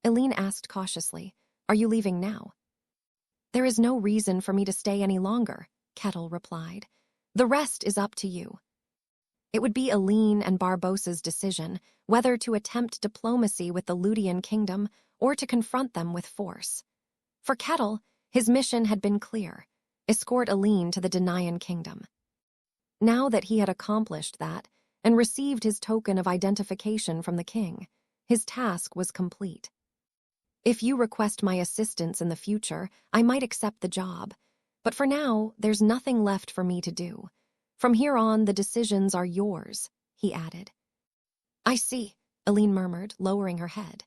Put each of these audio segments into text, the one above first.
Eileen asked cautiously. Are you leaving now? There is no reason for me to stay any longer, Kettle replied. The rest is up to you. It would be Eileen and Barbossa's decision whether to attempt diplomacy with the Ludian kingdom or to confront them with force. For Kettle, his mission had been clear: escort Eileen to the Denayan kingdom. Now that he had accomplished that and received his token of identification from the king, his task was complete. If you request my assistance in the future, I might accept the job, but for now, there's nothing left for me to do. From here on, the decisions are yours, he added. I see, Eileen murmured, lowering her head.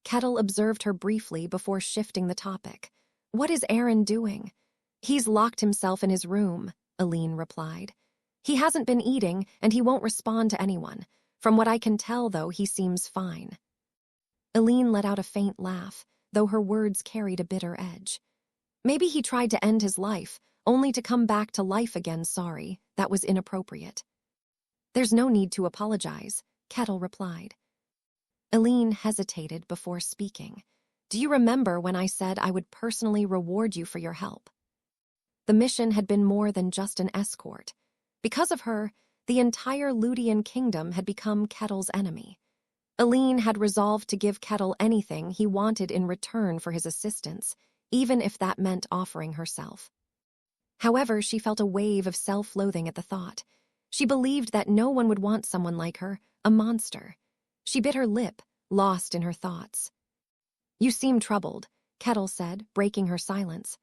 Kettle observed her briefly before shifting the topic. What is Aaron doing? He's locked himself in his room, Eileen replied. He hasn't been eating, and he won't respond to anyone. From what I can tell, though, he seems fine. Eileen let out a faint laugh, though her words carried a bitter edge. Maybe he tried to end his life, only to come back to life again. Sorry, that was inappropriate. There's no need to apologize, Kettle replied. Eileen hesitated before speaking. Do you remember when I said I would personally reward you for your help? The mission had been more than just an escort. Because of her, the entire Ludian kingdom had become Kettle's enemy. Eileen had resolved to give Kettle anything he wanted in return for his assistance, even if that meant offering herself. However, she felt a wave of self-loathing at the thought. She believed that no one would want someone like her, a monster. She bit her lip, lost in her thoughts. You seem troubled, Kettle said, breaking her silence.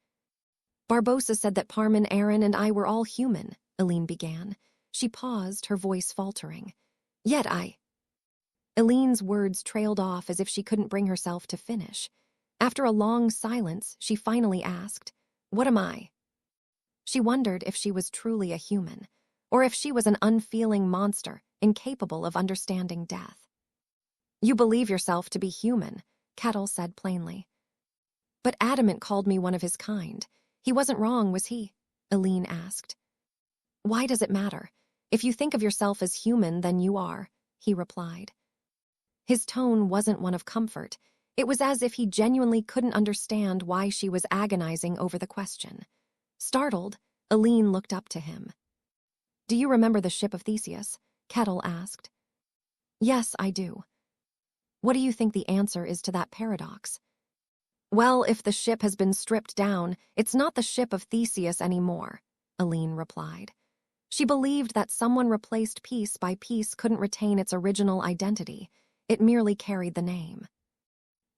Barbossa said that Parman, Aaron, and I were all human, Eileen began. She paused, her voice faltering. Yet Eileen's words trailed off as if she couldn't bring herself to finish. After a long silence, she finally asked, What am I? She wondered if she was truly a human, or if she was an unfeeling monster, incapable of understanding death. You believe yourself to be human, Kettle said plainly. But Adamant called me one of his kind. He wasn't wrong, was he? Eileen asked. Why does it matter? If you think of yourself as human, then you are, he replied. His tone wasn't one of comfort. It was as if he genuinely couldn't understand why she was agonizing over the question. Startled, Eileen looked up to him. Do you remember the ship of Theseus? Kettle asked. Yes, I do. What do you think the answer is to that paradox? Well, if the ship has been stripped down, it's not the ship of Theseus anymore, Eileen replied. She believed that someone replaced piece by piece couldn't retain its original identity. It merely carried the name.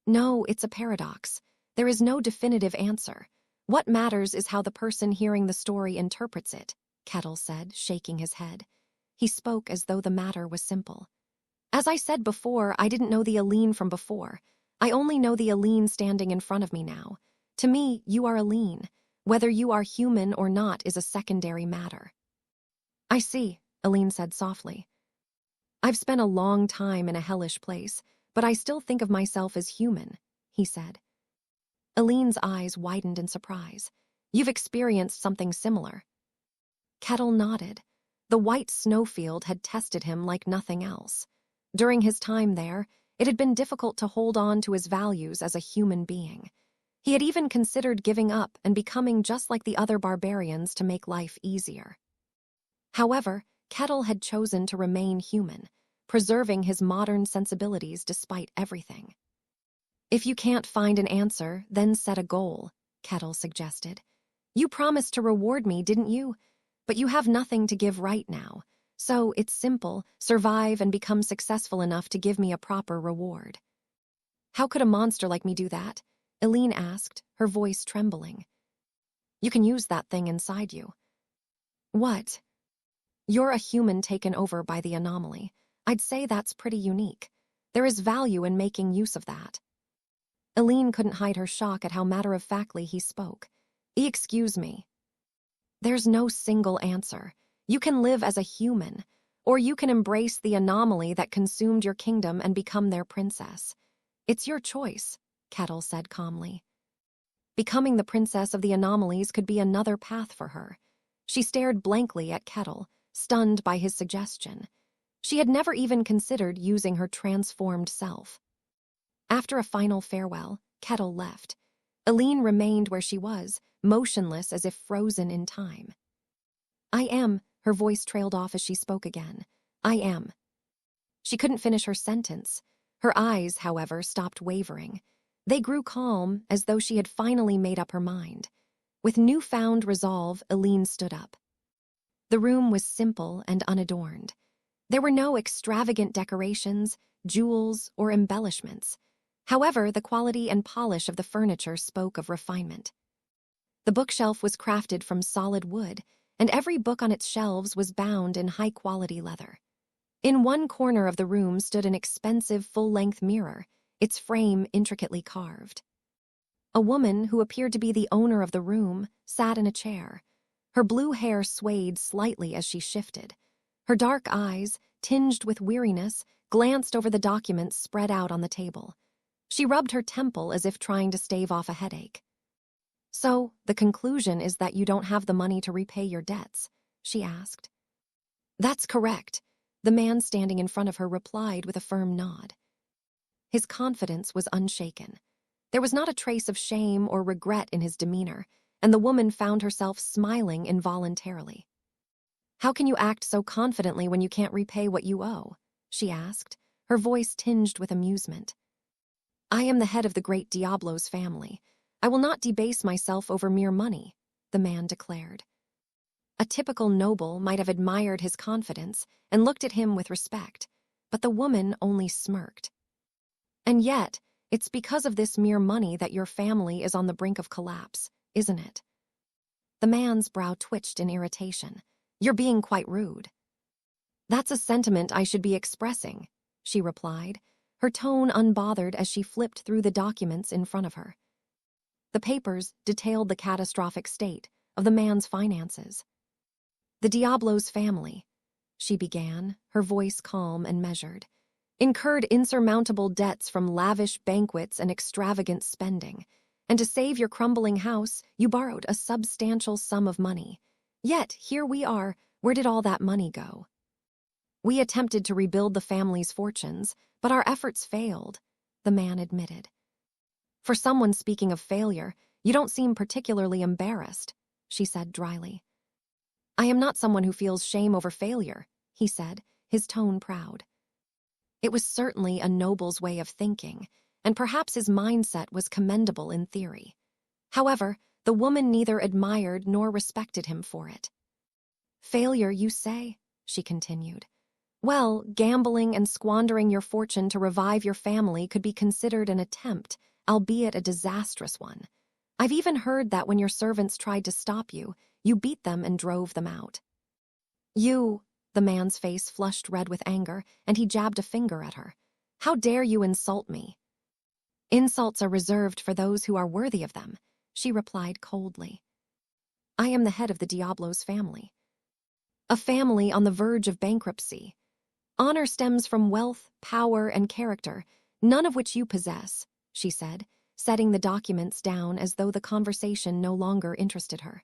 No, it's a paradox. There is no definitive answer. What matters is how the person hearing the story interprets it, Kettle said, shaking his head. He spoke as though the matter was simple. As I said before, I didn't know the Eileen from before. I only know the Eileen standing in front of me now. To me, you are Eileen. Whether you are human or not is a secondary matter. I see, Eileen said softly. I've spent a long time in a hellish place, but I still think of myself as human, he said. Eileen's eyes widened in surprise. You've experienced something similar. Kettle nodded. The white snowfield had tested him like nothing else. During his time there, it had been difficult to hold on to his values as a human being. He had even considered giving up and becoming just like the other barbarians to make life easier. However, Kettle had chosen to remain human, preserving his modern sensibilities despite everything. If you can't find an answer, then set a goal, Kettle suggested. You promised to reward me, didn't you? But you have nothing to give right now. So it's simple: survive and become successful enough to give me a proper reward. How could a monster like me do that? Eileen asked, her voice trembling. You can use that thing inside you. What? You're a human taken over by the anomaly. I'd say that's pretty unique. There is value in making use of that. Eileen couldn't hide her shock at how matter-of-factly he spoke. Excuse me. There's no single answer. You can live as a human, or you can embrace the anomaly that consumed your kingdom and become their princess. It's your choice, Kettle said calmly. Becoming the princess of the anomalies could be another path for her. She stared blankly at Kettle, stunned by his suggestion. She had never even considered using her transformed self. After a final farewell, Kettle left. Aline remained where she was, motionless as if frozen in time. I am, her voice trailed off as she spoke again. I am. She couldn't finish her sentence. Her eyes, however, stopped wavering. They grew calm, as though she had finally made up her mind. With newfound resolve, Aline stood up. The room was simple and unadorned. There were no extravagant decorations, jewels, or embellishments. However, the quality and polish of the furniture spoke of refinement. The bookshelf was crafted from solid wood, and every book on its shelves was bound in high-quality leather. In one corner of the room stood an expensive full-length mirror, its frame intricately carved. A woman, who appeared to be the owner of the room, sat in a chair. Her blue hair swayed slightly as she shifted. Her dark eyes, tinged with weariness, glanced over the documents spread out on the table. She rubbed her temple as if trying to stave off a headache. So, the conclusion is that you don't have the money to repay your debts, she asked. That's correct, the man standing in front of her replied with a firm nod. His confidence was unshaken. There was not a trace of shame or regret in his demeanor, and the woman found herself smiling involuntarily. How can you act so confidently when you can't repay what you owe? She asked, her voice tinged with amusement. I am the head of the great Diablo's family. I will not debase myself over mere money, the man declared. A typical noble might have admired his confidence and looked at him with respect, but the woman only smirked. And yet, it's because of this mere money that your family is on the brink of collapse, isn't it? The man's brow twitched in irritation. You're being quite rude. That's a sentiment I should be expressing, she replied, her tone unbothered as she flipped through the documents in front of her. The papers detailed the catastrophic state of the man's finances. The Diablo's family, she began, her voice calm and measured, incurred insurmountable debts from lavish banquets and extravagant spending, and to save your crumbling house, you borrowed a substantial sum of money. Yet, here we are, where did all that money go? We attempted to rebuild the family's fortunes, but our efforts failed, the man admitted. For someone speaking of failure, you don't seem particularly embarrassed, she said dryly. I am not someone who feels shame over failure, he said, his tone proud. It was certainly a noble's way of thinking, and perhaps his mindset was commendable in theory. However, the woman neither admired nor respected him for it. Failure, you say? She continued. Well, gambling and squandering your fortune to revive your family could be considered an attempt, albeit a disastrous one. I've even heard that when your servants tried to stop you, you beat them and drove them out. You, the man's face flushed red with anger, and he jabbed a finger at her. How dare you insult me? Insults are reserved for those who are worthy of them, she replied coldly. I am the head of the Diablo's family. A family on the verge of bankruptcy. Honor stems from wealth, power, and character, none of which you possess, she said, setting the documents down as though the conversation no longer interested her.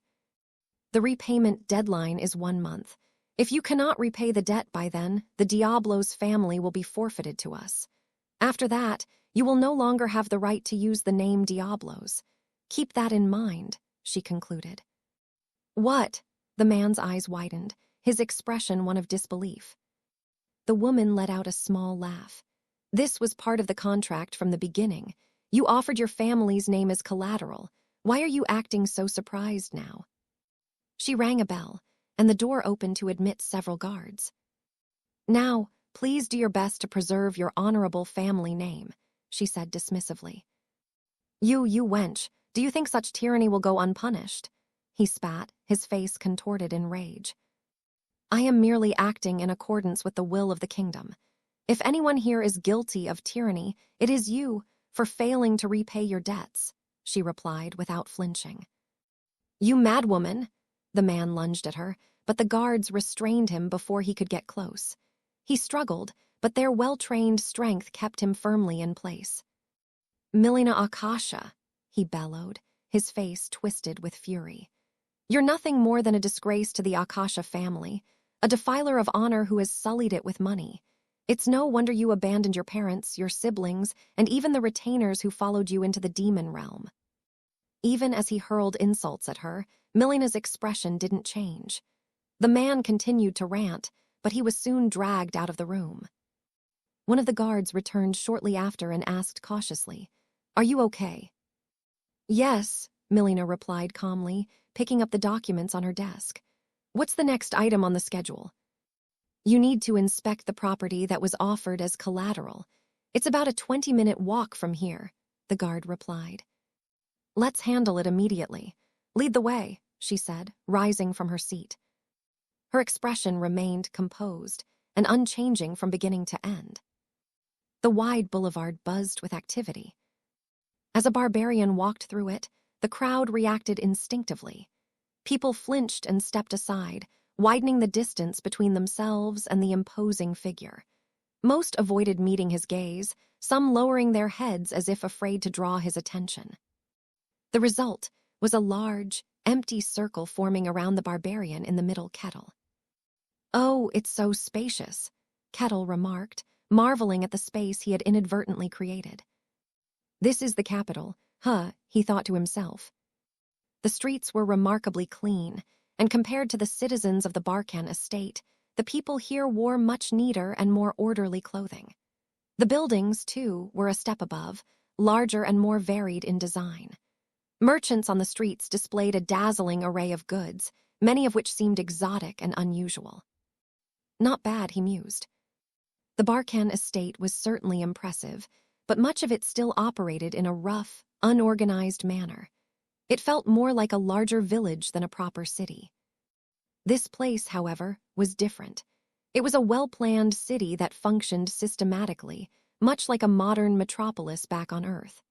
The repayment deadline is 1 month. If you cannot repay the debt by then, the Diablo's family will be forfeited to us. After that, you will no longer have the right to use the name Diablos. Keep that in mind, she concluded. What? The man's eyes widened, his expression one of disbelief. The woman let out a small laugh. This was part of the contract from the beginning. You offered your family's name as collateral. Why are you acting so surprised now? She rang a bell, and the door opened to admit several guards. Now, please do your best to preserve your honorable family name, she said dismissively. You wench, do you think such tyranny will go unpunished? He spat, his face contorted in rage. I am merely acting in accordance with the will of the kingdom. If anyone here is guilty of tyranny, it is you, for failing to repay your debts, she replied without flinching. You madwoman! The man lunged at her, but the guards restrained him before he could get close. He struggled, but their well-trained strength kept him firmly in place. Milena Akasha, he bellowed, his face twisted with fury. You're nothing more than a disgrace to the Akasha family, a defiler of honor who has sullied it with money. It's no wonder you abandoned your parents, your siblings, and even the retainers who followed you into the demon realm. Even as he hurled insults at her, Milena's expression didn't change. The man continued to rant, but he was soon dragged out of the room. One of the guards returned shortly after and asked cautiously, "Are you okay?" "Yes," Milena replied calmly, picking up the documents on her desk. "What's the next item on the schedule?" "You need to inspect the property that was offered as collateral. It's about a 20-minute walk from here," the guard replied. "Let's handle it immediately. Lead the way," she said, rising from her seat. Her expression remained composed and unchanging from beginning to end. The wide boulevard buzzed with activity. As a barbarian walked through it, the crowd reacted instinctively. People flinched and stepped aside, widening the distance between themselves and the imposing figure. Most avoided meeting his gaze, some lowering their heads as if afraid to draw his attention. The result was a large, empty circle forming around the barbarian in the middle kettle. "Oh, it's so spacious," Kettle remarked, marveling at the space he had inadvertently created. "This is the capital, huh?" he thought to himself. The streets were remarkably clean, and compared to the citizens of the Barkan estate, the people here wore much neater and more orderly clothing. The buildings, too, were a step above, larger and more varied in design. Merchants on the streets displayed a dazzling array of goods, many of which seemed exotic and unusual. Not bad, he mused. The Barkan estate was certainly impressive, but much of it still operated in a rough, unorganized manner. It felt more like a larger village than a proper city. This place, however, was different. It was a well-planned city that functioned systematically, much like a modern metropolis back on Earth.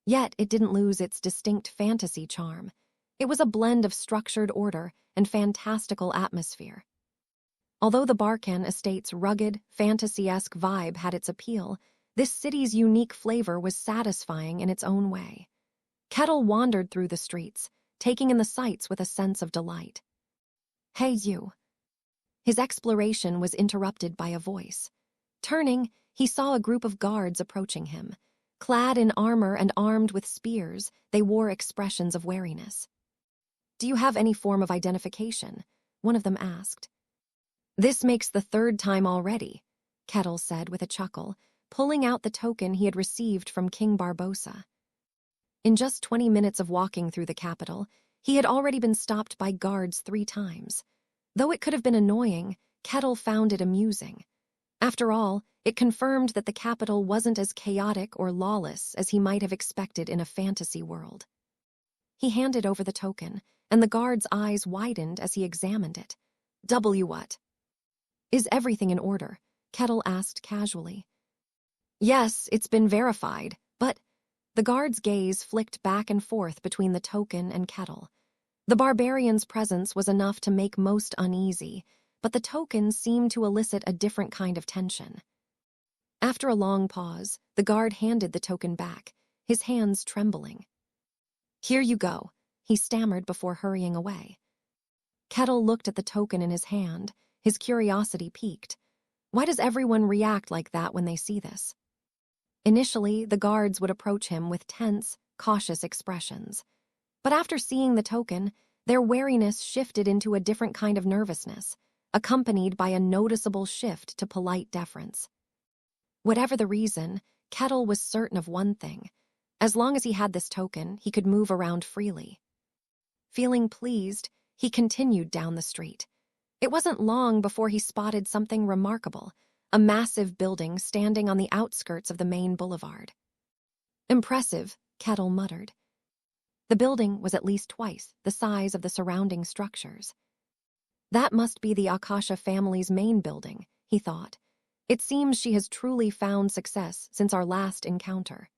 Yet it didn't lose its distinct fantasy charm. It was a blend of structured order and fantastical atmosphere. Although the Barkan estate's rugged, fantasy-esque vibe had its appeal, this city's unique flavor was satisfying in its own way. Kettle wandered through the streets, taking in the sights with a sense of delight. "Hey, you." His exploration was interrupted by a voice. Turning, he saw a group of guards approaching him. Clad in armor and armed with spears, they wore expressions of wariness. "Do you have any form of identification?" one of them asked. "This makes the third time already," Kettle said with a chuckle, pulling out the token he had received from King Barbossa. In just 20 minutes of walking through the capital, he had already been stopped by guards 3 times. Though it could have been annoying, Kettle found it amusing. After all, it confirmed that the capital wasn't as chaotic or lawless as he might have expected in a fantasy world. He handed over the token, and the guard's eyes widened as he examined it. "W what?" "Is everything in order?" Kettle asked casually. "Yes, it's been verified, but..." The guard's gaze flicked back and forth between the token and Kettle. The barbarian's presence was enough to make most uneasy, but the token seemed to elicit a different kind of tension. After a long pause, the guard handed the token back, his hands trembling. "Here you go," he stammered before hurrying away. Kettle looked at the token in his hand, his curiosity piqued. Why does everyone react like that when they see this? Initially, the guards would approach him with tense, cautious expressions. But after seeing the token, their wariness shifted into a different kind of nervousness, accompanied by a noticeable shift to polite deference. Whatever the reason, Kettle was certain of one thing. As long as he had this token, he could move around freely. Feeling pleased, he continued down the street. It wasn't long before he spotted something remarkable, a massive building standing on the outskirts of the main boulevard. "Impressive," Kettle muttered. The building was at least twice the size of the surrounding structures. That must be the Akasha family's main building, he thought. It seems she has truly found success since our last encounter.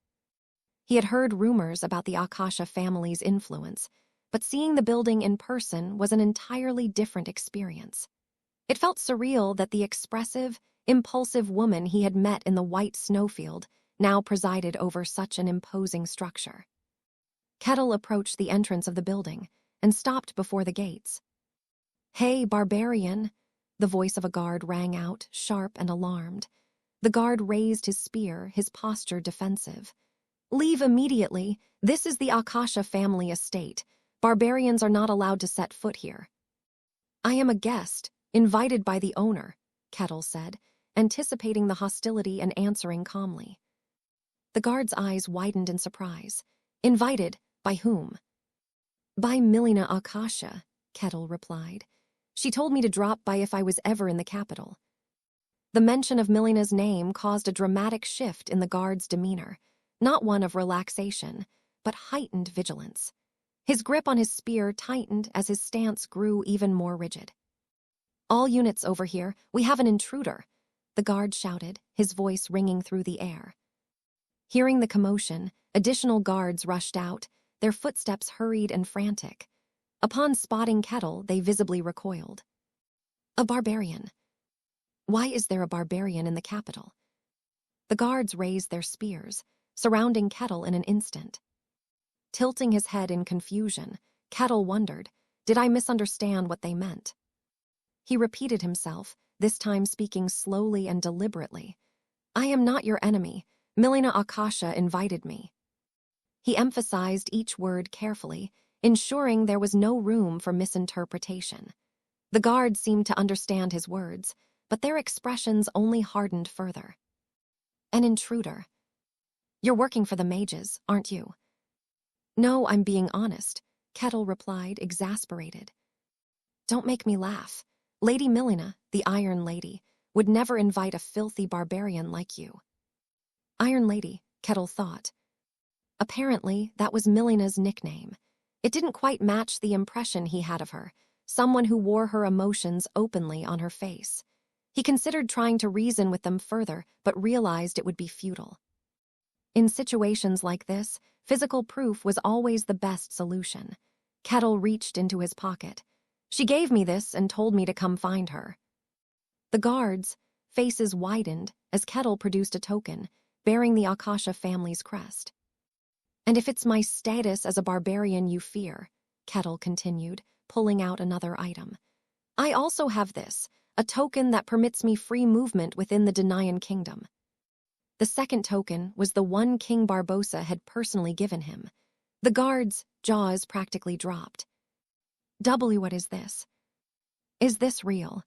He had heard rumors about the Akasha family's influence, but seeing the building in person was an entirely different experience. It felt surreal that the expressive, impulsive woman he had met in the white snowfield now presided over such an imposing structure. Kettle approached the entrance of the building and stopped before the gates. "Hey, barbarian," The voice of a guard rang out, sharp and alarmed. The guard raised his spear, his posture defensive. "Leave immediately. This is the Akasha family estate. Barbarians are not allowed to set foot here." "I am a guest, invited by the owner," Kettle said, anticipating the hostility and answering calmly. The guard's eyes widened in surprise. "Invited? By whom?" "By Milena Akasha," Kettle replied. "She told me to drop by if I was ever in the capital." The mention of Milena's name caused a dramatic shift in the guard's demeanor, not one of relaxation, but heightened vigilance. His grip on his spear tightened as his stance grew even more rigid. "All units over here, we have an intruder," the guard shouted, his voice ringing through the air. Hearing the commotion, additional guards rushed out, their footsteps hurried and frantic. Upon spotting Kettle, they visibly recoiled. "A barbarian. Why is there a barbarian in the capital?" The guards raised their spears, surrounding Kettle in an instant. Tilting his head in confusion, Kettle wondered, did I misunderstand what they meant? He repeated himself, this time speaking slowly and deliberately. "I am not your enemy. Milena Akasha invited me." He emphasized each word carefully, ensuring there was no room for misinterpretation. The guards seemed to understand his words, but their expressions only hardened further. "An intruder. You're working for the mages, aren't you?" "No, I'm being honest," Kettle replied, exasperated. "Don't make me laugh. Lady Milena, the Iron Lady, would never invite a filthy barbarian like you." Iron Lady, Kettle thought. Apparently, that was Milena's nickname. It didn't quite match the impression he had of her, someone who wore her emotions openly on her face. He considered trying to reason with them further, but realized it would be futile. In situations like this, physical proof was always the best solution. Kettle reached into his pocket. "She gave me this and told me to come find her." The guards' faces widened as Kettle produced a token, bearing the Akasha family's crest. "And if it's my status as a barbarian you fear," Kettle continued, pulling out another item, "I also have this, a token that permits me free movement within the Denayan kingdom." The second token was the one King Barbossa had personally given him. The guards' jaws practically dropped. What is this? Is this real?"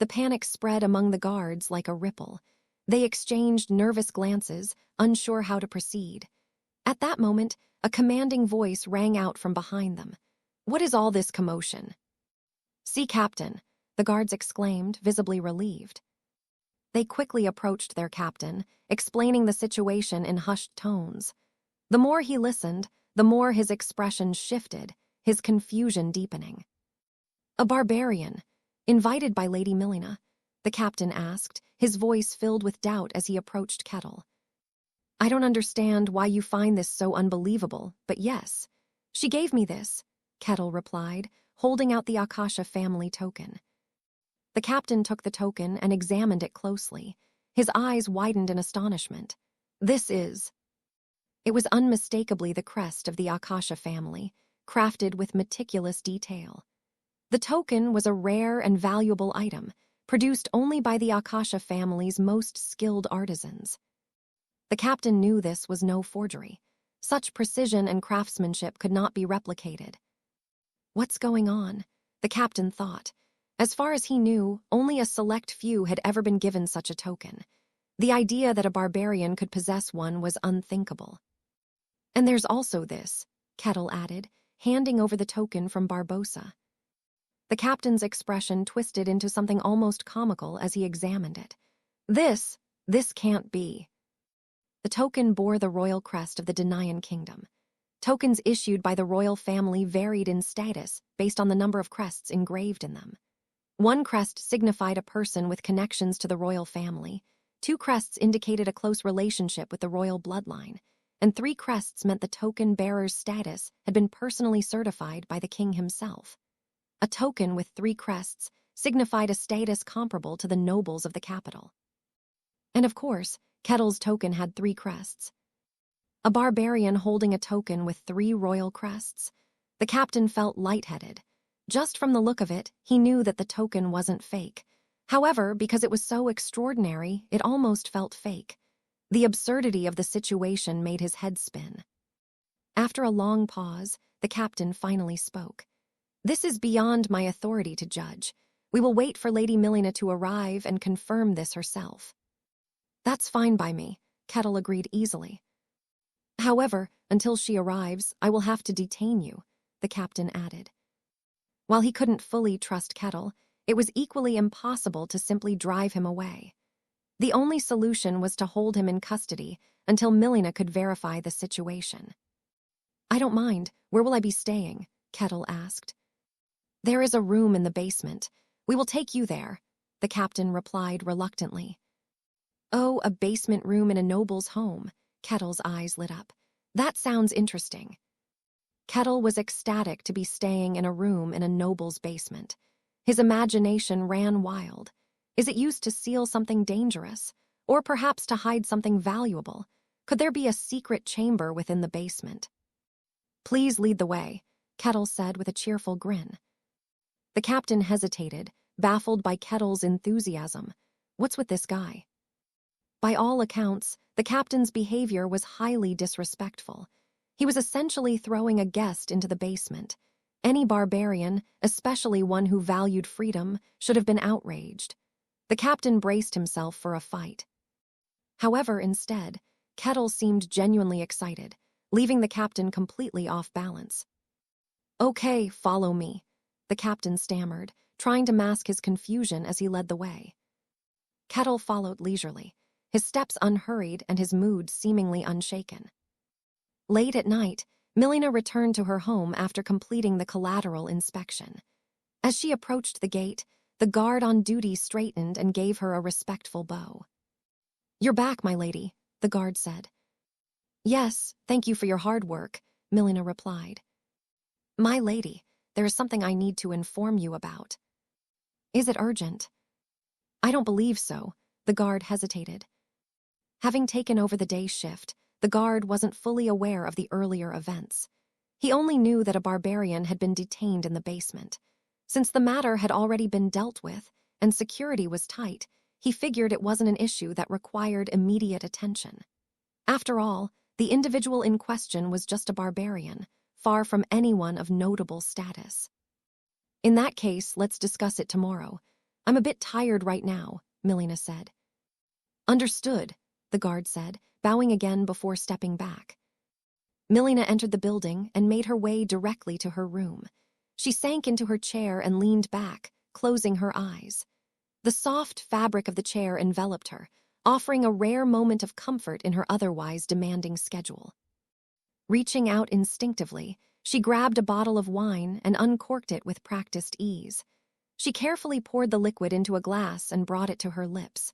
The panic spread among the guards like a ripple. They exchanged nervous glances, unsure how to proceed. At that moment, a commanding voice rang out from behind them. "What is all this commotion?" "See, Captain," the guards exclaimed, visibly relieved. They quickly approached their captain, explaining the situation in hushed tones. The more he listened, the more his expression shifted, his confusion deepening. "A barbarian, invited by Lady Milena?" the captain asked, his voice filled with doubt as he approached Kettle. "I don't understand why you find this so unbelievable, but yes. She gave me this," Kettle replied, holding out the Akasha family token. The captain took the token and examined it closely. His eyes widened in astonishment. "This is..." It was unmistakably the crest of the Akasha family, crafted with meticulous detail. The token was a rare and valuable item, produced only by the Akasha family's most skilled artisans. The captain knew this was no forgery. Such precision and craftsmanship could not be replicated. What's going on? The captain thought. As far as he knew, only a select few had ever been given such a token. The idea that a barbarian could possess one was unthinkable. "And there's also this," Kettle added, handing over the token from Barbossa. The captain's expression twisted into something almost comical as he examined it. This can't be." The token bore the royal crest of the Denayan kingdom. Tokens issued by the royal family varied in status based on the number of crests engraved in them. One crest signified a person with connections to the royal family, 2 crests indicated a close relationship with the royal bloodline, and 3 crests meant the token bearer's status had been personally certified by the king himself. A token with 3 crests signified a status comparable to the nobles of the capital. And of course, Kettle's token had 3 crests. A barbarian holding a token with 3 royal crests. The captain felt lightheaded. Just from the look of it, he knew that the token wasn't fake. However, because it was so extraordinary, it almost felt fake. The absurdity of the situation made his head spin. After a long pause, the captain finally spoke. "This is beyond my authority to judge. We will wait for Lady Milena to arrive and confirm this herself." "That's fine by me," Kettle agreed easily. "However, until she arrives, I will have to detain you," the captain added. While he couldn't fully trust Kettle, it was equally impossible to simply drive him away. The only solution was to hold him in custody until Milena could verify the situation. "I don't mind. Where will I be staying?" Kettle asked. "There is a room in the basement. We will take you there," the captain replied reluctantly. "Oh, a basement room in a noble's home." Kettle's eyes lit up. "That sounds interesting." Kettle was ecstatic to be staying in a room in a noble's basement. His imagination ran wild. Is it used to seal something dangerous? Or perhaps to hide something valuable? Could there be a secret chamber within the basement? "Please lead the way," Kettle said with a cheerful grin. The captain hesitated, baffled by Kettle's enthusiasm. What's with this guy? By all accounts, the captain's behavior was highly disrespectful. He was essentially throwing a guest into the basement. Any barbarian, especially one who valued freedom, should have been outraged. The captain braced himself for a fight. However, instead, Kettle seemed genuinely excited, leaving the captain completely off balance. "Okay, follow me," the captain stammered, trying to mask his confusion as he led the way. Kettle followed leisurely, his steps unhurried and his mood seemingly unshaken. Late at night, Milena returned to her home after completing the collateral inspection. As she approached the gate, the guard on duty straightened and gave her a respectful bow. "You're back, my lady," the guard said. "Yes, thank you for your hard work," Milena replied. "My lady, there is something I need to inform you about." "Is it urgent?" "I don't believe so," the guard hesitated. Having taken over the day shift, the guard wasn't fully aware of the earlier events. He only knew that a barbarian had been detained in the basement. Since the matter had already been dealt with and security was tight, he figured it wasn't an issue that required immediate attention. After all, the individual in question was just a barbarian, far from anyone of notable status. "In that case, let's discuss it tomorrow. I'm a bit tired right now," Milena said. "Understood," the guard said, bowing again before stepping back. Milena entered the building and made her way directly to her room. She sank into her chair and leaned back, closing her eyes. The soft fabric of the chair enveloped her, offering a rare moment of comfort in her otherwise demanding schedule. Reaching out instinctively, she grabbed a bottle of wine and uncorked it with practiced ease. She carefully poured the liquid into a glass and brought it to her lips.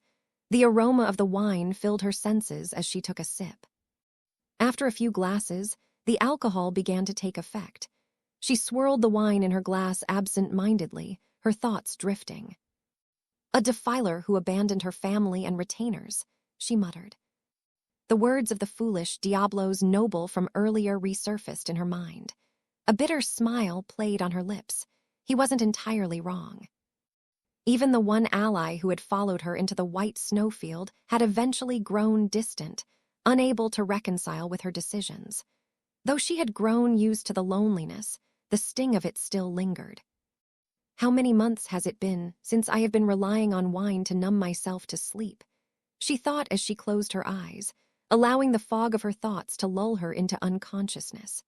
The aroma of the wine filled her senses as she took a sip. After a few glasses, the alcohol began to take effect. She swirled the wine in her glass absent-mindedly, her thoughts drifting. "A defiler who abandoned her family and retainers," she muttered. The words of the foolish Diablo's noble from earlier resurfaced in her mind. A bitter smile played on her lips. He wasn't entirely wrong. Even the one ally who had followed her into the white snowfield had eventually grown distant, unable to reconcile with her decisions. Though she had grown used to the loneliness, the sting of it still lingered. "How many months has it been since I have been relying on wine to numb myself to sleep?" she thought as she closed her eyes, allowing the fog of her thoughts to lull her into unconsciousness.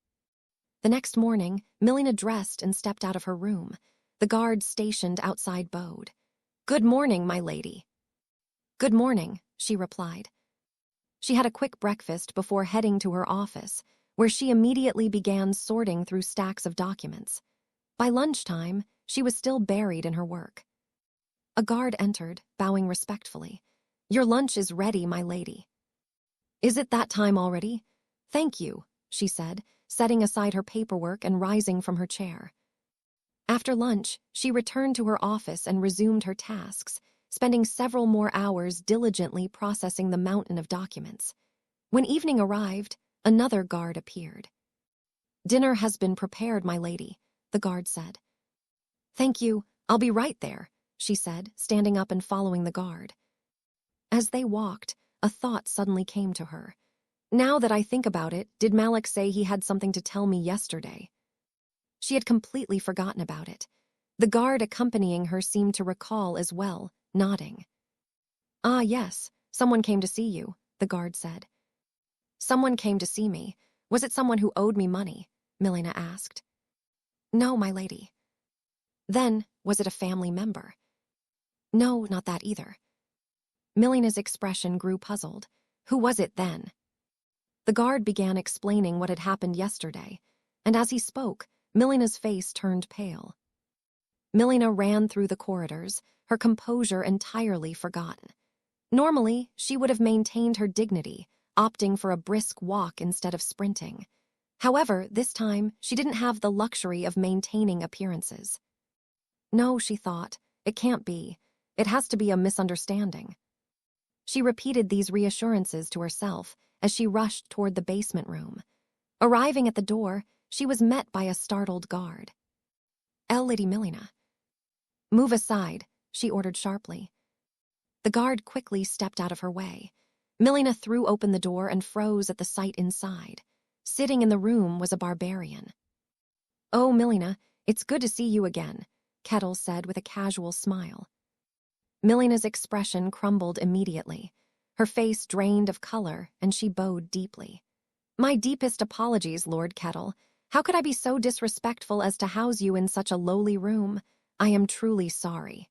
The next morning, Milena dressed and stepped out of her room. The guard stationed outside bowed. "Good morning, my lady." "Good morning," she replied. She had a quick breakfast before heading to her office, where she immediately began sorting through stacks of documents. By lunchtime, she was still buried in her work. A guard entered, bowing respectfully. "Your lunch is ready, my lady." "Is it that time already?" "Thank you," she said, setting aside her paperwork and rising from her chair. After lunch, she returned to her office and resumed her tasks, spending several more hours diligently processing the mountain of documents. When evening arrived, another guard appeared. "Dinner has been prepared, my lady," the guard said. Thank you, I'll be right there, she said, standing up and following the guard. As they walked, a thought suddenly came to her. Now that I think about it, did Malik say he had something to tell me yesterday? She had completely forgotten about it. The guard accompanying her seemed to recall as well, nodding. Ah, yes, someone came to see you, the guard said. Someone came to see me. Was it someone who owed me money? Milena asked. No, my lady. Then, was it a family member? No, not that either. Milena's expression grew puzzled. Who was it then? The guard began explaining what had happened yesterday, and as he spoke, Milena's face turned pale. Milena ran through the corridors, her composure entirely forgotten. Normally, she would have maintained her dignity, opting for a brisk walk instead of sprinting. However, this time, she didn't have the luxury of maintaining appearances. No, she thought, it can't be. It has to be a misunderstanding. She repeated these reassurances to herself as she rushed toward the basement room. Arriving at the door, she was met by a startled guard. Lady Milena. Move aside, she ordered sharply. The guard quickly stepped out of her way. Milena threw open the door and froze at the sight inside. Sitting in the room was a barbarian. Oh, Milena, it's good to see you again, Kettle said with a casual smile. Milena's expression crumbled immediately. Her face drained of color, and she bowed deeply. My deepest apologies, Lord Kettle. How could I be so disrespectful as to house you in such a lowly room? I am truly sorry.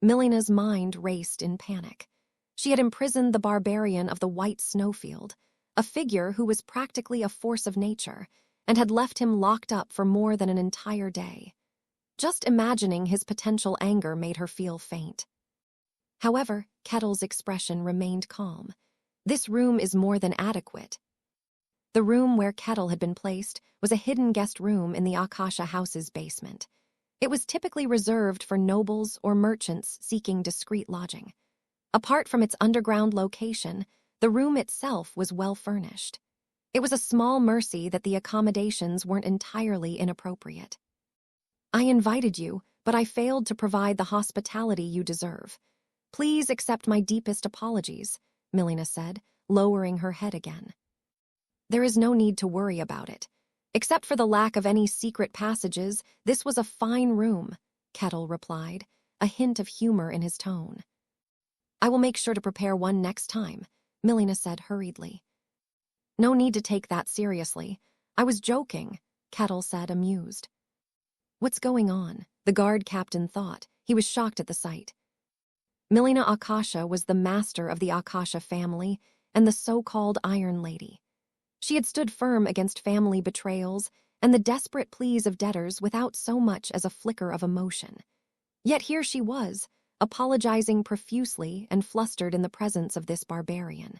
Milena's mind raced in panic. She had imprisoned the barbarian of the white snowfield, a figure who was practically a force of nature, and had left him locked up for more than an entire day. Just imagining his potential anger made her feel faint. However, Kettle's expression remained calm. This room is more than adequate. The room where Kettle had been placed was a hidden guest room in the Akasha house's basement. It was typically reserved for nobles or merchants seeking discreet lodging. Apart from its underground location, the room itself was well furnished. It was a small mercy that the accommodations weren't entirely inappropriate. I invited you, but I failed to provide the hospitality you deserve. Please accept my deepest apologies, Milena said, lowering her head again. There is no need to worry about it. Except for the lack of any secret passages, this was a fine room, Kettle replied, a hint of humor in his tone. I will make sure to prepare one next time, Milena said hurriedly. No need to take that seriously. I was joking, Kettle said, amused. What's going on? The guard captain thought. He was shocked at the sight. Milena Akasha was the master of the Akasha family and the so-called Iron Lady. She had stood firm against family betrayals and the desperate pleas of debtors without so much as a flicker of emotion. Yet here she was, apologizing profusely and flustered in the presence of this barbarian.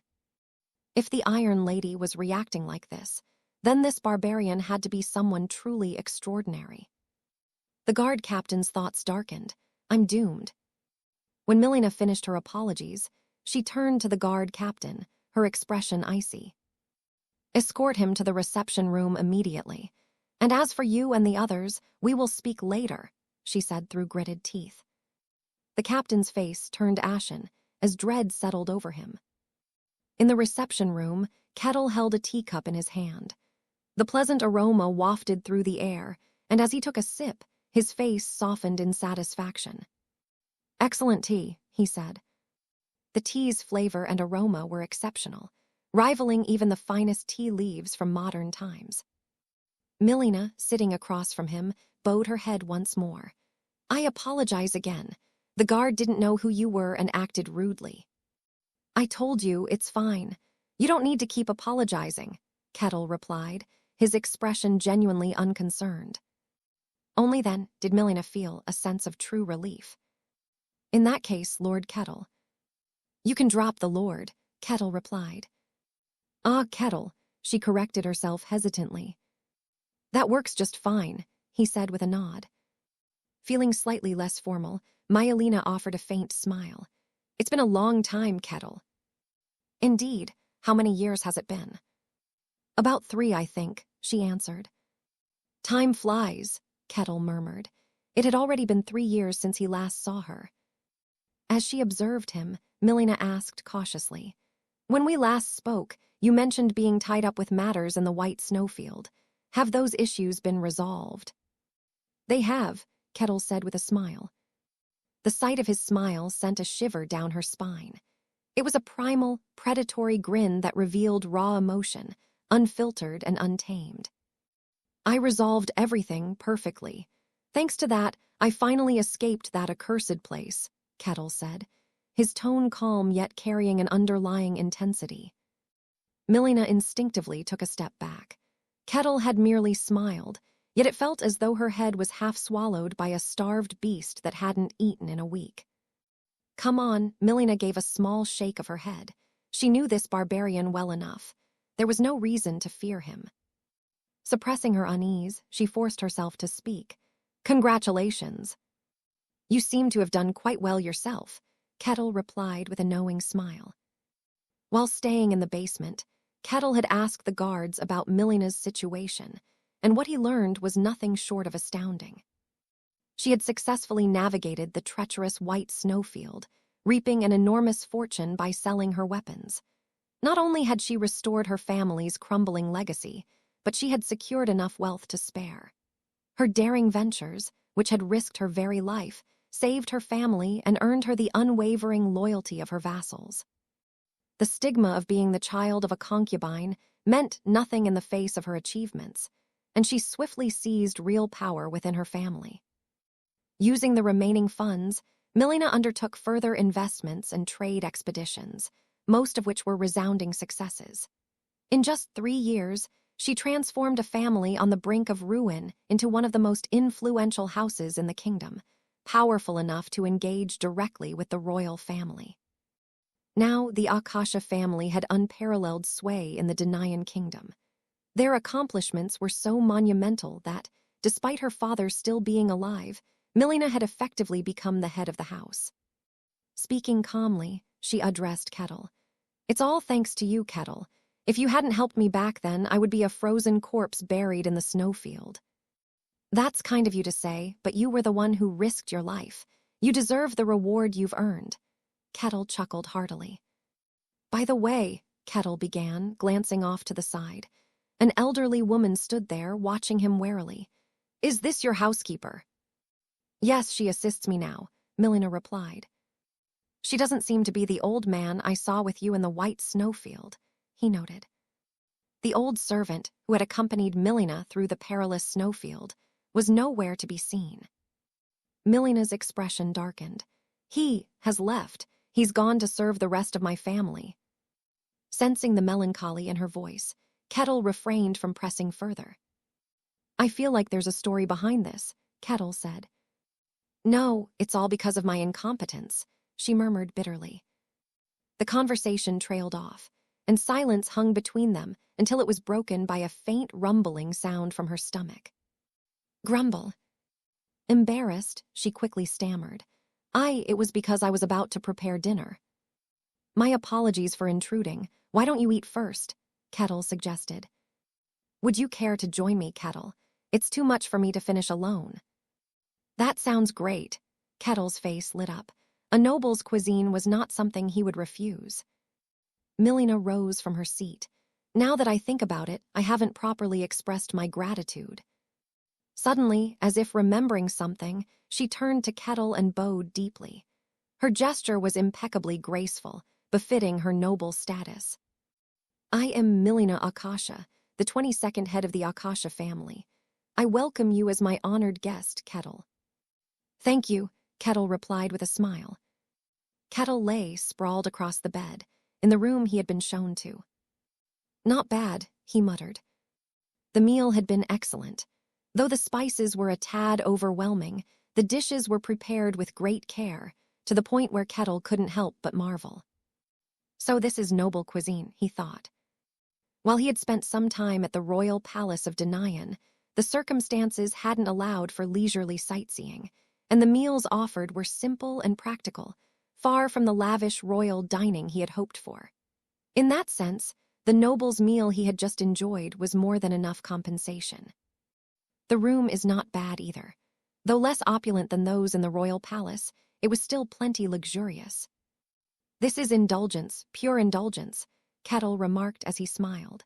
If the Iron Lady was reacting like this, then this barbarian had to be someone truly extraordinary. The guard captain's thoughts darkened. I'm doomed. When Milena finished her apologies, she turned to the guard captain, her expression icy. Escort him to the reception room immediately. And as for you and the others, we will speak later, she said through gritted teeth. The captain's face turned ashen as dread settled over him. In the reception room, Kettle held a teacup in his hand. The pleasant aroma wafted through the air, and as he took a sip, his face softened in satisfaction. Excellent tea, he said. The tea's flavor and aroma were exceptional, rivaling even the finest tea leaves from modern times. Milena, sitting across from him, bowed her head once more. I apologize again. The guard didn't know who you were and acted rudely. I told you, it's fine. You don't need to keep apologizing, Kettle replied, his expression genuinely unconcerned. Only then did Milena feel a sense of true relief. In that case, Lord Kettle. You can drop the Lord, Kettle replied. Ah, Kettle, she corrected herself hesitantly. That works just fine, he said with a nod. Feeling slightly less formal, Myelina offered a faint smile. It's been a long time, Kettle. Indeed, how many years has it been? About 3, I think, she answered. Time flies, Kettle murmured. It had already been 3 years since he last saw her. As she observed him, Milena asked cautiously, "When we last spoke, you mentioned being tied up with matters in the white snowfield. Have those issues been resolved?" "They have," Kettle said with a smile. The sight of his smile sent a shiver down her spine. It was a primal, predatory grin that revealed raw emotion, unfiltered and untamed. "I resolved everything perfectly. Thanks to that, I finally escaped that accursed place," Kettle said, his tone calm yet carrying an underlying intensity. Milena instinctively took a step back. Kettle had merely smiled, yet it felt as though her head was half swallowed by a starved beast that hadn't eaten in a week. "Come on," Milena gave a small shake of her head. She knew this barbarian well enough. There was no reason to fear him. Suppressing her unease, she forced herself to speak. "Congratulations." "You seem to have done quite well yourself," Kettle replied with a knowing smile. While staying in the basement, Kettle had asked the guards about Milena's situation, and what he learned was nothing short of astounding. She had successfully navigated the treacherous white snowfield, reaping an enormous fortune by selling her weapons. Not only had she restored her family's crumbling legacy, but she had secured enough wealth to spare. Her daring ventures, which had risked her very life, saved her family and earned her the unwavering loyalty of her vassals. The stigma of being the child of a concubine meant nothing in the face of her achievements, and she swiftly seized real power within her family. Using the remaining funds, Milena undertook further investments and trade expeditions, most of which were resounding successes. In just 3 years, she transformed a family on the brink of ruin into one of the most influential houses in the kingdom, powerful enough to engage directly with the royal family. Now, the Akasha family had unparalleled sway in the Denayan kingdom. Their accomplishments were so monumental that, despite her father still being alive, Milena had effectively become the head of the house. Speaking calmly, she addressed Kettle. "It's all thanks to you, Kettle. If you hadn't helped me back then, I would be a frozen corpse buried in the snowfield." "That's kind of you to say, but you were the one who risked your life. You deserve the reward you've earned." Kettle chuckled heartily. "By the way," Kettle began, glancing off to the side. An elderly woman stood there, watching him warily. "Is this your housekeeper?" "Yes, she assists me now," Milena replied. "She doesn't seem to be the old man I saw with you in the white snowfield," he noted. The old servant, who had accompanied Milena through the perilous snowfield, was nowhere to be seen. Milena's expression darkened. "He has left. He's gone to serve the rest of my family." Sensing the melancholy in her voice, Kettle refrained from pressing further. "I feel like there's a story behind this," Kettle said. "No, it's all because of my incompetence," she murmured bitterly. The conversation trailed off, and silence hung between them until it was broken by a faint rumbling sound from her stomach. "Grumble." Embarrassed, she quickly stammered. It was because I was about to prepare dinner." "My apologies for intruding. Why don't you eat first?" Kettle suggested. "Would you care to join me, Kettle? It's too much for me to finish alone." "That sounds great." Kettle's face lit up. A noble's cuisine was not something he would refuse. Milena rose from her seat. "Now that I think about it, I haven't properly expressed my gratitude." Suddenly, as if remembering something, she turned to Kettle and bowed deeply. Her gesture was impeccably graceful, befitting her noble status. "I am Milena Akasha, the 22nd head of the Akasha family. I welcome you as my honored guest, Kettle." "Thank you," Kettle replied with a smile. Kettle lay sprawled across the bed, in the room he had been shown to. "Not bad," he muttered. The meal had been excellent. Though the spices were a tad overwhelming, the dishes were prepared with great care, to the point where Kettle couldn't help but marvel. So this is noble cuisine, he thought. While he had spent some time at the royal palace of Denayan, the circumstances hadn't allowed for leisurely sightseeing, and the meals offered were simple and practical, far from the lavish royal dining he had hoped for. In that sense, the noble's meal he had just enjoyed was more than enough compensation. The room is not bad either. Though less opulent than those in the royal palace, it was still plenty luxurious. "This is indulgence, pure indulgence," Kettle remarked as he smiled.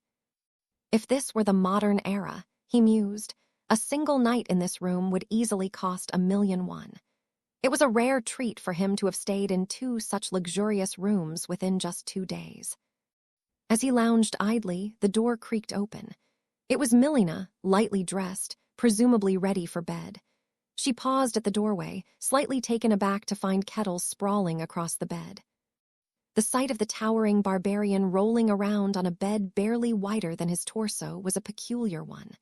If this were the modern era, he mused, a single night in this room would easily cost 1,000,001. It was a rare treat for him to have stayed in 2 such luxurious rooms within just 2 days. As he lounged idly, the door creaked open. It was Milena, lightly dressed, presumably ready for bed. She paused at the doorway, slightly taken aback to find Kettle sprawling across the bed. The sight of the towering barbarian rolling around on a bed barely wider than his torso was a peculiar one.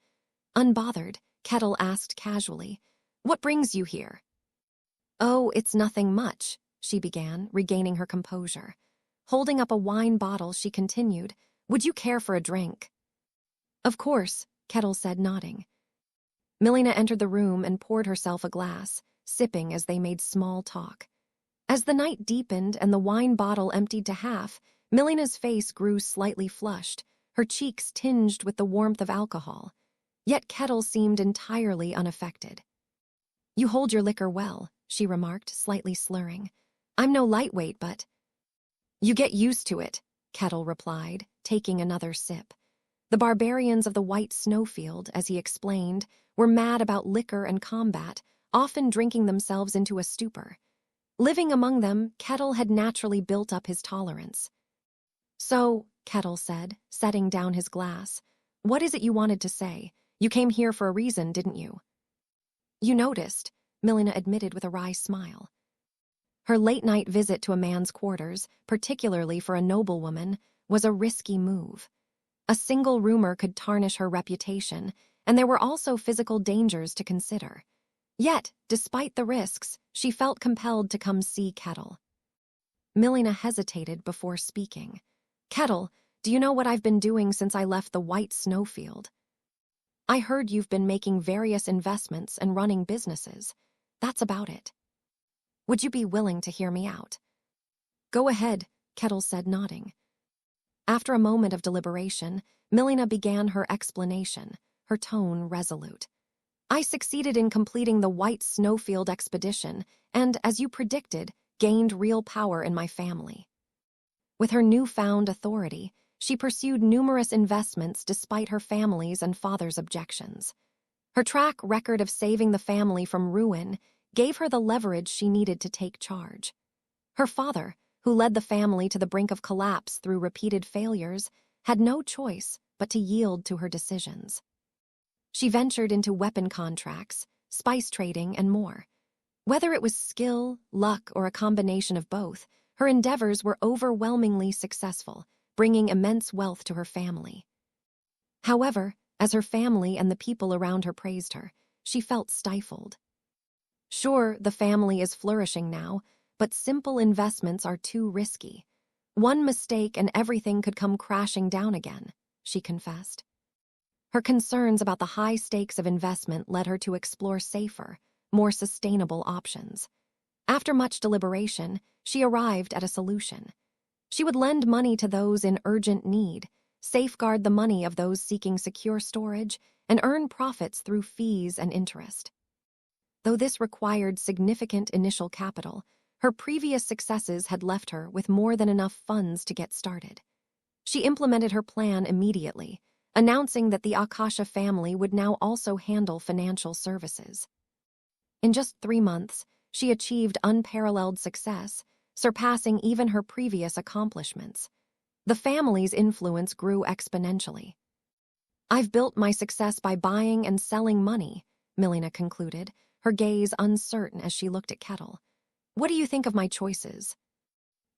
Unbothered, Kettle asked casually, "What brings you here?" "Oh, it's nothing much," she began, regaining her composure. Holding up a wine bottle, she continued, "Would you care for a drink?" "Of course," Kettle said, nodding. Milena entered the room and poured herself a glass, sipping as they made small talk. As the night deepened and the wine bottle emptied to half, Milena's face grew slightly flushed, her cheeks tinged with the warmth of alcohol. Yet Kettle seemed entirely unaffected. "You hold your liquor well," she remarked, slightly slurring. "I'm no lightweight, but—" "You get used to it," Kettle replied, taking another sip. The barbarians of the white snowfield, as he explained, were mad about liquor and combat, often drinking themselves into a stupor. Living among them, Kettle had naturally built up his tolerance. "So," Kettle said, setting down his glass, "what is it you wanted to say? You came here for a reason, didn't you?" "You noticed," Milena admitted with a wry smile. Her late-night visit to a man's quarters, particularly for a noblewoman, was a risky move. A single rumor could tarnish her reputation, and there were also physical dangers to consider. Yet, despite the risks, she felt compelled to come see Kettle. Milena hesitated before speaking. "Kettle, do you know what I've been doing since I left the white snowfield? I heard you've been making various investments and running businesses. That's about it. Would you be willing to hear me out?" "Go ahead," Kettle said, nodding. After a moment of deliberation, Milena began her explanation, her tone resolute. "I succeeded in completing the White Snowfield expedition and, as you predicted, gained real power in my family." With her newfound authority, she pursued numerous investments despite her family's and father's objections. Her track record of saving the family from ruin gave her the leverage she needed to take charge. Her father, who led the family to the brink of collapse through repeated failures, had no choice but to yield to her decisions. She ventured into weapon contracts, spice trading, and more. Whether it was skill, luck, or a combination of both, her endeavors were overwhelmingly successful, bringing immense wealth to her family. However, as her family and the people around her praised her, she felt stifled. Sure, the family is flourishing now, but simple investments are too risky. One mistake and everything could come crashing down again, she confessed. Her concerns about the high stakes of investment led her to explore safer, more sustainable options. After much deliberation, she arrived at a solution. She would lend money to those in urgent need, safeguard the money of those seeking secure storage, and earn profits through fees and interest. Though this required significant initial capital, her previous successes had left her with more than enough funds to get started. She implemented her plan immediately, announcing that the Akasha family would now also handle financial services. In just 3 months, she achieved unparalleled success, surpassing even her previous accomplishments. The family's influence grew exponentially. "I've built my success by buying and selling money," Milena concluded, her gaze uncertain as she looked at Kettle. "What do you think of my choices?"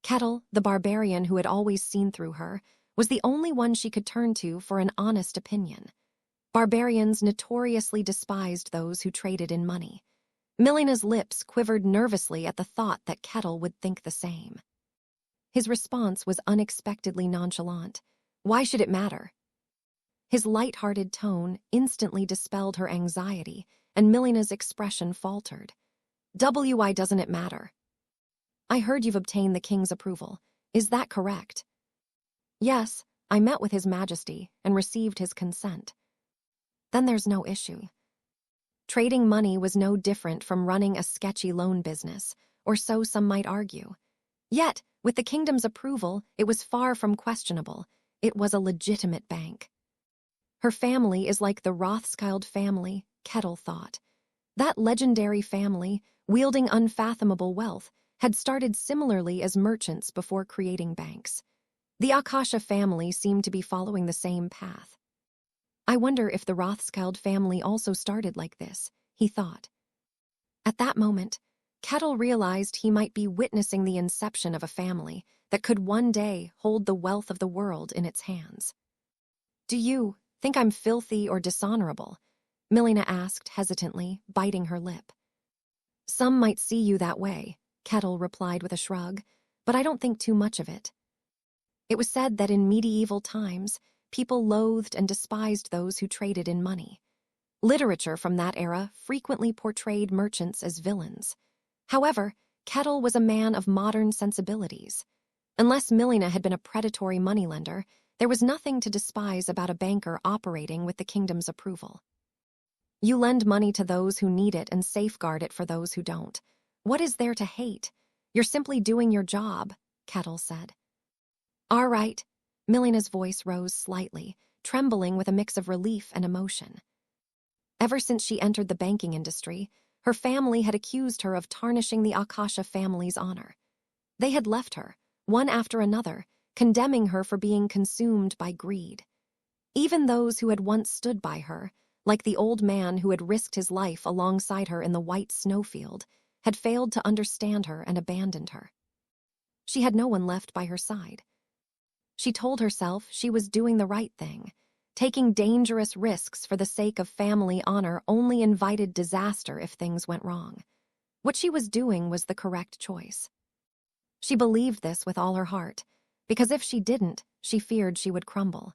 Kettle, the barbarian who had always seen through her, was the only one she could turn to for an honest opinion. Barbarians notoriously despised those who traded in money. Milena's lips quivered nervously at the thought that Kettle would think the same. His response was unexpectedly nonchalant. Why should it matter? His light-hearted tone instantly dispelled her anxiety, and Milena's expression faltered. "Why doesn't it matter? I heard you've obtained the king's approval. Is that correct?" "Yes, I met with His Majesty and received his consent." "Then there's no issue." Trading money was no different from running a sketchy loan business, or so some might argue. Yet, with the kingdom's approval, it was far from questionable. It was a legitimate bank. Her family is like the Rothschild family, Kettle thought. That legendary family, wielding unfathomable wealth, had started similarly as merchants before creating banks. The Akasha family seemed to be following the same path. I wonder if the Rothschild family also started like this, he thought. At that moment, Kettle realized he might be witnessing the inception of a family that could one day hold the wealth of the world in its hands. Do you think I'm filthy or dishonorable? Milena asked hesitantly, biting her lip. Some might see you that way, Kettle replied with a shrug, but I don't think too much of it. It was said that in medieval times, people loathed and despised those who traded in money. Literature from that era frequently portrayed merchants as villains. However, Kettle was a man of modern sensibilities. Unless Milena had been a predatory moneylender, there was nothing to despise about a banker operating with the kingdom's approval. You lend money to those who need it and safeguard it for those who don't. What is there to hate? You're simply doing your job, Kettle said. All right. Milena's voice rose slightly, trembling with a mix of relief and emotion. Ever since she entered the banking industry, her family had accused her of tarnishing the Akasha family's honor. They had left her, one after another, condemning her for being consumed by greed. Even those who had once stood by her, like the old man who had risked his life alongside her in the white snowfield, had failed to understand her and abandoned her. She had no one left by her side. She told herself she was doing the right thing. Taking dangerous risks for the sake of family honor only invited disaster if things went wrong. What she was doing was the correct choice. She believed this with all her heart, because if she didn't, she feared she would crumble.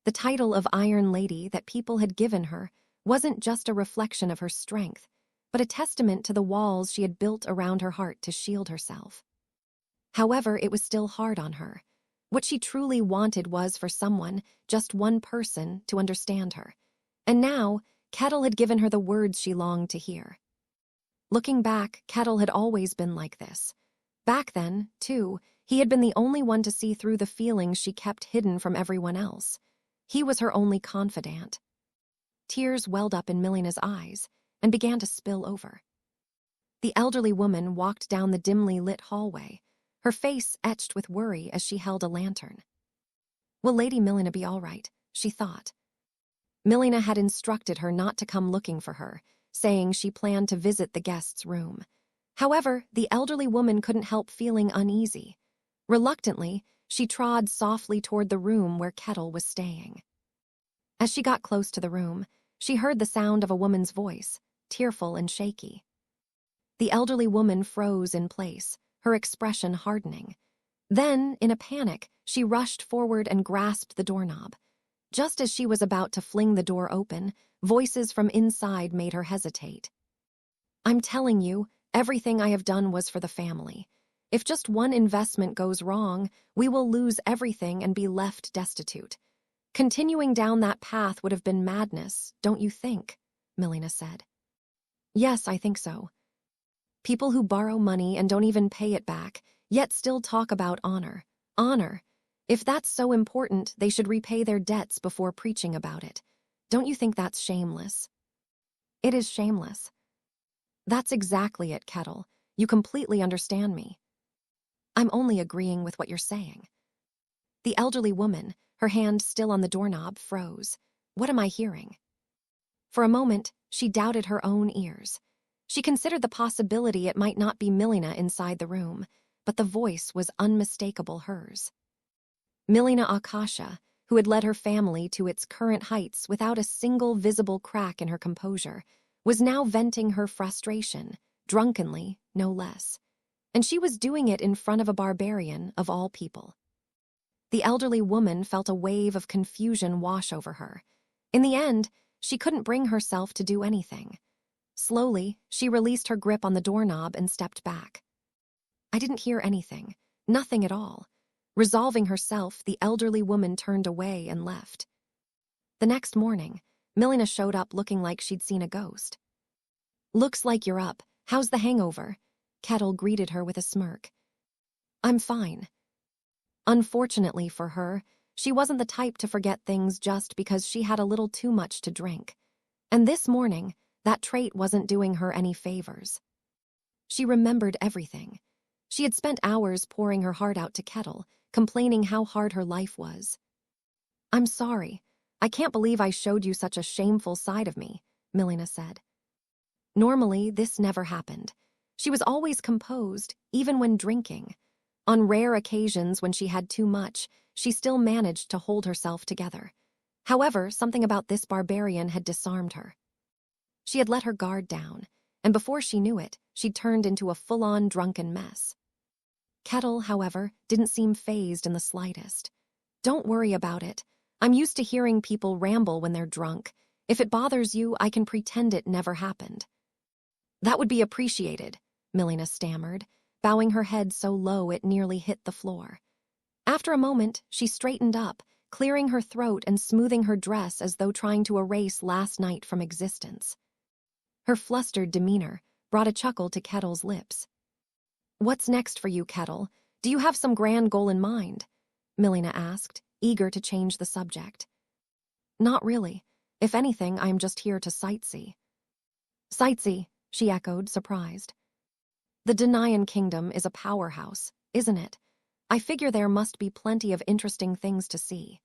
The title of Iron Lady that people had given her wasn't just a reflection of her strength, but a testament to the walls she had built around her heart to shield herself. However, it was still hard on her. What she truly wanted was for someone, just one person, to understand her. And now, Kettle had given her the words she longed to hear. Looking back, Kettle had always been like this. Back then, too, he had been the only one to see through the feelings she kept hidden from everyone else. He was her only confidant. Tears welled up in Milena's eyes and began to spill over. The elderly woman walked down the dimly lit hallway, her face etched with worry as she held a lantern. Will Lady Milena be all right? She thought. Milena had instructed her not to come looking for her, saying she planned to visit the guest's room. However, the elderly woman couldn't help feeling uneasy. Reluctantly, she trod softly toward the room where Kettle was staying. As she got close to the room, she heard the sound of a woman's voice, tearful and shaky. The elderly woman froze in place, her expression hardening. Then, in a panic, she rushed forward and grasped the doorknob. Just as she was about to fling the door open, voices from inside made her hesitate. I'm telling you, everything I have done was for the family. If just one investment goes wrong, we will lose everything and be left destitute. Continuing down that path would have been madness, don't you think? Milena said. Yes, I think so. People who borrow money and don't even pay it back, yet still talk about honor. Honor. If that's so important, they should repay their debts before preaching about it. Don't you think that's shameless? It is shameless. That's exactly it, Kettle. You completely understand me. I'm only agreeing with what you're saying. The elderly woman, her hand still on the doorknob, froze. What am I hearing? For a moment, she doubted her own ears. She considered the possibility it might not be Milena inside the room, but the voice was unmistakable hers. Milena Akasha, who had led her family to its current heights without a single visible crack in her composure, was now venting her frustration, drunkenly, no less. And she was doing it in front of a barbarian of all people. The elderly woman felt a wave of confusion wash over her. In the end, she couldn't bring herself to do anything. Slowly, she released her grip on the doorknob and stepped back. I didn't hear anything, nothing at all. Resolving herself, the elderly woman turned away and left. The next morning, Milena showed up looking like she'd seen a ghost. "Looks like you're up. How's the hangover?" Kettle greeted her with a smirk. "I'm fine." Unfortunately for her, she wasn't the type to forget things just because she had a little too much to drink. And this morning, that trait wasn't doing her any favors. She remembered everything. She had spent hours pouring her heart out to Kettle, complaining how hard her life was. "I'm sorry. I can't believe I showed you such a shameful side of me," Milena said. Normally, this never happened. She was always composed, even when drinking. On rare occasions when she had too much, she still managed to hold herself together. However, something about this barbarian had disarmed her. She had let her guard down, and before she knew it, she'd turned into a full-on drunken mess. Kettle, however, didn't seem fazed in the slightest. "Don't worry about it. I'm used to hearing people ramble when they're drunk. If it bothers you, I can pretend it never happened." "That would be appreciated," Milena stammered, bowing her head so low it nearly hit the floor. After a moment, she straightened up, clearing her throat and smoothing her dress as though trying to erase last night from existence. Her flustered demeanor brought a chuckle to Kettle's lips. "What's next for you, Kettle? Do you have some grand goal in mind?" Milena asked, eager to change the subject. "Not really. If anything, I'm just here to sightsee." "Sightsee," she echoed, surprised. "The Denayan Kingdom is a powerhouse, isn't it? I figure there must be plenty of interesting things to see."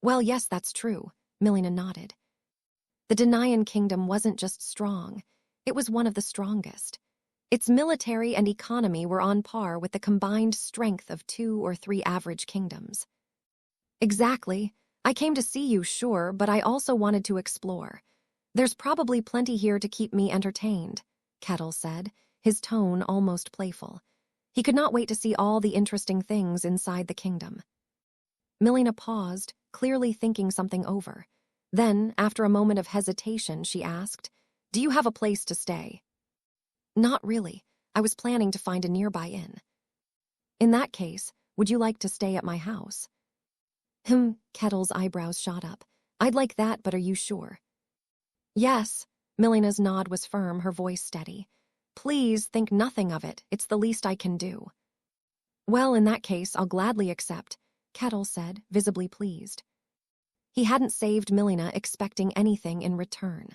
"Well, yes, that's true," Milena nodded. The Denayan Kingdom wasn't just strong, it was one of the strongest. Its military and economy were on par with the combined strength of 2 or 3 average kingdoms. "Exactly. I came to see you, sure, but I also wanted to explore. There's probably plenty here to keep me entertained," Kettle said, his tone almost playful. He could not wait to see all the interesting things inside the kingdom. Milena paused, clearly thinking something over. Then, after a moment of hesitation, she asked, "Do you have a place to stay?" "Not really. I was planning to find a nearby inn." "In that case, would you like to stay at my house?" Kettle's eyebrows shot up. "I'd like that, but are you sure?" "Yes." Milena's nod was firm, her voice steady. "Please think nothing of it. It's the least I can do." "Well, in that case, I'll gladly accept," Kettle said, visibly pleased. He hadn't saved Milena expecting anything in return.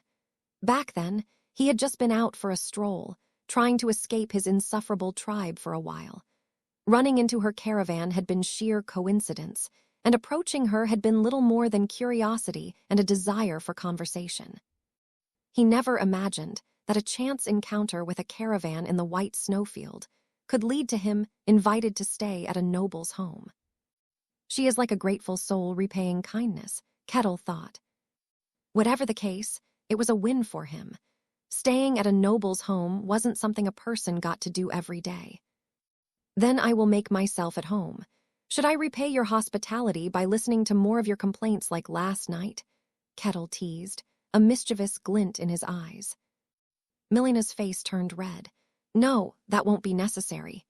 Back then, he had just been out for a stroll, trying to escape his insufferable tribe for a while. Running into her caravan had been sheer coincidence, and approaching her had been little more than curiosity and a desire for conversation. He never imagined that a chance encounter with a caravan in the white snowfield could lead to him invited to stay at a noble's home. She is like a grateful soul repaying kindness, Kettle thought. Whatever the case, it was a win for him. Staying at a noble's home wasn't something a person got to do every day. "Then I will make myself at home. Should I repay your hospitality by listening to more of your complaints like last night?" Kettle teased, a mischievous glint in his eyes. Milena's face turned red. "No, that won't be necessary."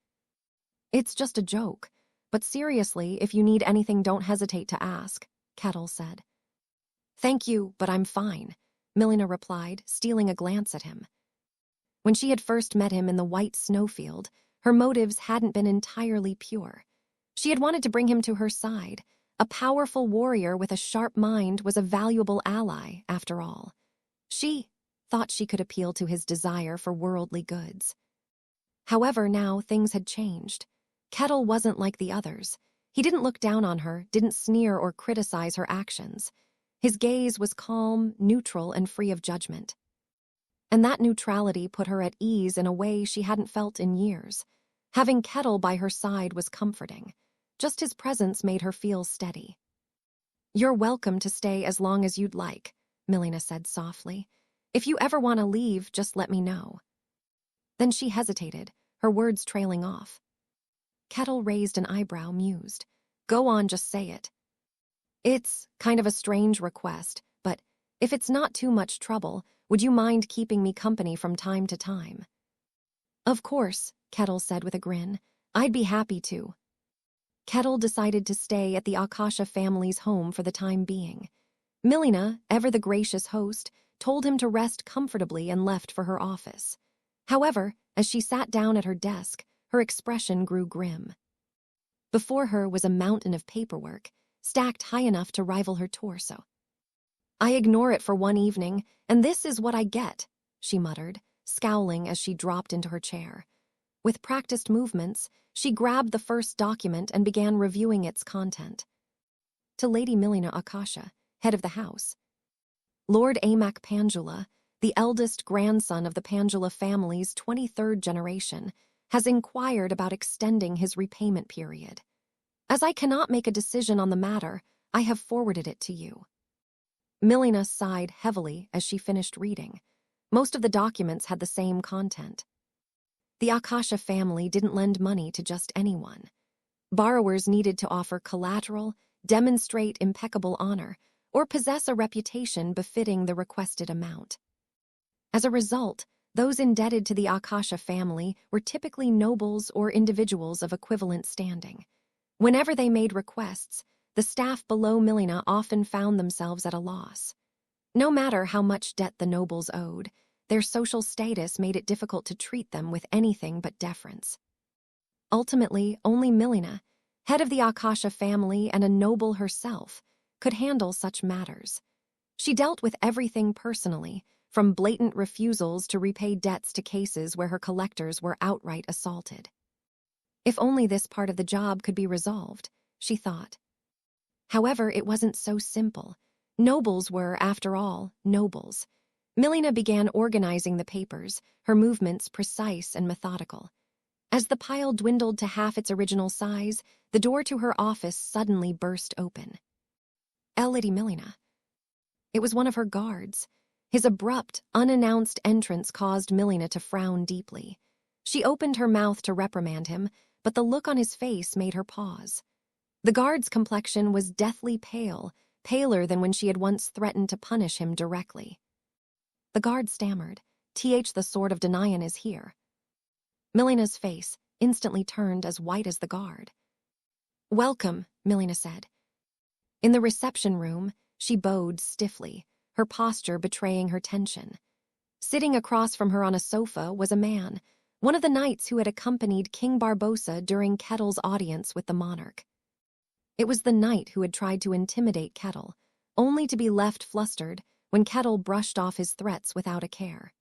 "It's just a joke. But seriously, if you need anything, don't hesitate to ask," Kettle said. "Thank you, but I'm fine," Milena replied, stealing a glance at him. When she had first met him in the white snowfield, her motives hadn't been entirely pure. She had wanted to bring him to her side. A powerful warrior with a sharp mind was a valuable ally, after all. She thought she could appeal to his desire for worldly goods. However, now things had changed. Kettle wasn't like the others. He didn't look down on her, didn't sneer or criticize her actions. His gaze was calm, neutral, and free of judgment. And that neutrality put her at ease in a way she hadn't felt in years. Having Kettle by her side was comforting. Just his presence made her feel steady. "You're welcome to stay as long as you'd like," Milena said softly. "If you ever want to leave, just let me know." Then she hesitated, her words trailing off. Kettle raised an eyebrow, mused. "Go on, just say it." "It's kind of a strange request, but if it's not too much trouble, would you mind keeping me company from time to time?" "Of course," Kettle said with a grin. "I'd be happy to." Kettle decided to stay at the Akasha family's home for the time being. Milena, ever the gracious host, told him to rest comfortably and left for her office. However, as she sat down at her desk, her expression grew grim. Before her was a mountain of paperwork, stacked high enough to rival her torso. "I ignore it for one evening, and this is what I get," she muttered, scowling as she dropped into her chair. With practiced movements, she grabbed the first document and began reviewing its content. To Lady Milena Akasha, head of the house. Lord Amak Panjula, the eldest grandson of the Panjula family's 23rd generation, has inquired about extending his repayment period. As I cannot make a decision on the matter, I have forwarded it to you. Milena sighed heavily as she finished reading. Most of the documents had the same content. The Akasha family didn't lend money to just anyone. Borrowers needed to offer collateral, demonstrate impeccable honor, or possess a reputation befitting the requested amount. As a result, those indebted to the Akasha family were typically nobles or individuals of equivalent standing. Whenever they made requests, the staff below Milena often found themselves at a loss. No matter how much debt the nobles owed, their social status made it difficult to treat them with anything but deference. Ultimately, only Milena, head of the Akasha family and a noble herself, could handle such matters. She dealt with everything personally, from blatant refusals to repay debts to cases where her collectors were outright assaulted. If only this part of the job could be resolved, she thought. However, it wasn't so simple. Nobles were, after all, nobles. Milena began organizing the papers, her movements precise and methodical. As the pile dwindled to half its original size, the door to her office suddenly burst open. Lady Milena. It was one of her guards. His abrupt, unannounced entrance caused Milena to frown deeply. She opened her mouth to reprimand him, but the look on his face made her pause. The guard's complexion was deathly pale, paler than when she had once threatened to punish him directly. The guard stammered, "The Sword of Denian is here." Milena's face instantly turned as white as the guard. "Welcome," Milena said. In the reception room, she bowed stiffly, her posture betraying her tension. Sitting across from her on a sofa was a man, one of the knights who had accompanied King Barbossa during Kettle's audience with the monarch. It was the knight who had tried to intimidate Kettle, only to be left flustered when Kettle brushed off his threats without a care.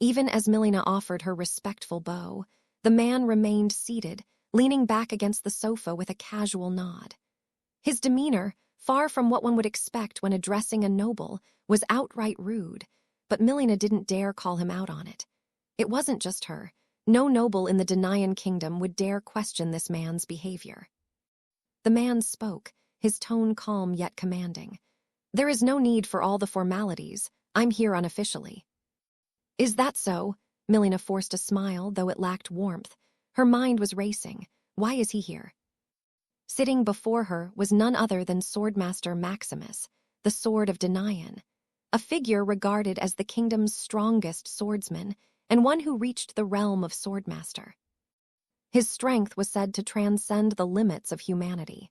Even as Milena offered her respectful bow, the man remained seated, leaning back against the sofa with a casual nod. His demeanor, far from what one would expect when addressing a noble, was outright rude, but Milena didn't dare call him out on it. It wasn't just her. No noble in the Denian kingdom would dare question this man's behavior. The man spoke, his tone calm yet commanding. "There is no need for all the formalities. I'm here unofficially." "Is that so?" Milena forced a smile, though it lacked warmth. Her mind was racing. Why is he here? Sitting before her was none other than Swordmaster Maximus, the Sword of Denian, a figure regarded as the kingdom's strongest swordsman and one who reached the realm of Swordmaster. His strength was said to transcend the limits of humanity.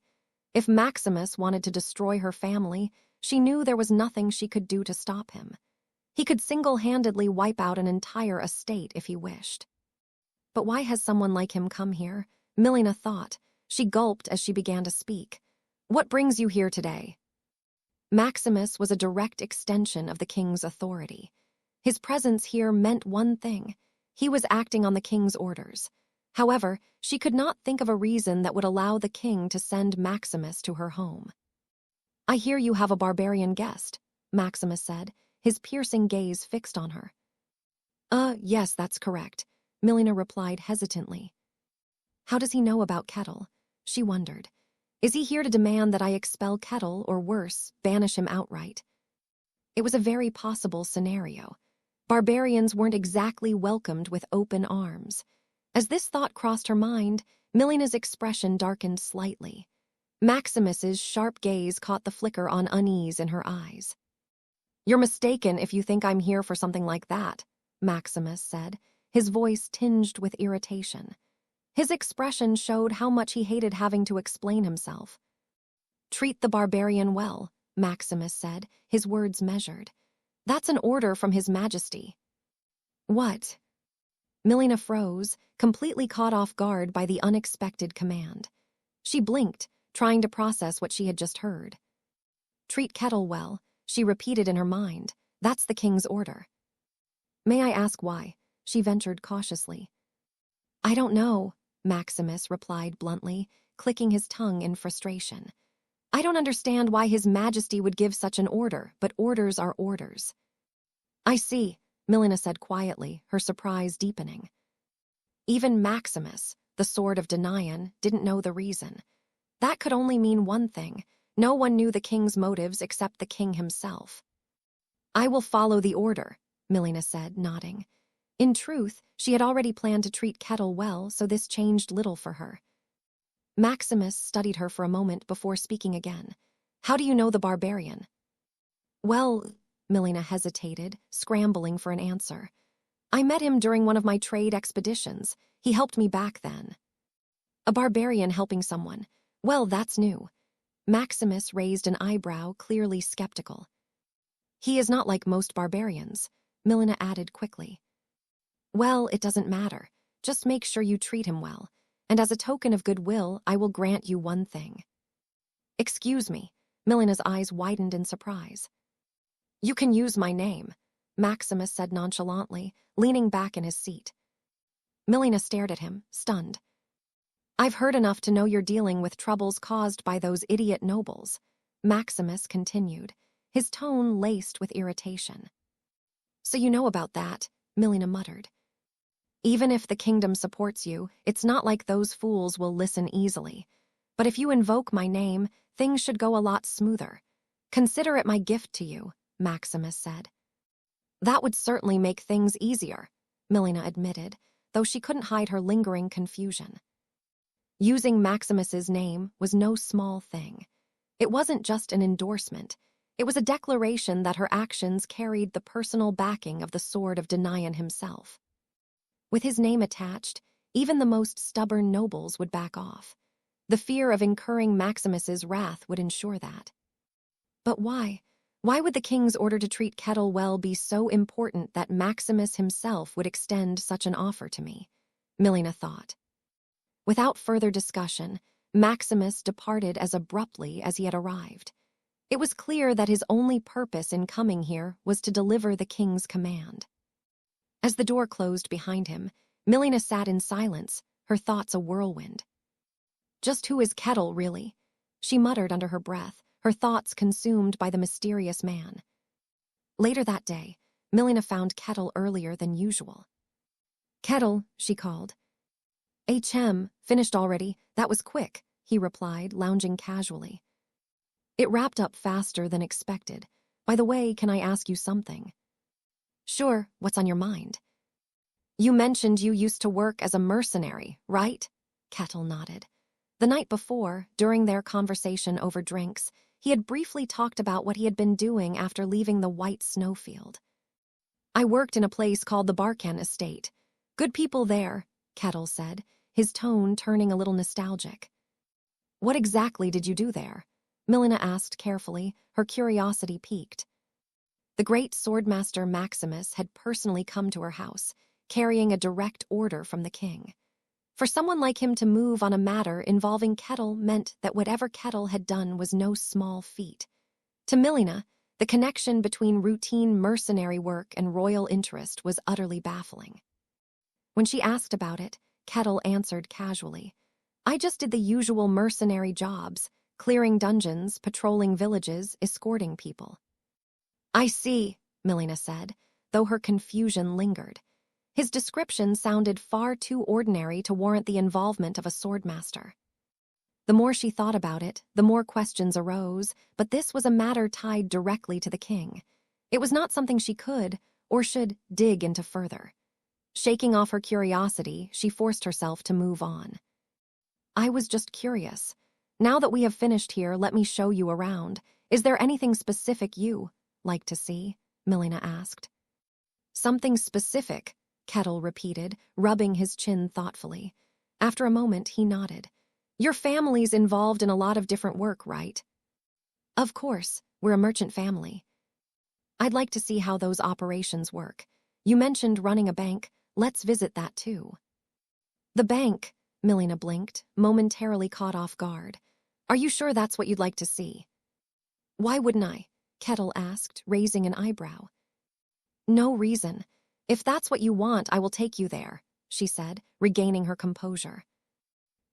If Maximus wanted to destroy her family, she knew there was nothing she could do to stop him. He could single-handedly wipe out an entire estate if he wished. But why has someone like him come here? Milena thought. She gulped as she began to speak. "What brings you here today?" Maximus was a direct extension of the king's authority. His presence here meant one thing. He was acting on the king's orders. However, she could not think of a reason that would allow the king to send Maximus to her home. "I hear you have a barbarian guest," Maximus said, his piercing gaze fixed on her. Yes, that's correct," Milena replied hesitantly. How does he know about Kettle? She wondered. Is he here to demand that I expel Kettle, or worse, banish him outright? It was a very possible scenario. Barbarians weren't exactly welcomed with open arms. As this thought crossed her mind, Milena's expression darkened slightly. Maximus's sharp gaze caught the flicker on unease in her eyes. "You're mistaken if you think I'm here for something like that," Maximus said, his voice tinged with irritation. His expression showed how much he hated having to explain himself. "Treat the barbarian well," Maximus said, his words measured. That's an order from His Majesty. What? Milena froze, completely caught off guard by the unexpected command. She blinked, trying to process what she had just heard. Treat Kettle well, she repeated in her mind. That's the king's order. May I ask why? She ventured cautiously. I don't know, Maximus replied bluntly, clicking his tongue in frustration. I don't understand why His Majesty would give such an order, but orders are orders. I see, Milena said quietly, her surprise deepening. Even Maximus, the Sword of Denian, didn't know the reason. That could only mean one thing. No one knew the king's motives except the king himself. I will follow the order, Milena said, nodding. In truth, she had already planned to treat Kettle well, so this changed little for her. Maximus studied her for a moment before speaking again. How do you know the barbarian? Well, Milena hesitated, scrambling for an answer. I met him during one of my trade expeditions. He helped me back then. A barbarian helping someone. Well, that's new. Maximus raised an eyebrow, clearly skeptical. He is not like most barbarians, Milena added quickly. Well, it doesn't matter. Just make sure you treat him well. And as a token of goodwill, I will grant you one thing. Excuse me, Milena's eyes widened in surprise. You can use my name, Maximus said nonchalantly, leaning back in his seat. Milena stared at him, stunned. I've heard enough to know you're dealing with troubles caused by those idiot nobles, Maximus continued, his tone laced with irritation. So you know about that, Milena muttered. Even if the kingdom supports you, it's not like those fools will listen easily. But if you invoke my name, things should go a lot smoother. Consider it my gift to you, Maximus said. That would certainly make things easier, Milena admitted, though she couldn't hide her lingering confusion. Using Maximus's name was no small thing. It wasn't just an endorsement. It was a declaration that her actions carried the personal backing of the Sword of Denian himself. With his name attached, even the most stubborn nobles would back off. The fear of incurring Maximus's wrath would ensure that. But why? Why would the king's order to treat Kettle well be so important that Maximus himself would extend such an offer to me? Milena thought. Without further discussion, Maximus departed as abruptly as he had arrived. It was clear that his only purpose in coming here was to deliver the king's command. As the door closed behind him, Milena sat in silence, her thoughts a whirlwind. Just who is Kettle, really? She muttered under her breath, her thoughts consumed by the mysterious man. Later that day, Milena found Kettle earlier than usual. Kettle, she called. Finished already. That was quick, he replied, lounging casually. It wrapped up faster than expected. By the way, can I ask you something? Sure, what's on your mind? You mentioned you used to work as a mercenary, right? Kettle nodded. The night before, during their conversation over drinks, he had briefly talked about what he had been doing after leaving the white snowfield. I worked in a place called the Barcan Estate. Good people there, Kettle said, his tone turning a little nostalgic. What exactly did you do there? Milena asked carefully, her curiosity piqued. The great swordmaster Maximus had personally come to her house, carrying a direct order from the king. For someone like him to move on a matter involving Kettle meant that whatever Kettle had done was no small feat. To Milena, the connection between routine mercenary work and royal interest was utterly baffling. When she asked about it, Kettle answered casually. I just did the usual mercenary jobs, clearing dungeons, patrolling villages, escorting people. I see, Milena said, though her confusion lingered. His description sounded far too ordinary to warrant the involvement of a swordmaster. The more she thought about it, the more questions arose, but this was a matter tied directly to the king. It was not something she could, or should, dig into further. Shaking off her curiosity, she forced herself to move on. I was just curious. Now that we have finished here, let me show you around. Is there anything specific you like to see? Milena asked. Something specific, Kettle repeated, rubbing his chin thoughtfully. After a moment, he nodded. Your family's involved in a lot of different work, right? Of course, We're a merchant family. I'd like to see how those operations work. You mentioned running a bank. Let's visit that too. The bank, Milena blinked, momentarily caught off guard. Are you sure that's what you'd like to see? Why wouldn't I? Kettle asked, raising an eyebrow. No reason. If that's what you want, I will take you there, she said, regaining her composure.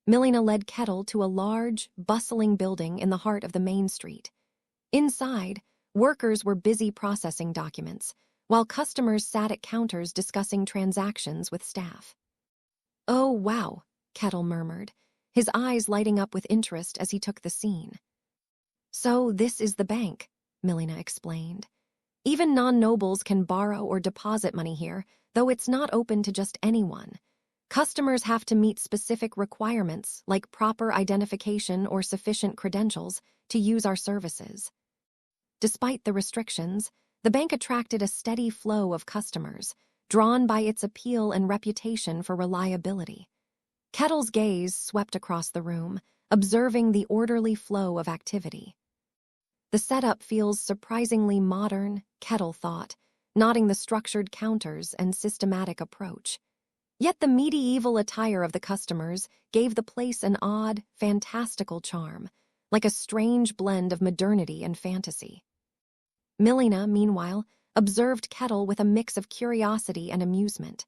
Milena led Kettle to a large, bustling building in the heart of the main street. Inside, workers were busy processing documents, while customers sat at counters discussing transactions with staff. Oh, wow, Kettle murmured, his eyes lighting up with interest as he took the scene. So this is the bank, Milena explained. Even non-nobles can borrow or deposit money here, though it's not open to just anyone. Customers have to meet specific requirements, like proper identification or sufficient credentials, to use our services. Despite the restrictions, the bank attracted a steady flow of customers, drawn by its appeal and reputation for reliability. Kettle's gaze swept across the room, observing the orderly flow of activity. The setup feels surprisingly modern, Kettle thought, noting the structured counters and systematic approach. Yet the medieval attire of the customers gave the place an odd, fantastical charm, like a strange blend of modernity and fantasy. Milena, meanwhile, observed Kettle with a mix of curiosity and amusement.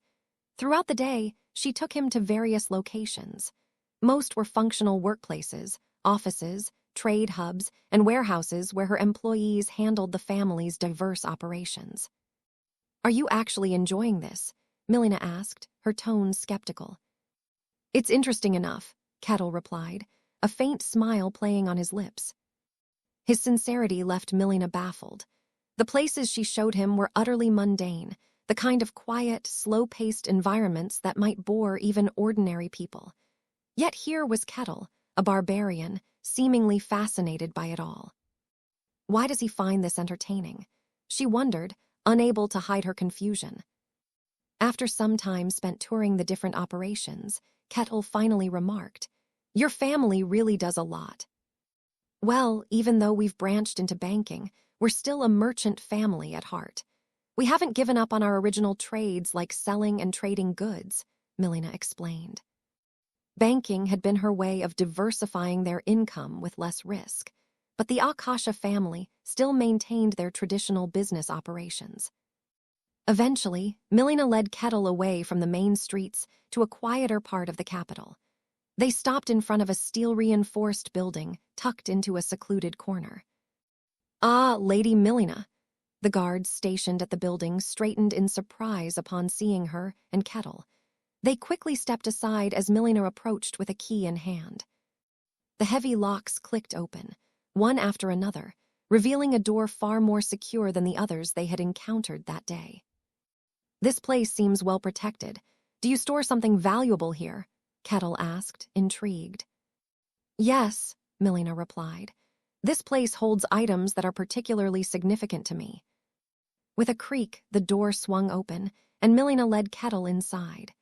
Throughout the day, she took him to various locations. Most were functional workplaces, offices, trade hubs, and warehouses where her employees handled the family's diverse operations. Are you actually enjoying this? Milena asked, her tone skeptical. It's interesting enough, Kettle replied, a faint smile playing on his lips. His sincerity left Milena baffled. The places she showed him were utterly mundane, the kind of quiet, slow-paced environments that might bore even ordinary people. Yet here was Kettle, a barbarian, seemingly fascinated by it all. Why does he find this entertaining? She wondered, unable to hide her confusion. After some time spent touring the different operations, Kettle finally remarked, "Your family really does a lot." Well, even though we've branched into banking, we're still a merchant family at heart. We haven't given up on our original trades like selling and trading goods, Milena explained. Banking had been her way of diversifying their income with less risk, but the Akasha family still maintained their traditional business operations. Eventually, Milena led Kettle away from the main streets to a quieter part of the capital. They stopped in front of a steel-reinforced building tucked into a secluded corner. Ah, Lady Milena. The guards stationed at the building straightened in surprise upon seeing her and Kettle. They quickly stepped aside as Milena approached with a key in hand. The heavy locks clicked open, one after another, revealing a door far more secure than the others they had encountered that day. This place seems well protected. Do you store something valuable here? Kettle asked, intrigued. Yes, Milena replied. This place holds items that are particularly significant to me. With a creak, the door swung open, and Milena led Kettle inside.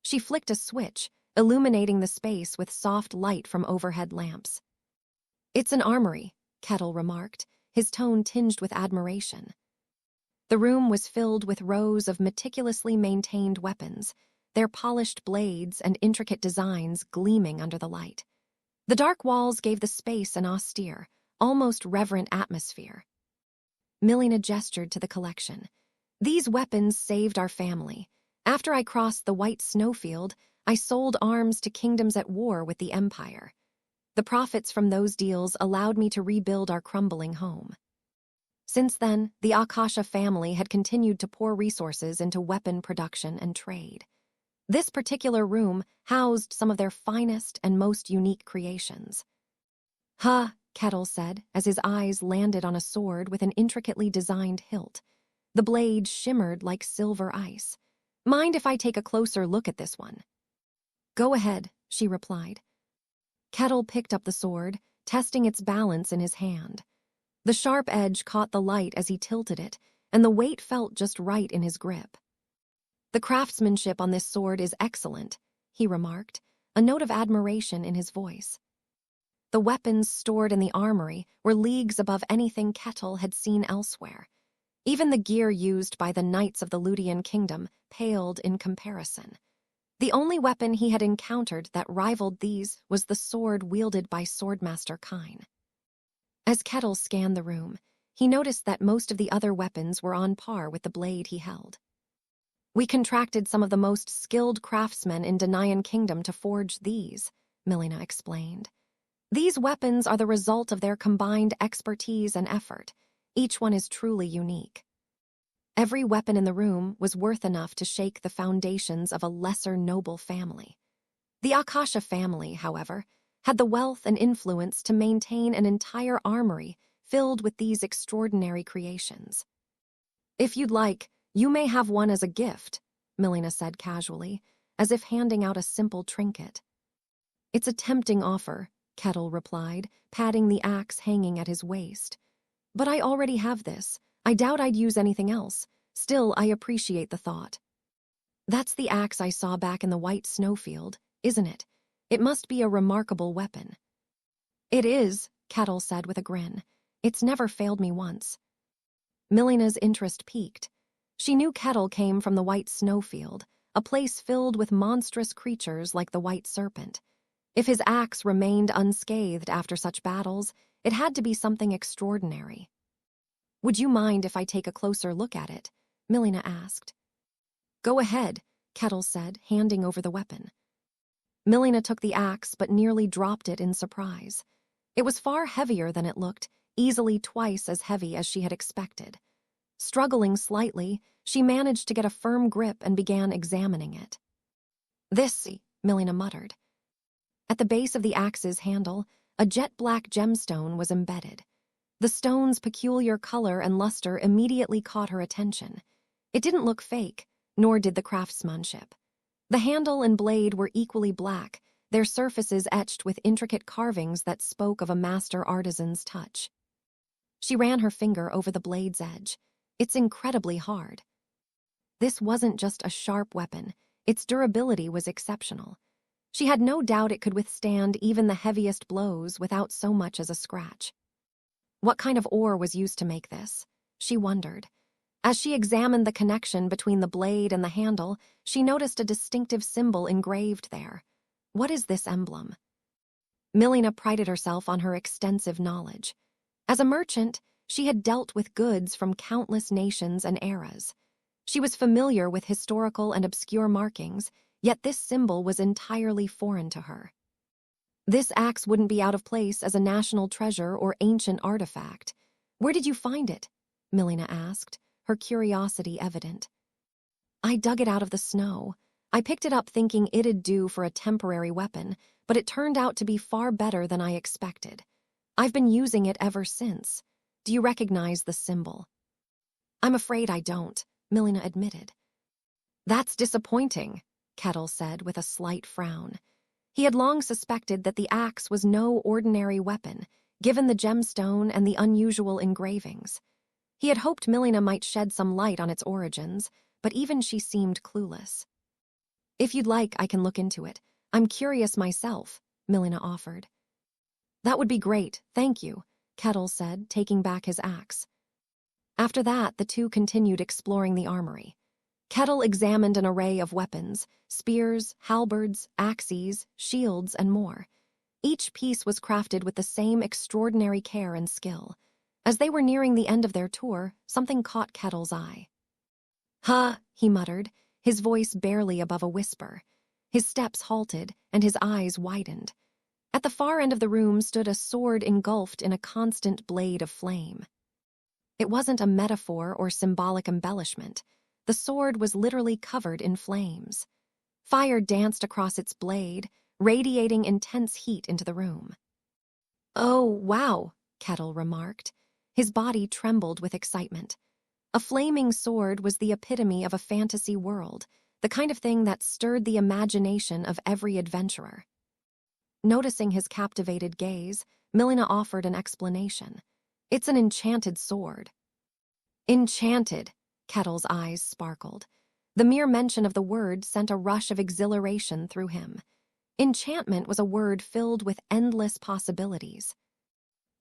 She flicked a switch, illuminating the space with soft light from overhead lamps. It's an armory, Kettle remarked, his tone tinged with admiration. The room was filled with rows of meticulously maintained weapons, their polished blades and intricate designs gleaming under the light. The dark walls gave the space an austere, almost reverent atmosphere. Milena gestured to the collection. These weapons saved our family. After I crossed the white snowfield, I sold arms to kingdoms at war with the Empire. The profits from those deals allowed me to rebuild our crumbling home. Since then, the Akasha family had continued to pour resources into weapon production and trade. This particular room housed some of their finest and most unique creations. Huh, Kettle said, as his eyes landed on a sword with an intricately designed hilt. The blade shimmered like silver ice. Mind if I take a closer look at this one? Go ahead, she replied. Kettle picked up the sword, testing its balance in his hand. The sharp edge caught the light as he tilted it, and the weight felt just right in his grip. The craftsmanship on this sword is excellent, he remarked, a note of admiration in his voice. The weapons stored in the armory were leagues above anything Kettle had seen elsewhere. Even the gear used by the knights of the Ludian kingdom paled in comparison. The only weapon he had encountered that rivaled these was the sword wielded by Swordmaster Kine. As Kettle scanned the room, he noticed that most of the other weapons were on par with the blade he held. "We contracted some of the most skilled craftsmen in Denayan Kingdom to forge these," Milena explained. "These weapons are the result of their combined expertise and effort. Each one is truly unique." Every weapon in the room was worth enough to shake the foundations of a lesser noble family. The Akasha family, however, had the wealth and influence to maintain an entire armory filled with these extraordinary creations. "If you'd like, you may have one as a gift," Milena said casually, as if handing out a simple trinket. "It's a tempting offer," Kettle replied, patting the axe hanging at his waist. "But I already have this. I doubt I'd use anything else. Still, I appreciate the thought." "That's the axe I saw back in the white snowfield, isn't it? It must be a remarkable weapon." "It is," Kettle said with a grin. "It's never failed me once." Milena's interest piqued. She knew Kettle came from the white snowfield, a place filled with monstrous creatures like the white serpent. If his axe remained unscathed after such battles, it had to be something extraordinary. "Would you mind if I take a closer look at it?" Milena asked. "Go ahead," Kettle said, handing over the weapon. Milena took the axe but nearly dropped it in surprise. It was far heavier than it looked, easily twice as heavy as she had expected. Struggling slightly, she managed to get a firm grip and began examining it. "This," Milena muttered. At the base of the axe's handle, a jet-black gemstone was embedded. The stone's peculiar color and luster immediately caught her attention. It didn't look fake, nor did the craftsmanship. The handle and blade were equally black, their surfaces etched with intricate carvings that spoke of a master artisan's touch. She ran her finger over the blade's edge. "It's incredibly hard." This wasn't just a sharp weapon, its durability was exceptional. She had no doubt it could withstand even the heaviest blows without so much as a scratch. What kind of ore was used to make this? She wondered. As she examined the connection between the blade and the handle, she noticed a distinctive symbol engraved there. What is this emblem? Milena prided herself on her extensive knowledge. As a merchant, she had dealt with goods from countless nations and eras. She was familiar with historical and obscure markings, yet this symbol was entirely foreign to her. This axe wouldn't be out of place as a national treasure or ancient artifact. "Where did you find it?" Milena asked, her curiosity evident. "I dug it out of the snow. I picked it up thinking it'd do for a temporary weapon, but it turned out to be far better than I expected. I've been using it ever since. Do you recognize the symbol?" "I'm afraid I don't," Milena admitted. "That's disappointing," Kettle said with a slight frown. He had long suspected that the axe was no ordinary weapon, given the gemstone and the unusual engravings. He had hoped Milena might shed some light on its origins, but even she seemed clueless. "If you'd like, I can look into it. I'm curious myself," Milena offered. "That would be great, thank you," Kettle said, taking back his axe. After that, the two continued exploring the armory. Kettle examined an array of weapons, spears, halberds, axes, shields, and more. Each piece was crafted with the same extraordinary care and skill. As they were nearing the end of their tour, something caught Kettle's eye. "Huh," he muttered, his voice barely above a whisper. His steps halted, and his eyes widened. At the far end of the room stood a sword engulfed in a constant blade of flame. It wasn't a metaphor or symbolic embellishment. The sword was literally covered in flames. Fire danced across its blade, radiating intense heat into the room. "Oh, wow," Kettle remarked. His body trembled with excitement. A flaming sword was the epitome of a fantasy world, the kind of thing that stirred the imagination of every adventurer. Noticing his captivated gaze, Milena offered an explanation. "It's an enchanted sword." "Enchanted," Kettle's eyes sparkled. The mere mention of the word sent a rush of exhilaration through him. Enchantment was a word filled with endless possibilities.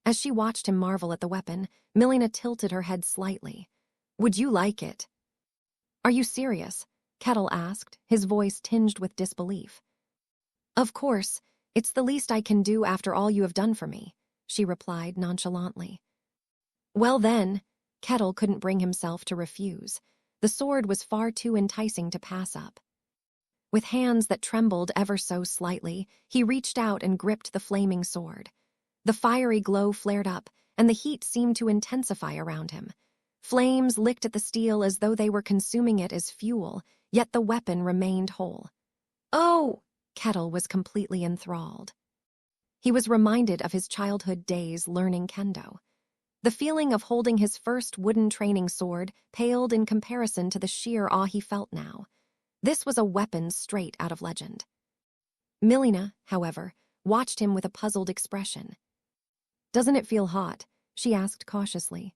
As she watched him marvel at the weapon, Milena tilted her head slightly. "Would you like it?" "Are you serious?" Kettle asked, his voice tinged with disbelief. "Of course, it's the least I can do after all you have done for me," she replied nonchalantly. "Well then," Kettle couldn't bring himself to refuse. The sword was far too enticing to pass up. With hands that trembled ever so slightly, he reached out and gripped the flaming sword. The fiery glow flared up, and the heat seemed to intensify around him. Flames licked at the steel as though they were consuming it as fuel, yet the weapon remained whole. "Oh!" Kettle was completely enthralled. He was reminded of his childhood days learning kendo. The feeling of holding his first wooden training sword paled in comparison to the sheer awe he felt now. This was a weapon straight out of legend. Milena, however, watched him with a puzzled expression. "Doesn't it feel hot?" she asked cautiously.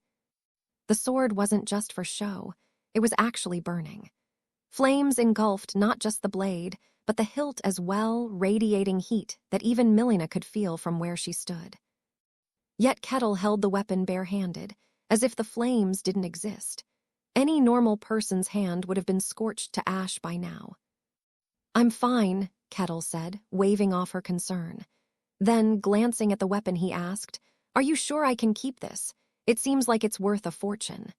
The sword wasn't just for show, it was actually burning. Flames engulfed not just the blade, but the hilt as well, radiating heat that even Milena could feel from where she stood. Yet Kettle held the weapon barehanded, as if the flames didn't exist. Any normal person's hand would have been scorched to ash by now. "I'm fine," Kettle said, waving off her concern. Then, glancing at the weapon, he asked, "Are you sure I can keep this? It seems like it's worth a fortune."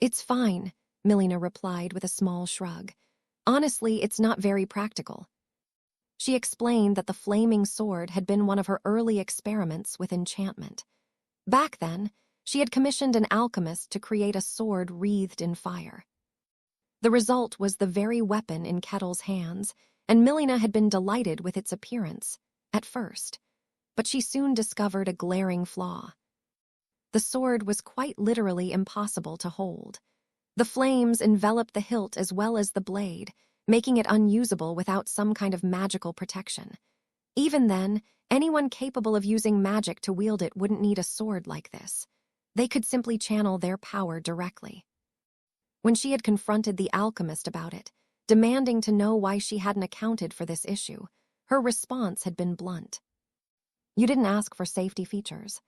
"It's fine," Milena replied with a small shrug. "Honestly, it's not very practical." She explained that the flaming sword had been one of her early experiments with enchantment. Back then, she had commissioned an alchemist to create a sword wreathed in fire. The result was the very weapon in Kettle's hands, and Milena had been delighted with its appearance, at first. But she soon discovered a glaring flaw. The sword was quite literally impossible to hold. The flames enveloped the hilt as well as the blade, making it unusable without some kind of magical protection. Even then, anyone capable of using magic to wield it wouldn't need a sword like this. They could simply channel their power directly. When she had confronted the alchemist about it, demanding to know why she hadn't accounted for this issue, her response had been blunt. "You didn't ask for safety features."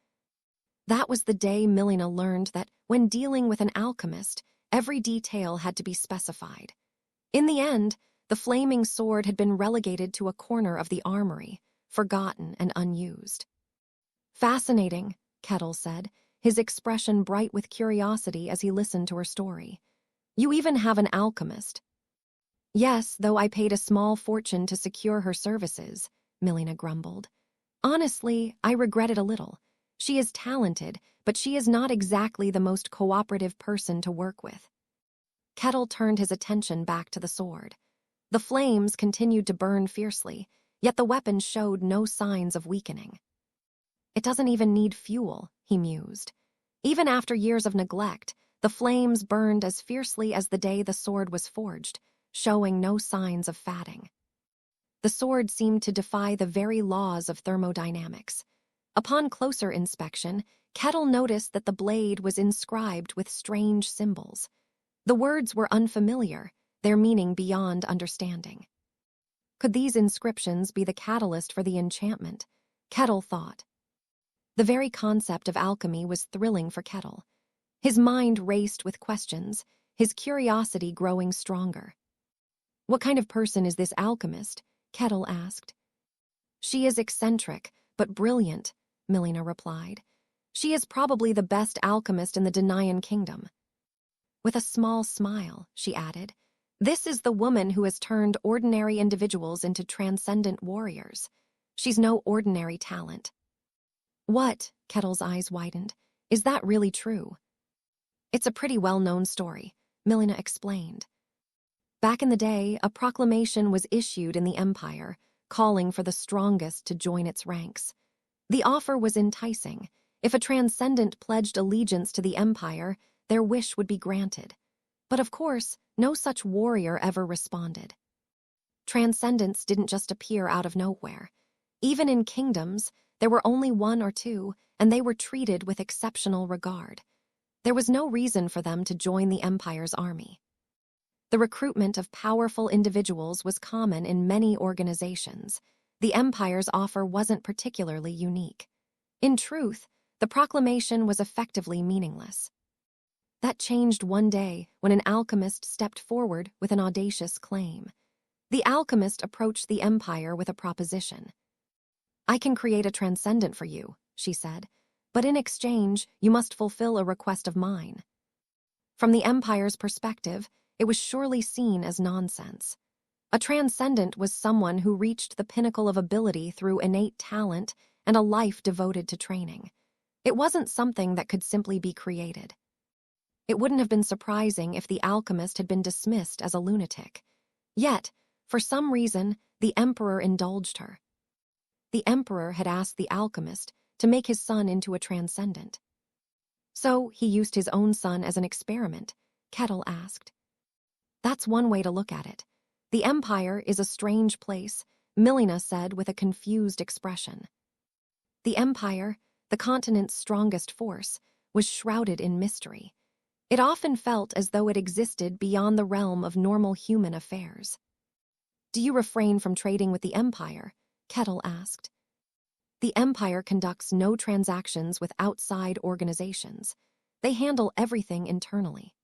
That was the day Milena learned that when dealing with an alchemist, every detail had to be specified. In the end, the flaming sword had been relegated to a corner of the armory, forgotten and unused. "Fascinating," Kettle said, his expression bright with curiosity as he listened to her story. "You even have an alchemist." "Yes, though I paid a small fortune to secure her services," Milena grumbled. "Honestly, I regret it a little. She is talented, but she is not exactly the most cooperative person to work with." Kettle turned his attention back to the sword. The flames continued to burn fiercely, yet the weapon showed no signs of weakening. "It doesn't even need fuel," he mused. Even after years of neglect, the flames burned as fiercely as the day the sword was forged, showing no signs of fatting. The sword seemed to defy the very laws of thermodynamics. Upon closer inspection, Kettle noticed that the blade was inscribed with strange symbols. The words were unfamiliar, their meaning beyond understanding. Could these inscriptions be the catalyst for the enchantment? Kettle thought. The very concept of alchemy was thrilling for Kettle. His mind raced with questions, his curiosity growing stronger. "What kind of person is this alchemist?" Kettle asked. "She is eccentric, but brilliant," Milena replied. "She is probably the best alchemist in the Denayan kingdom." With a small smile, she added, "This is the woman who has turned ordinary individuals into transcendent warriors. She's no ordinary talent." "What?" Kettle's eyes widened. "Is that really true?" "It's a pretty well-known story," Milena explained. Back in the day, a proclamation was issued in the Empire, calling for the strongest to join its ranks. The offer was enticing. If a transcendent pledged allegiance to the Empire, their wish would be granted. But of course, no such warrior ever responded. Transcendents didn't just appear out of nowhere. Even in kingdoms, there were only one or two, and they were treated with exceptional regard. There was no reason for them to join the Empire's army. The recruitment of powerful individuals was common in many organizations. The empire's offer wasn't particularly unique. In truth, the proclamation was effectively meaningless. That changed one day when an alchemist stepped forward with an audacious claim. The alchemist approached the empire with a proposition. "I can create a transcendent for you," she said, "but in exchange, you must fulfill a request of mine." From the empire's perspective, it was surely seen as nonsense. A transcendent was someone who reached the pinnacle of ability through innate talent and a life devoted to training. It wasn't something that could simply be created. It wouldn't have been surprising if the alchemist had been dismissed as a lunatic. Yet, for some reason, the emperor indulged her. The emperor had asked the alchemist to make his son into a transcendent. So he used his own son as an experiment, Kettle asked. That's one way to look at it. The empire is a strange place, Milena said with a confused expression. The empire, the continent's strongest force, was shrouded in mystery. It often felt as though it existed beyond the realm of normal human affairs. "Do you refrain from trading with the empire?" Kettle asked. "The empire conducts no transactions with outside organizations. They handle everything internally."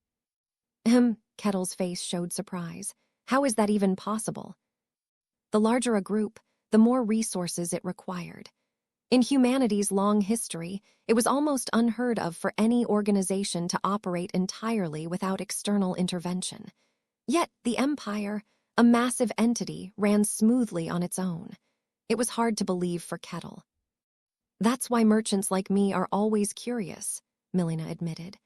Kettle's face showed surprise. "How is that even possible?" "The larger a group, the more resources it required. In humanity's long history, it was almost unheard of for any organization to operate entirely without external intervention. Yet the empire, a massive entity, ran smoothly on its own. It was hard to believe for Kettle. "That's why merchants like me are always curious," Milena admitted.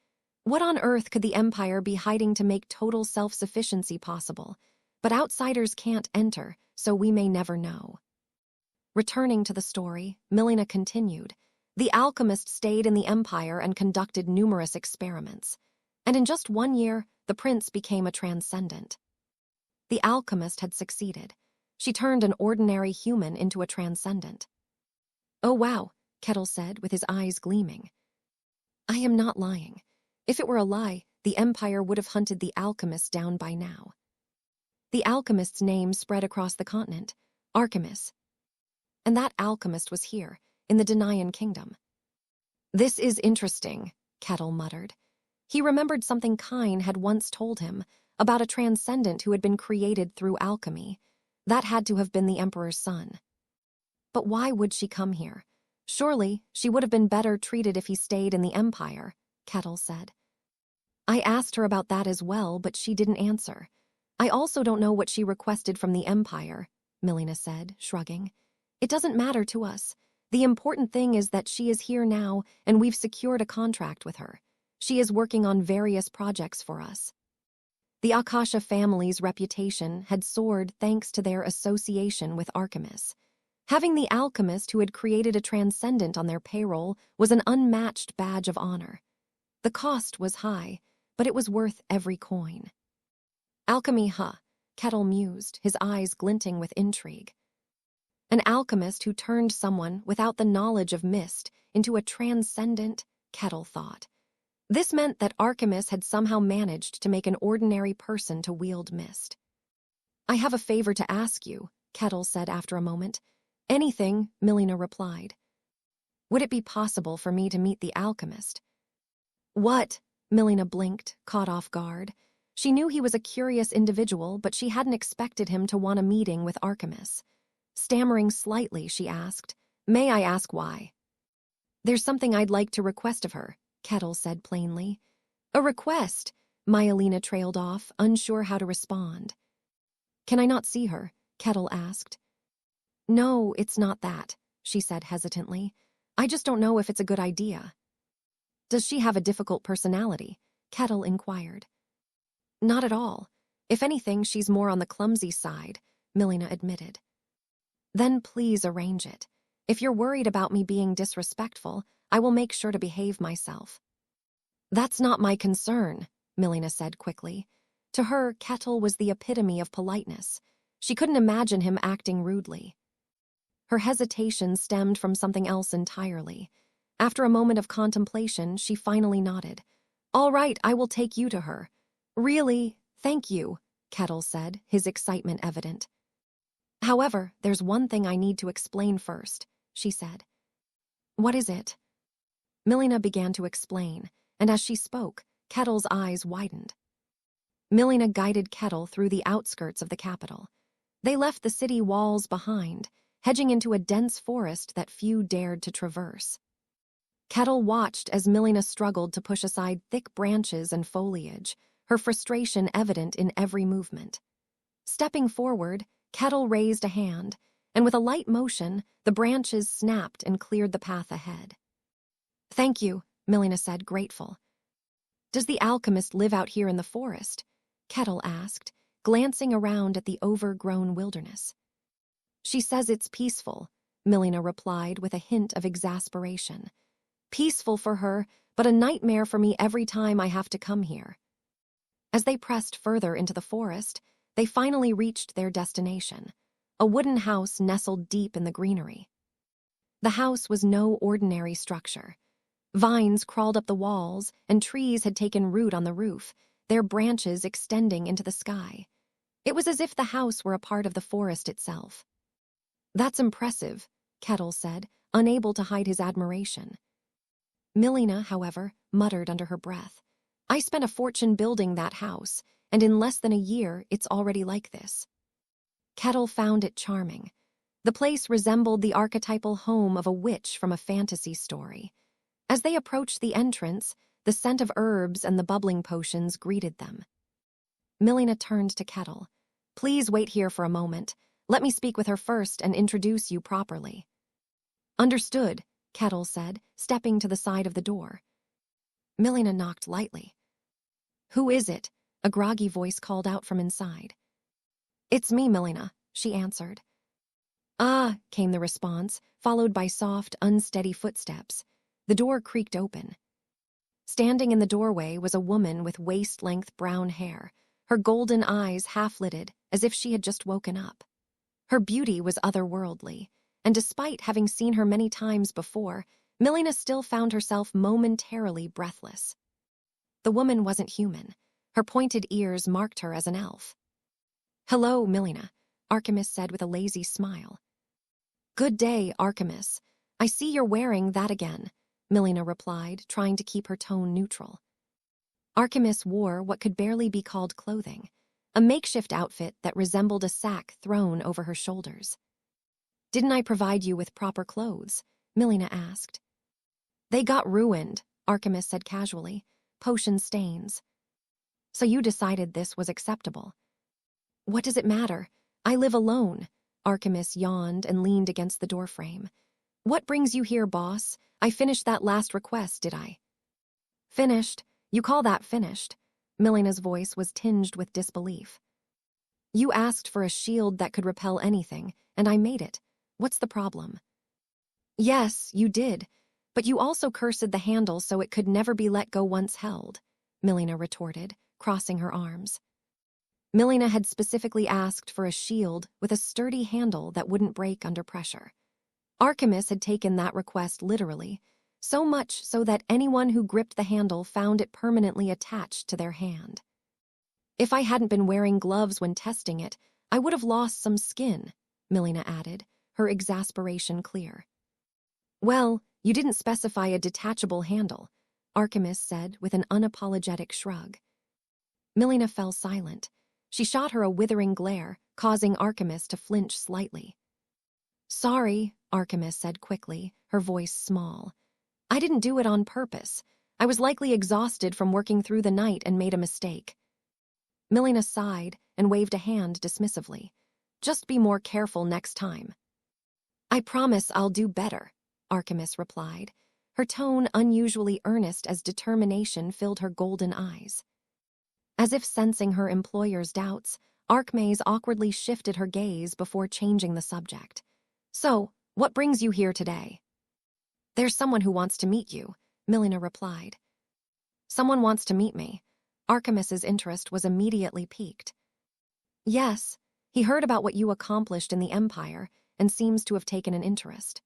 "What on earth could the empire be hiding to make total self-sufficiency possible? But outsiders can't enter, so we may never know." Returning to the story, Milena continued. The alchemist stayed in the empire and conducted numerous experiments. And in just 1 year, the prince became a transcendent. The alchemist had succeeded. She turned an ordinary human into a transcendent. "Oh wow," Kettle said with his eyes gleaming. "I am not lying. If it were a lie, the empire would have hunted the alchemist down by now." The alchemist's name spread across the continent, Archimis. And that alchemist was here, in the Denaian kingdom. "This is interesting," Kettle muttered. He remembered something Kine had once told him about a transcendent who had been created through alchemy. That had to have been the emperor's son. But why would she come here? Surely, she would have been better treated if he stayed in the empire, Kettle said. "I asked her about that as well, but she didn't answer. I also don't know what she requested from the empire," Milena said, shrugging. "It doesn't matter to us. The important thing is that she is here now, and we've secured a contract with her. She is working on various projects for us." The Akasha family's reputation had soared thanks to their association with Archimis. Having the alchemist who had created a transcendent on their payroll was an unmatched badge of honor. The cost was high, but it was worth every coin. "Alchemy, huh?" Kettle mused, his eyes glinting with intrigue. An alchemist who turned someone without the knowledge of mist into a transcendent, Kettle thought. This meant that Archimis had somehow managed to make an ordinary person to wield mist. "I have a favor to ask you," Kettle said after a moment. "Anything," Milena replied. "Would it be possible for me to meet the alchemist?" "What?" Milena blinked, caught off guard. She knew he was a curious individual, but she hadn't expected him to want a meeting with Archimis. Stammering slightly, she asked, "May I ask why?" "There's something I'd like to request of her," Kettle said plainly. "A request?" Myelina trailed off, unsure how to respond. "Can I not see her?" Kettle asked. "No, it's not that," she said hesitantly. "I just don't know if it's a good idea." "Does she have a difficult personality?" Kettle inquired. "Not at all. If anything, she's more on the clumsy side," Milena admitted. "Then please arrange it. If you're worried about me being disrespectful, I will make sure to behave myself." "That's not my concern," Milena said quickly. To her, Kettle was the epitome of politeness. She couldn't imagine him acting rudely. Her hesitation stemmed from something else entirely. After a moment of contemplation, she finally nodded. "All right, I will take you to her." "Really? Thank you," Kettle said, his excitement evident. However, there's one thing I need to explain first, she said. What is it? Milena began to explain, and as she spoke, Kettle's eyes widened. Milena guided Kettle through the outskirts of the capital. They left the city walls behind, hedging into a dense forest that few dared to traverse. Kettle watched as Milena struggled to push aside thick branches and foliage, her frustration evident in every movement. Stepping forward, Kettle raised a hand, and with a light motion, the branches snapped and cleared the path ahead. Thank you, Milena said, grateful. Does the alchemist live out here in the forest? Kettle asked, glancing around at the overgrown wilderness. She says it's peaceful, Milena replied with a hint of exasperation. Peaceful for her, but a nightmare for me every time I have to come here. As they pressed further into the forest, they finally reached their destination, a wooden house nestled deep in the greenery. The house was no ordinary structure. Vines crawled up the walls, and trees had taken root on the roof, their branches extending into the sky. It was as if the house were a part of the forest itself. That's impressive, Kettle said, unable to hide his admiration. Milena, however, muttered under her breath. I spent a fortune building that house, and in less than a year, it's already like this. Kettle found it charming. The place resembled the archetypal home of a witch from a fantasy story. As they approached the entrance, the scent of herbs and the bubbling potions greeted them. Milena turned to Kettle. Please wait here for a moment. Let me speak with her first and introduce you properly. Understood, Kettle said, stepping to the side of the door. Milena knocked lightly. Who is it? A groggy voice called out from inside. It's me, Milena, she answered. Ah, came the response, followed by soft, unsteady footsteps. The door creaked open. Standing in the doorway was a woman with waist-length brown hair, her golden eyes half-lidded, as if she had just woken up. Her beauty was otherworldly, and despite having seen her many times before, Milena still found herself momentarily breathless. The woman wasn't human. Her pointed ears marked her as an elf. Hello, Milena, Archimus said with a lazy smile. Good day, Archimus. I see you're wearing that again, Milena replied, trying to keep her tone neutral. Archimus wore what could barely be called clothing, a makeshift outfit that resembled a sack thrown over her shoulders. Didn't I provide you with proper clothes? Milena asked. They got ruined, Archimus said casually. Potion stains. So you decided this was acceptable. What does it matter? I live alone, Archimus yawned and leaned against the doorframe. What brings you here, boss? I finished that last request, did I? Finished? You call that finished? Milena's voice was tinged with disbelief. You asked for a shield that could repel anything, and I made it. What's the problem? Yes, you did, but you also cursed the handle so it could never be let go once held, Milena retorted, crossing her arms. Milena had specifically asked for a shield with a sturdy handle that wouldn't break under pressure. Archimus had taken that request literally, so much so that anyone who gripped the handle found it permanently attached to their hand. If I hadn't been wearing gloves when testing it, I would have lost some skin, Milena added, her exasperation clear. Well, you didn't specify a detachable handle, Archimus said with an unapologetic shrug. Milena fell silent. She shot her a withering glare, causing Archimus to flinch slightly. Sorry, Archimus said quickly, her voice small. I didn't do it on purpose. I was likely exhausted from working through the night and made a mistake. Milena sighed and waved a hand dismissively. Just be more careful next time. I promise I'll do better, Archimus replied, her tone unusually earnest as determination filled her golden eyes. As if sensing her employer's doubts, Archimes awkwardly shifted her gaze before changing the subject. So, what brings you here today? There's someone who wants to meet you, Milena replied. Someone wants to meet me. Archimus's interest was immediately piqued. Yes, he heard about what you accomplished in the Empire and seems to have taken an interest.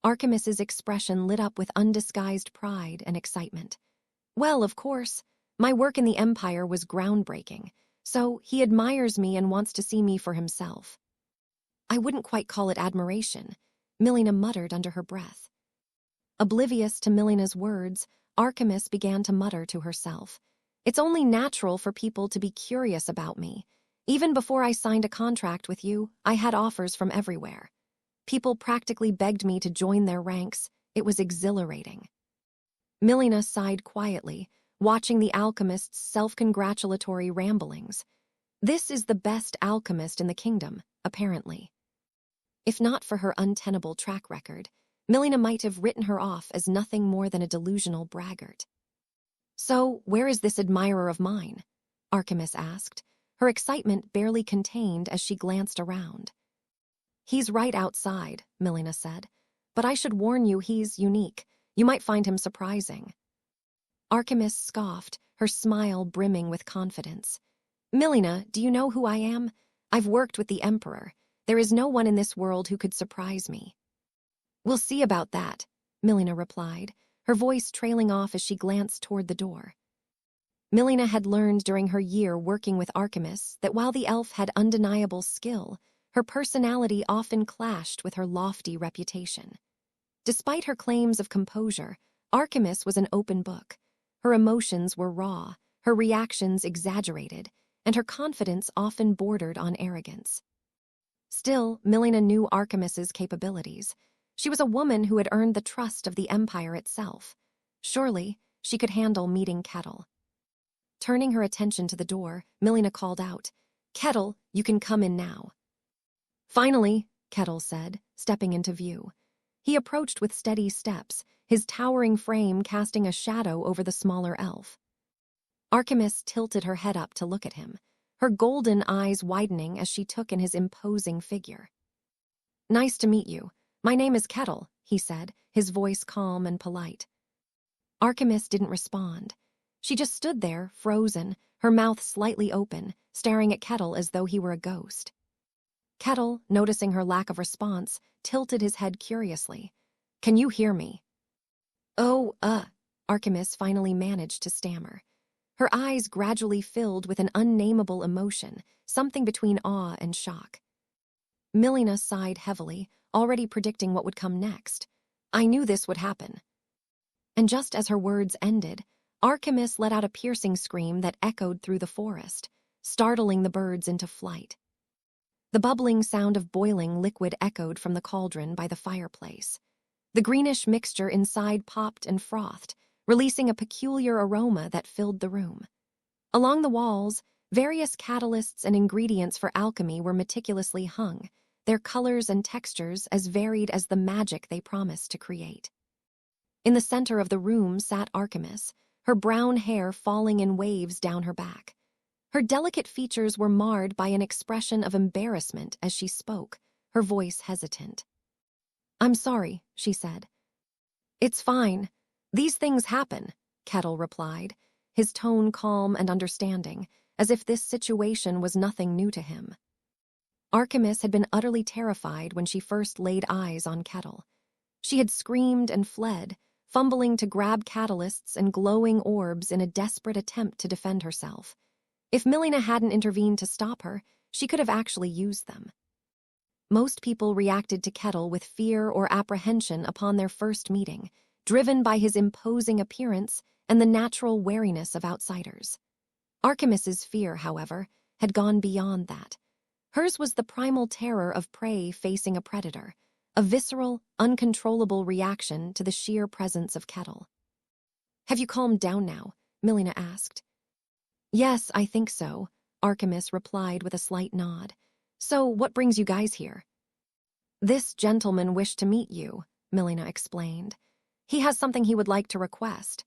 Archimus's expression lit up with undisguised pride and excitement. Well, of course, my work in the Empire was groundbreaking. So he admires me and wants to see me for himself. I wouldn't quite call it admiration, Milena muttered under her breath. Oblivious to Milena's words, Archimis began to mutter to herself. It's only natural for people to be curious about me. Even before I signed a contract with you, I had offers from everywhere. People practically begged me to join their ranks. It was exhilarating. Milena sighed quietly, watching the alchemist's self-congratulatory ramblings. This is the best alchemist in the kingdom, apparently. If not for her untenable track record, Milena might have written her off as nothing more than a delusional braggart. So, where is this admirer of mine? Archimis asked, her excitement barely contained as she glanced around. He's right outside, Milena said, but I should warn you he's unique. You might find him surprising. Archimis scoffed, her smile brimming with confidence. Milena, do you know who I am? I've worked with the Emperor. There is no one in this world who could surprise me. We'll see about that, Milena replied, her voice trailing off as she glanced toward the door. Milena had learned during her year working with Archimis that while the elf had undeniable skill, her personality often clashed with her lofty reputation. Despite her claims of composure, Archimis was an open book. Her emotions were raw, her reactions exaggerated, and her confidence often bordered on arrogance. Still, Milena knew Archimis's capabilities. She was a woman who had earned the trust of the Empire itself. Surely, she could handle meeting Kettle. Turning her attention to the door, Milena called out, Kettle, you can come in now. Finally, Kettle said, stepping into view. He approached with steady steps, his towering frame casting a shadow over the smaller elf. Archimis tilted her head up to look at him, her golden eyes widening as she took in his imposing figure. Nice to meet you. My name is Kettle, he said, his voice calm and polite. Archimis didn't respond. She just stood there, frozen, her mouth slightly open, staring at Kettle as though he were a ghost. Kettle, noticing her lack of response, tilted his head curiously. Can you hear me? Oh, Archimis finally managed to stammer. Her eyes gradually filled with an unnameable emotion, something between awe and shock. Milena sighed heavily, already predicting what would come next. I knew this would happen. And just as her words ended, Archimis let out a piercing scream that echoed through the forest, startling the birds into flight. The bubbling sound of boiling liquid echoed from the cauldron by the fireplace. The greenish mixture inside popped and frothed, releasing a peculiar aroma that filled the room. Along the walls, various catalysts and ingredients for alchemy were meticulously hung, their colors and textures as varied as the magic they promised to create. In the center of the room sat Archimis, her brown hair falling in waves down her back. Her delicate features were marred by an expression of embarrassment as she spoke, her voice hesitant. I'm sorry, she said. It's fine. These things happen, Kettle replied, his tone calm and understanding, as if this situation was nothing new to him. Archimis had been utterly terrified when she first laid eyes on Kettle. She had screamed and fled, fumbling to grab catalysts and glowing orbs in a desperate attempt to defend herself. If Milena hadn't intervened to stop her, she could have actually used them. Most people reacted to Kettle with fear or apprehension upon their first meeting, driven by his imposing appearance and the natural wariness of outsiders. Archimis's fear, however, had gone beyond that. Hers was the primal terror of prey facing a predator, a visceral, uncontrollable reaction to the sheer presence of Kettle. Have you calmed down now? Milena asked. Yes, I think so, Archimis replied with a slight nod. So, what brings you guys here? This gentleman wished to meet you, Milena explained. He has something he would like to request.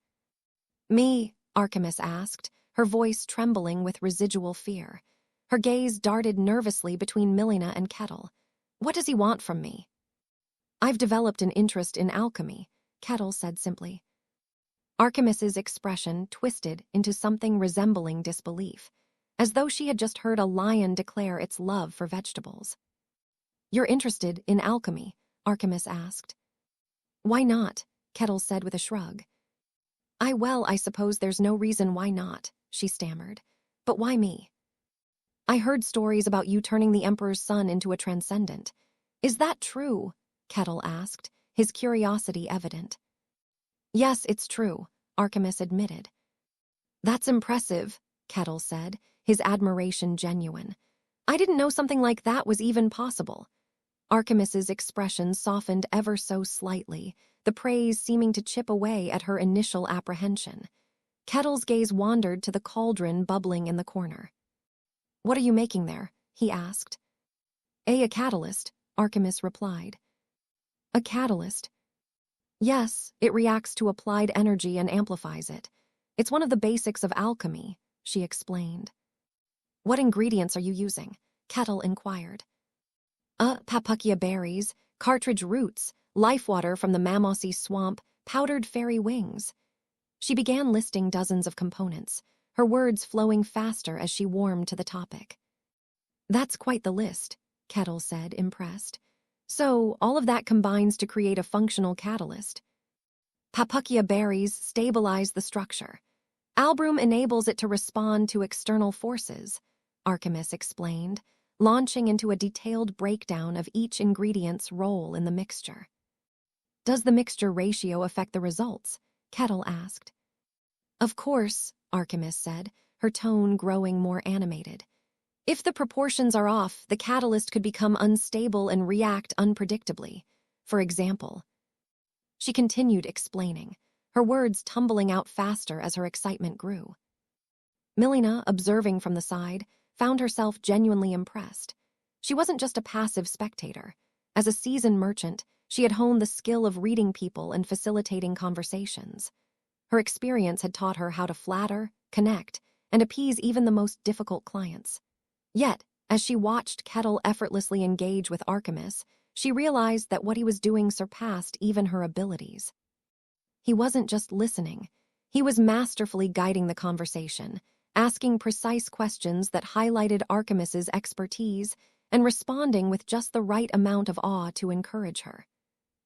Me? Archimis asked, her voice trembling with residual fear. Her gaze darted nervously between Milena and Kettle. What does he want from me? I've developed an interest in alchemy, Kettle said simply. Archimis's expression twisted into something resembling disbelief, as though she had just heard a lion declare its love for vegetables. You're interested in alchemy? Archimis asked. Why not? Kettle said with a shrug. I suppose there's no reason why not, she stammered. But why me? I heard stories about you turning the Emperor's son into a transcendent. Is that true? Kettle asked, his curiosity evident. Yes, it's true, Archimus admitted. That's impressive, Kettle said, his admiration genuine. I didn't know something like that was even possible. Archimus's expression softened ever so slightly, the praise seeming to chip away at her initial apprehension. Kettle's gaze wandered to the cauldron bubbling in the corner. What are you making there? He asked. A catalyst, Archimus replied. A catalyst? Yes, it reacts to applied energy and amplifies it. It's one of the basics of alchemy, she explained. What ingredients are you using? Kettle inquired. Papukia berries, cartridge roots, life water from the Mamosi swamp, powdered fairy wings. She began listing dozens of components, her words flowing faster as she warmed to the topic. That's quite the list, Kettle said, impressed. So, all of that combines to create a functional catalyst. Papukia berries stabilize the structure. Albrum enables it to respond to external forces, Archimus explained, launching into a detailed breakdown of each ingredient's role in the mixture. Does the mixture ratio affect the results? Kettle asked. Of course, Archimus said, her tone growing more animated. If the proportions are off, the catalyst could become unstable and react unpredictably. For example, she continued explaining, her words tumbling out faster as her excitement grew. Milena, observing from the side, found herself genuinely impressed. She wasn't just a passive spectator. As a seasoned merchant, she had honed the skill of reading people and facilitating conversations. Her experience had taught her how to flatter, connect, and appease even the most difficult clients. Yet, as she watched Kettle effortlessly engage with Archimus, she realized that what he was doing surpassed even her abilities. He wasn't just listening. He was masterfully guiding the conversation, asking precise questions that highlighted Archimus's expertise and responding with just the right amount of awe to encourage her.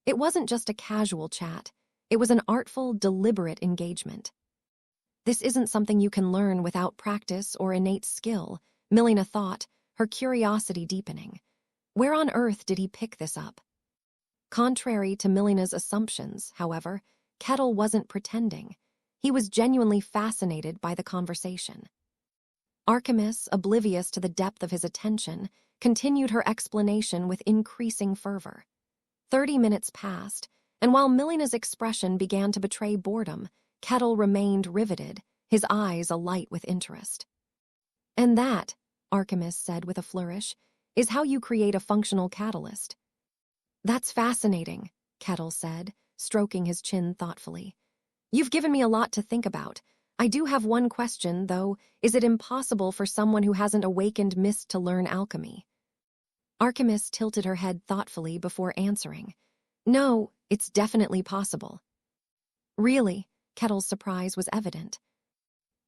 It wasn't just a casual chat. It was an artful, deliberate engagement. This isn't something you can learn without practice or innate skill, Milena thought, her curiosity deepening. Where on earth did he pick this up? Contrary to Milena's assumptions, however, Kettle wasn't pretending. He was genuinely fascinated by the conversation. Archimus, oblivious to the depth of his attention, continued her explanation with increasing fervor. 30 minutes passed, and while Milena's expression began to betray boredom, Kettle remained riveted, his eyes alight with interest. And that, Archimus said with a flourish, is how you create a functional catalyst. That's fascinating, Kettle said, stroking his chin thoughtfully. You've given me a lot to think about. I do have one question, though. Is it impossible for someone who hasn't awakened mist to learn alchemy? Archimus tilted her head thoughtfully before answering. No, it's definitely possible. Really? Kettle's surprise was evident.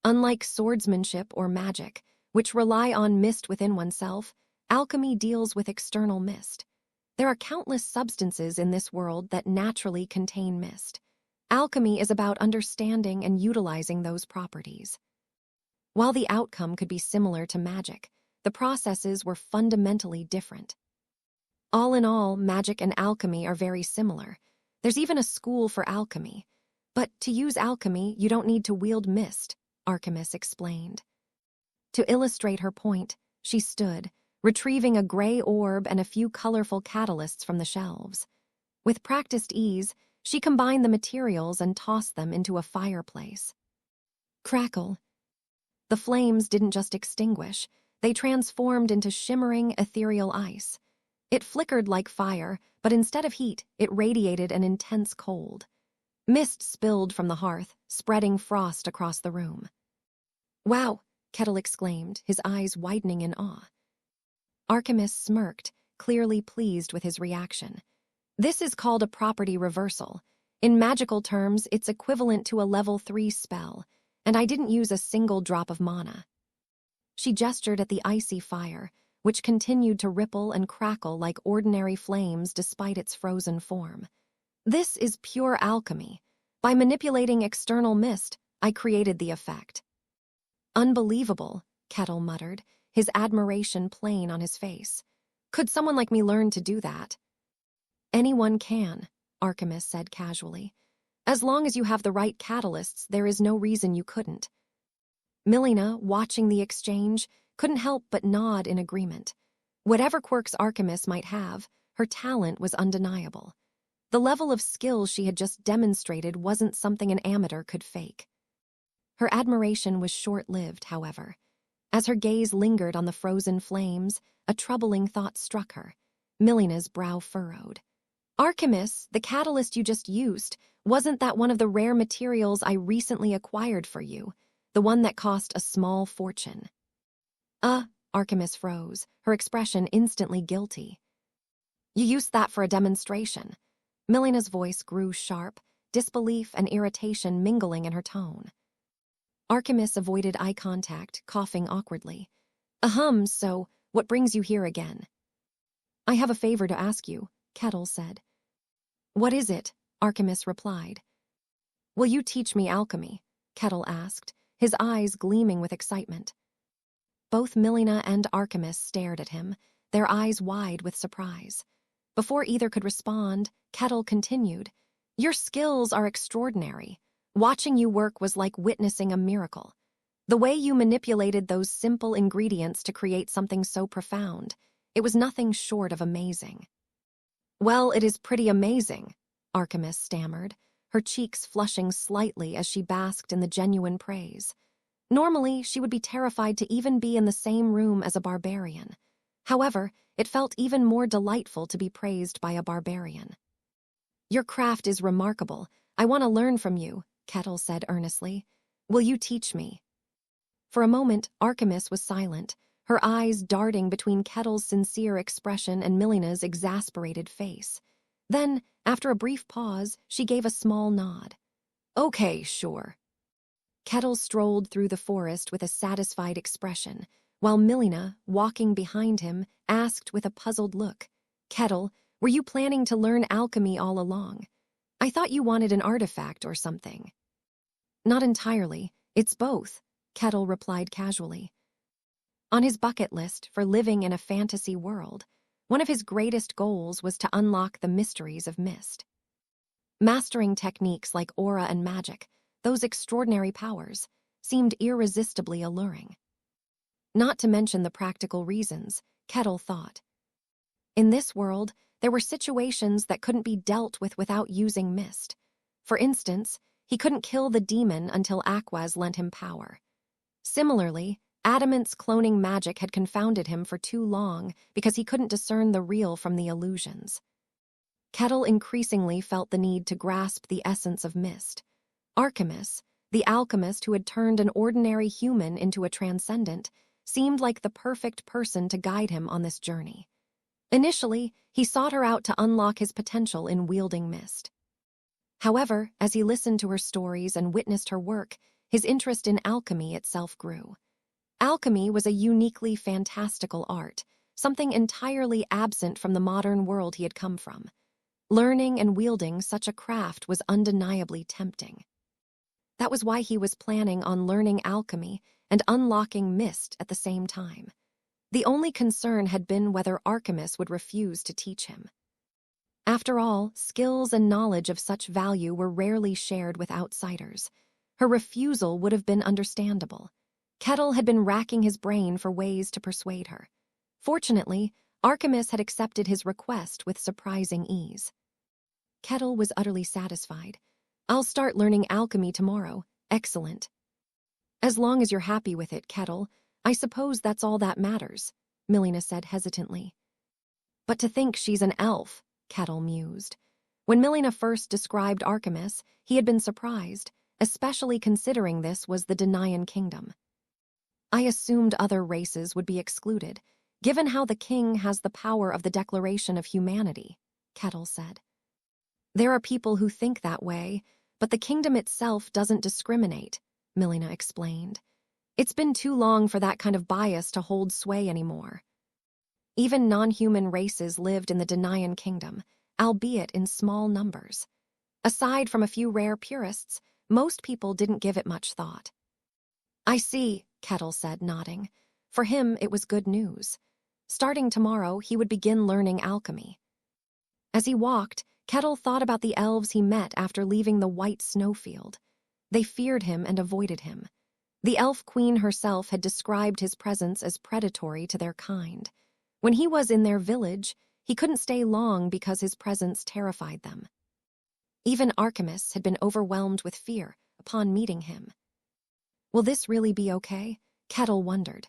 Unlike swordsmanship or magic, which rely on mist within oneself, alchemy deals with external mist. There are countless substances in this world that naturally contain mist. Alchemy is about understanding and utilizing those properties. While the outcome could be similar to magic, the processes were fundamentally different. All in all, magic and alchemy are very similar. There's even a school for alchemy. But to use alchemy, you don't need to wield mist, Archimus explained. To illustrate her point, she stood, retrieving a gray orb and a few colorful catalysts from the shelves. With practiced ease, she combined the materials and tossed them into a fireplace. Crackle. The flames didn't just extinguish, they transformed into shimmering, ethereal ice. It flickered like fire, but instead of heat, it radiated an intense cold. Mist spilled from the hearth, spreading frost across the room. Wow, Kettle exclaimed, his eyes widening in awe. Archimus smirked, clearly pleased with his reaction. This is called a property reversal. In magical terms, it's equivalent to a level 3 spell, and I didn't use a single drop of mana. She gestured at the icy fire, which continued to ripple and crackle like ordinary flames despite its frozen form. This is pure alchemy. By manipulating external mist, I created the effect. Unbelievable, Kettle muttered, his admiration plain on his face. Could someone like me learn to do that? Anyone can, Archimus said casually. As long as you have the right catalysts, there is no reason you couldn't. Milena, watching the exchange, couldn't help but nod in agreement. Whatever quirks Archimus might have, her talent was undeniable. The level of skill she had just demonstrated wasn't something an amateur could fake. Her admiration was short-lived, however. As her gaze lingered on the frozen flames, a troubling thought struck her. Milena's brow furrowed. Archimus, the catalyst you just used, wasn't that one of the rare materials I recently acquired for you, the one that cost a small fortune? Archimus froze, her expression instantly guilty. You used that for a demonstration. Milena's voice grew sharp, disbelief and irritation mingling in her tone. Archimus avoided eye contact, coughing awkwardly. So what brings you here again? I have a favor to ask you, Kettle said. What is it? Archimus replied. Will you teach me alchemy? Kettle asked, his eyes gleaming with excitement. Both Milena and Archimus stared at him, their eyes wide with surprise. Before either could respond, Kettle continued, Your skills are extraordinary. Watching you work was like witnessing a miracle. The way you manipulated those simple ingredients to create something so profound, it was nothing short of amazing. Well, it is pretty amazing, Archimus stammered, her cheeks flushing slightly as she basked in the genuine praise. Normally, she would be terrified to even be in the same room as a barbarian. However, it felt even more delightful to be praised by a barbarian. Your craft is remarkable. I want to learn from you, Kettle said earnestly. Will you teach me? For a moment, Archimus was silent, her eyes darting between Kettle's sincere expression and Milena's exasperated face. Then, after a brief pause, she gave a small nod. Okay, sure. Kettle strolled through the forest with a satisfied expression, while Milena, walking behind him, asked with a puzzled look, Kettle, were you planning to learn alchemy all along? I thought you wanted an artifact or something. Not entirely. It's both, Kettle replied casually. On his bucket list for living in a fantasy world, one of his greatest goals was to unlock the mysteries of mist. Mastering techniques like aura and magic, those extraordinary powers, seemed irresistibly alluring. Not to mention the practical reasons, Kettle thought. In this world, there were situations that couldn't be dealt with without using mist. For instance, he couldn't kill the demon until Aquaz lent him power. Similarly, Adamant's cloning magic had confounded him for too long because he couldn't discern the real from the illusions. Kettle increasingly felt the need to grasp the essence of mist. Archimus, the alchemist who had turned an ordinary human into a transcendent, seemed like the perfect person to guide him on this journey. Initially, he sought her out to unlock his potential in wielding mist. However, as he listened to her stories and witnessed her work, his interest in alchemy itself grew. Alchemy was a uniquely fantastical art, something entirely absent from the modern world he had come from. Learning and wielding such a craft was undeniably tempting. That was why he was planning on learning alchemy and unlocking mist at the same time. The only concern had been whether Archimus would refuse to teach him. After all, skills and knowledge of such value were rarely shared with outsiders. Her refusal would have been understandable. Kettle had been racking his brain for ways to persuade her. Fortunately, Archimus had accepted his request with surprising ease. Kettle was utterly satisfied. I'll start learning alchemy tomorrow. Excellent. As long as you're happy with it, Kettle, I suppose that's all that matters, Milena said hesitantly. But to think she's an elf, Kettle mused. When Milena first described Archimus, he had been surprised, especially considering this was the Denaian kingdom. I assumed other races would be excluded, given how the king has the power of the Declaration of Humanity, Kettle said. There are people who think that way, but the kingdom itself doesn't discriminate, Milena explained. It's been too long for that kind of bias to hold sway anymore. Even non-human races lived in the Denaian kingdom, albeit in small numbers. Aside from a few rare purists, most people didn't give it much thought. I see, Kettle said, nodding. For him, it was good news. Starting tomorrow, he would begin learning alchemy. As he walked, Kettle thought about the elves he met after leaving the white snowfield. They feared him and avoided him. The elf queen herself had described his presence as predatory to their kind. When he was in their village, he couldn't stay long because his presence terrified them. Even Archimus had been overwhelmed with fear upon meeting him. Will this really be okay? Kettle wondered.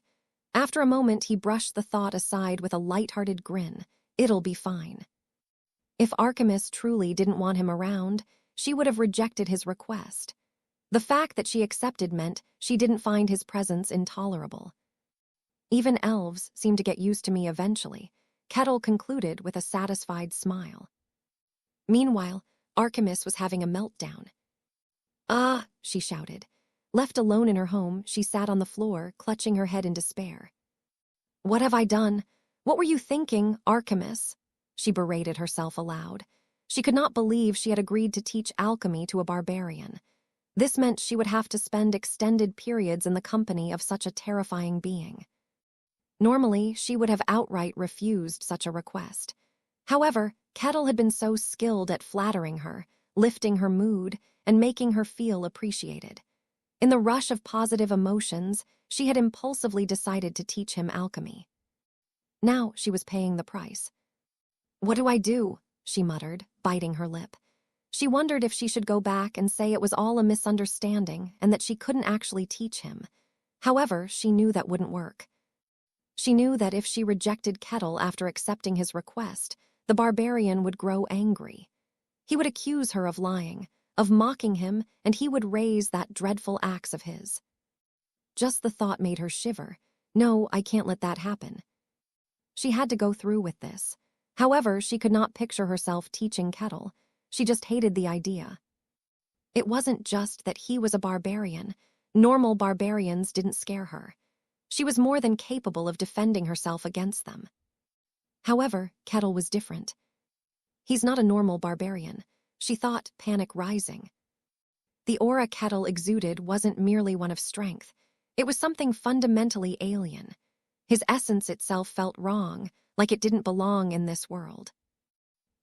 After a moment, he brushed the thought aside with a light-hearted grin. It'll be fine. If Archimus truly didn't want him around, she would have rejected his request. The fact that she accepted meant she didn't find his presence intolerable. Even elves seem to get used to me eventually, Kettle concluded with a satisfied smile. Meanwhile, Archimus was having a meltdown. "Ah!" she shouted. Left alone in her home, she sat on the floor, clutching her head in despair. "What have I done? What were you thinking, Archimus?" She berated herself aloud. She could not believe she had agreed to teach alchemy to a barbarian. This meant she would have to spend extended periods in the company of such a terrifying being. Normally, she would have outright refused such a request. However, Kettle had been so skilled at flattering her, lifting her mood, and making her feel appreciated. In the rush of positive emotions, she had impulsively decided to teach him alchemy. Now she was paying the price. "What do I do?" she muttered, biting her lip. She wondered if she should go back and say it was all a misunderstanding and that she couldn't actually teach him. However, she knew that wouldn't work. She knew that if she rejected Kettle after accepting his request, the barbarian would grow angry. He would accuse her of lying, of mocking him, and he would raise that dreadful axe of his. Just the thought made her shiver. No, I can't let that happen. She had to go through with this. However, she could not picture herself teaching Kettle. She just hated the idea. It wasn't just that he was a barbarian. Normal barbarians didn't scare her. She was more than capable of defending herself against them. However, Kettle was different. He's not a normal barbarian, she thought, panic rising. The aura Kettle exuded wasn't merely one of strength. It was something fundamentally alien. His essence itself felt wrong, like it didn't belong in this world.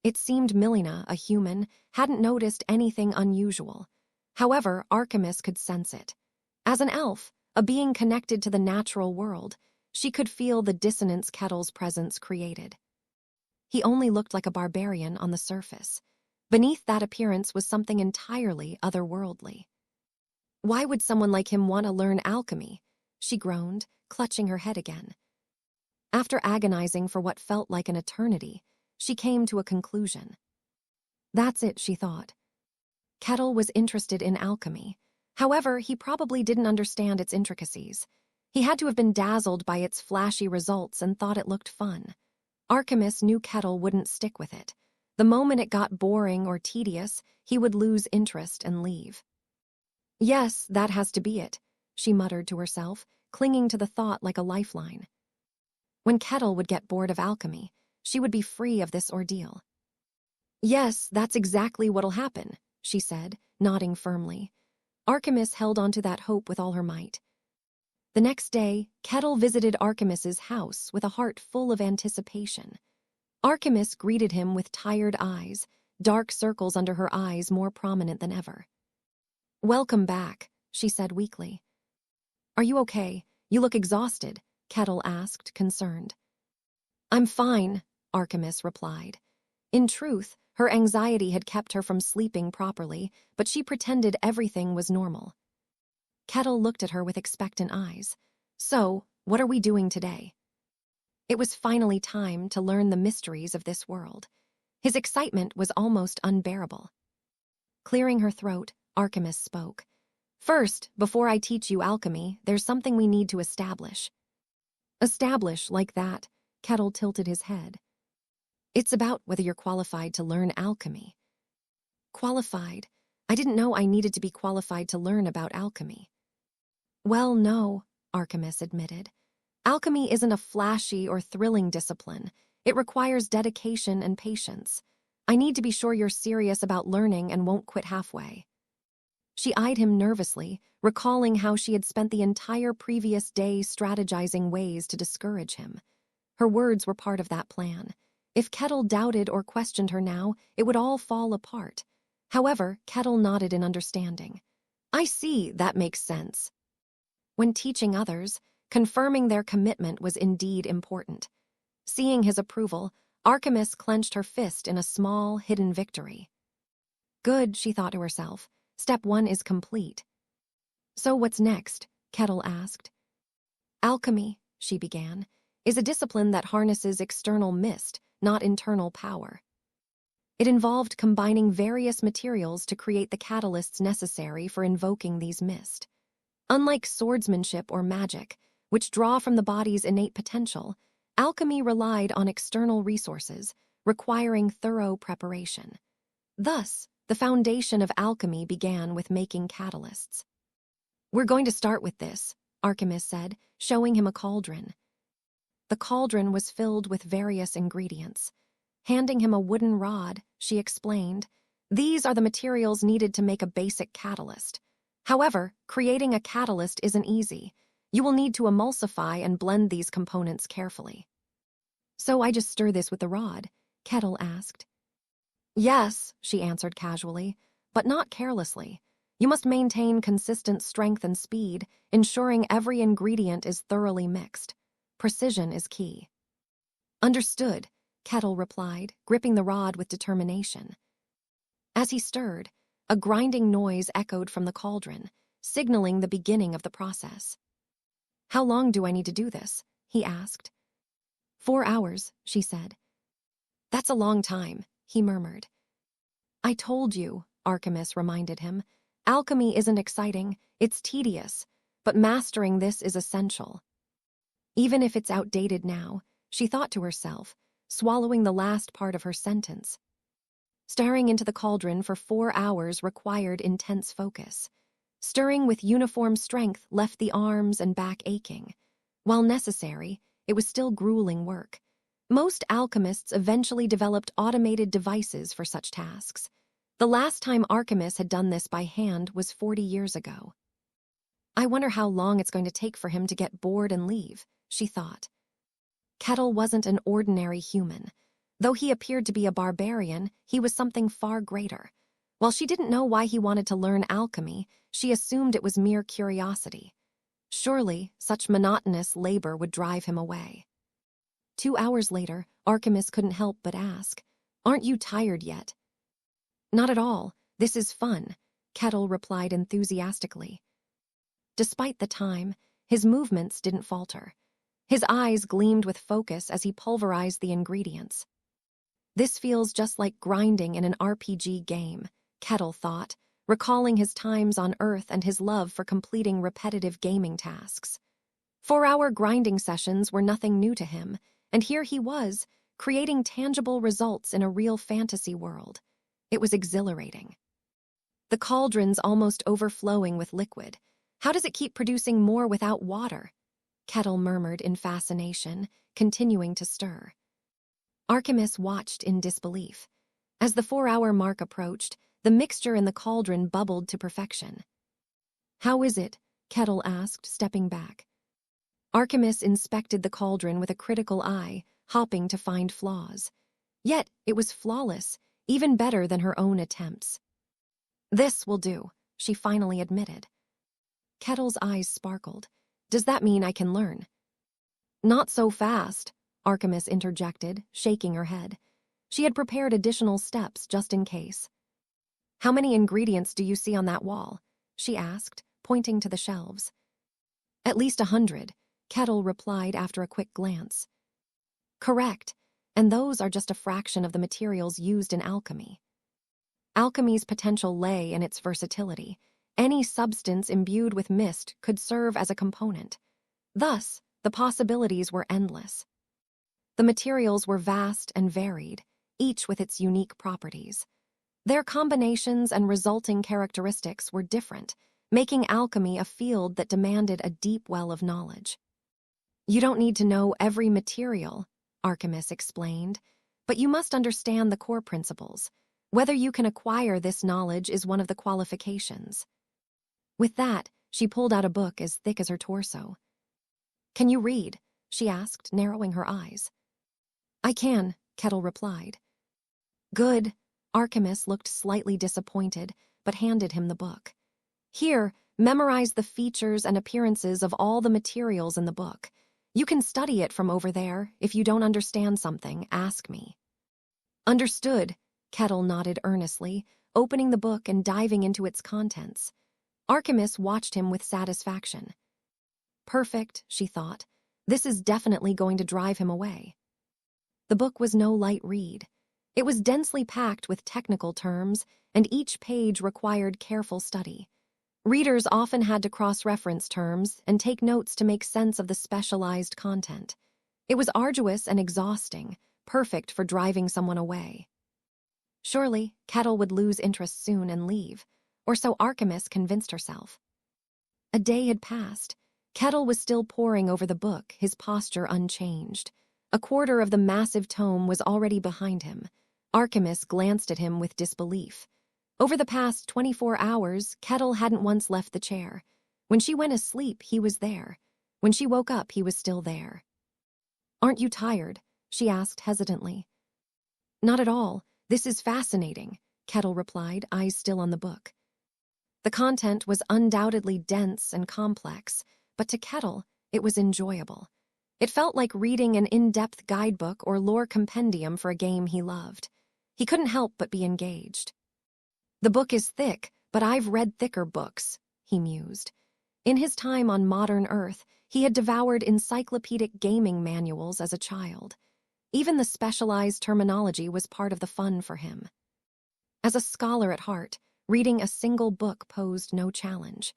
It seemed Milena, a human, hadn't noticed anything unusual. However, Archimus could sense it. As an elf, a being connected to the natural world, she could feel the dissonance Kettle's presence created. He only looked like a barbarian on the surface. Beneath that appearance was something entirely otherworldly. Why would someone like him want to learn alchemy? She groaned, clutching her head again. After agonizing for what felt like an eternity, she came to a conclusion. That's it, she thought. Kettle was interested in alchemy. However, he probably didn't understand its intricacies. He had to have been dazzled by its flashy results and thought it looked fun. Archimus knew Kettle wouldn't stick with it. The moment it got boring or tedious, he would lose interest and leave. Yes, that has to be it, she muttered to herself, clinging to the thought like a lifeline. When Kettle would get bored of alchemy, she would be free of this ordeal. Yes, that's exactly what'll happen, she said, nodding firmly. Archimus held onto that hope with all her might. The next day, Kettle visited Archimus's house with a heart full of anticipation. Archimus greeted him with tired eyes, dark circles under her eyes more prominent than ever. "Welcome back," she said weakly. "Are you okay? You look exhausted," Kettle asked, concerned. "I'm fine," Archimus replied. In truth, her anxiety had kept her from sleeping properly, but she pretended everything was normal. Kettle looked at her with expectant eyes. "So, what are we doing today?" It was finally time to learn the mysteries of this world. His excitement was almost unbearable. Clearing her throat, Archimus spoke. "First, before I teach you alchemy, there's something we need to establish." "Establish like that?" Kettle tilted his head. "It's about whether you're qualified to learn alchemy." "Qualified? I didn't know I needed to be qualified to learn about alchemy." "Well, no," Archimus admitted. "Alchemy isn't a flashy or thrilling discipline. It requires dedication and patience. I need to be sure you're serious about learning and won't quit halfway." She eyed him nervously, recalling how she had spent the entire previous day strategizing ways to discourage him. Her words were part of that plan. If Kettle doubted or questioned her now, it would all fall apart. However, Kettle nodded in understanding. I see, that makes sense. When teaching others, confirming their commitment was indeed important. Seeing his approval, Artemis clenched her fist in a small, hidden victory. Good, she thought to herself. Step 1 is complete. So what's next? Kettle asked. Alchemy, she began, is a discipline that harnesses external mist, not internal power. It involved combining various materials to create the catalysts necessary for invoking these mist. Unlike swordsmanship or magic, which draw from the body's innate potential, alchemy relied on external resources, requiring thorough preparation. Thus, the foundation of alchemy began with making catalysts. We're going to start with this, Artemis said, showing him a cauldron. The cauldron was filled with various ingredients. Handing him a wooden rod, she explained, these are the materials needed to make a basic catalyst. However, creating a catalyst isn't easy. You will need to emulsify and blend these components carefully. So I just stir this with the rod? Kettle asked. Yes, she answered casually, but not carelessly. You must maintain consistent strength and speed, ensuring every ingredient is thoroughly mixed. Precision is key. Understood, Kettle replied, gripping the rod with determination. As he stirred, a grinding noise echoed from the cauldron, signaling the beginning of the process. How long do I need to do this? He asked. 4 hours, she said. That's a long time, he murmured. I told you, Artemis reminded him. Alchemy isn't exciting, it's tedious, but mastering this is essential. Even if it's outdated now, she thought to herself, swallowing the last part of her sentence. Staring into the cauldron for 4 hours required intense focus. Stirring with uniform strength left the arms and back aching. While necessary, it was still grueling work. Most alchemists eventually developed automated devices for such tasks. The last time Artemis had done this by hand was 40 years ago. I wonder how long it's going to take for him to get bored and leave, she thought. Kettle wasn't an ordinary human. Though he appeared to be a barbarian, he was something far greater. While she didn't know why he wanted to learn alchemy, she assumed it was mere curiosity. Surely, such monotonous labor would drive him away. 2 hours later, Artemis couldn't help but ask, Aren't you tired yet? Not at all. This is fun, Kettle replied enthusiastically. Despite the time, his movements didn't falter. His eyes gleamed with focus as he pulverized the ingredients. This feels just like grinding in an RPG game, Kettle thought, recalling his times on Earth and his love for completing repetitive gaming tasks. 4-hour grinding sessions were nothing new to him, and here he was, creating tangible results in a real fantasy world. It was exhilarating. The cauldron's almost overflowing with liquid. How does it keep producing more without water? Kettle murmured in fascination, continuing to stir. Artemis watched in disbelief. As the 4-hour mark approached, the mixture in the cauldron bubbled to perfection. How is it? Kettle asked, stepping back. Artemis inspected the cauldron with a critical eye, hopping to find flaws. Yet, it was flawless, even better than her own attempts. This will do, she finally admitted. Kettle's eyes sparkled. Does that mean I can learn? Not so fast, Artemis interjected, shaking her head. She had prepared additional steps just in case. How many ingredients do you see on that wall? She asked, pointing to the shelves. At least 100, Kettle replied after a quick glance. Correct, and those are just a fraction of the materials used in alchemy. Alchemy's potential lay in its versatility. Any substance imbued with mist could serve as a component. Thus, the possibilities were endless. The materials were vast and varied, each with its unique properties. Their combinations and resulting characteristics were different, making alchemy a field that demanded a deep well of knowledge. You don't need to know every material, Artemis explained, but you must understand the core principles. Whether you can acquire this knowledge is one of the qualifications. With that, she pulled out a book as thick as her torso. "Can you read?" she asked, narrowing her eyes. "I can," Kettle replied. "Good." Archimus looked slightly disappointed, but handed him the book. "Here, memorize the features and appearances of all the materials in the book. You can study it from over there. If you don't understand something, ask me." "Understood," Kettle nodded earnestly, opening the book and diving into its contents. Archimus watched him with satisfaction. Perfect, she thought. This is definitely going to drive him away. The book was no light read. It was densely packed with technical terms, and each page required careful study. Readers often had to cross-reference terms and take notes to make sense of the specialized content. It was arduous and exhausting, perfect for driving someone away. Surely, Kettle would lose interest soon and leave, or so Archimus convinced herself. A day had passed. Kettle was still poring over the book, his posture unchanged. A quarter of the massive tome was already behind him. Archimus glanced at him with disbelief. Over the past 24 hours, Kettle hadn't once left the chair. When she went asleep, he was there. When she woke up, he was still there. "Aren't you tired?" she asked hesitantly. "Not at all. This is fascinating," Kettle replied, eyes still on the book. The content was undoubtedly dense and complex, but to Kettle, it was enjoyable. It felt like reading an in-depth guidebook or lore compendium for a game he loved. He couldn't help but be engaged. "The book is thick, but I've read thicker books," he mused. In his time on modern Earth, he had devoured encyclopedic gaming manuals as a child. Even the specialized terminology was part of the fun for him. As a scholar at heart, reading a single book posed no challenge.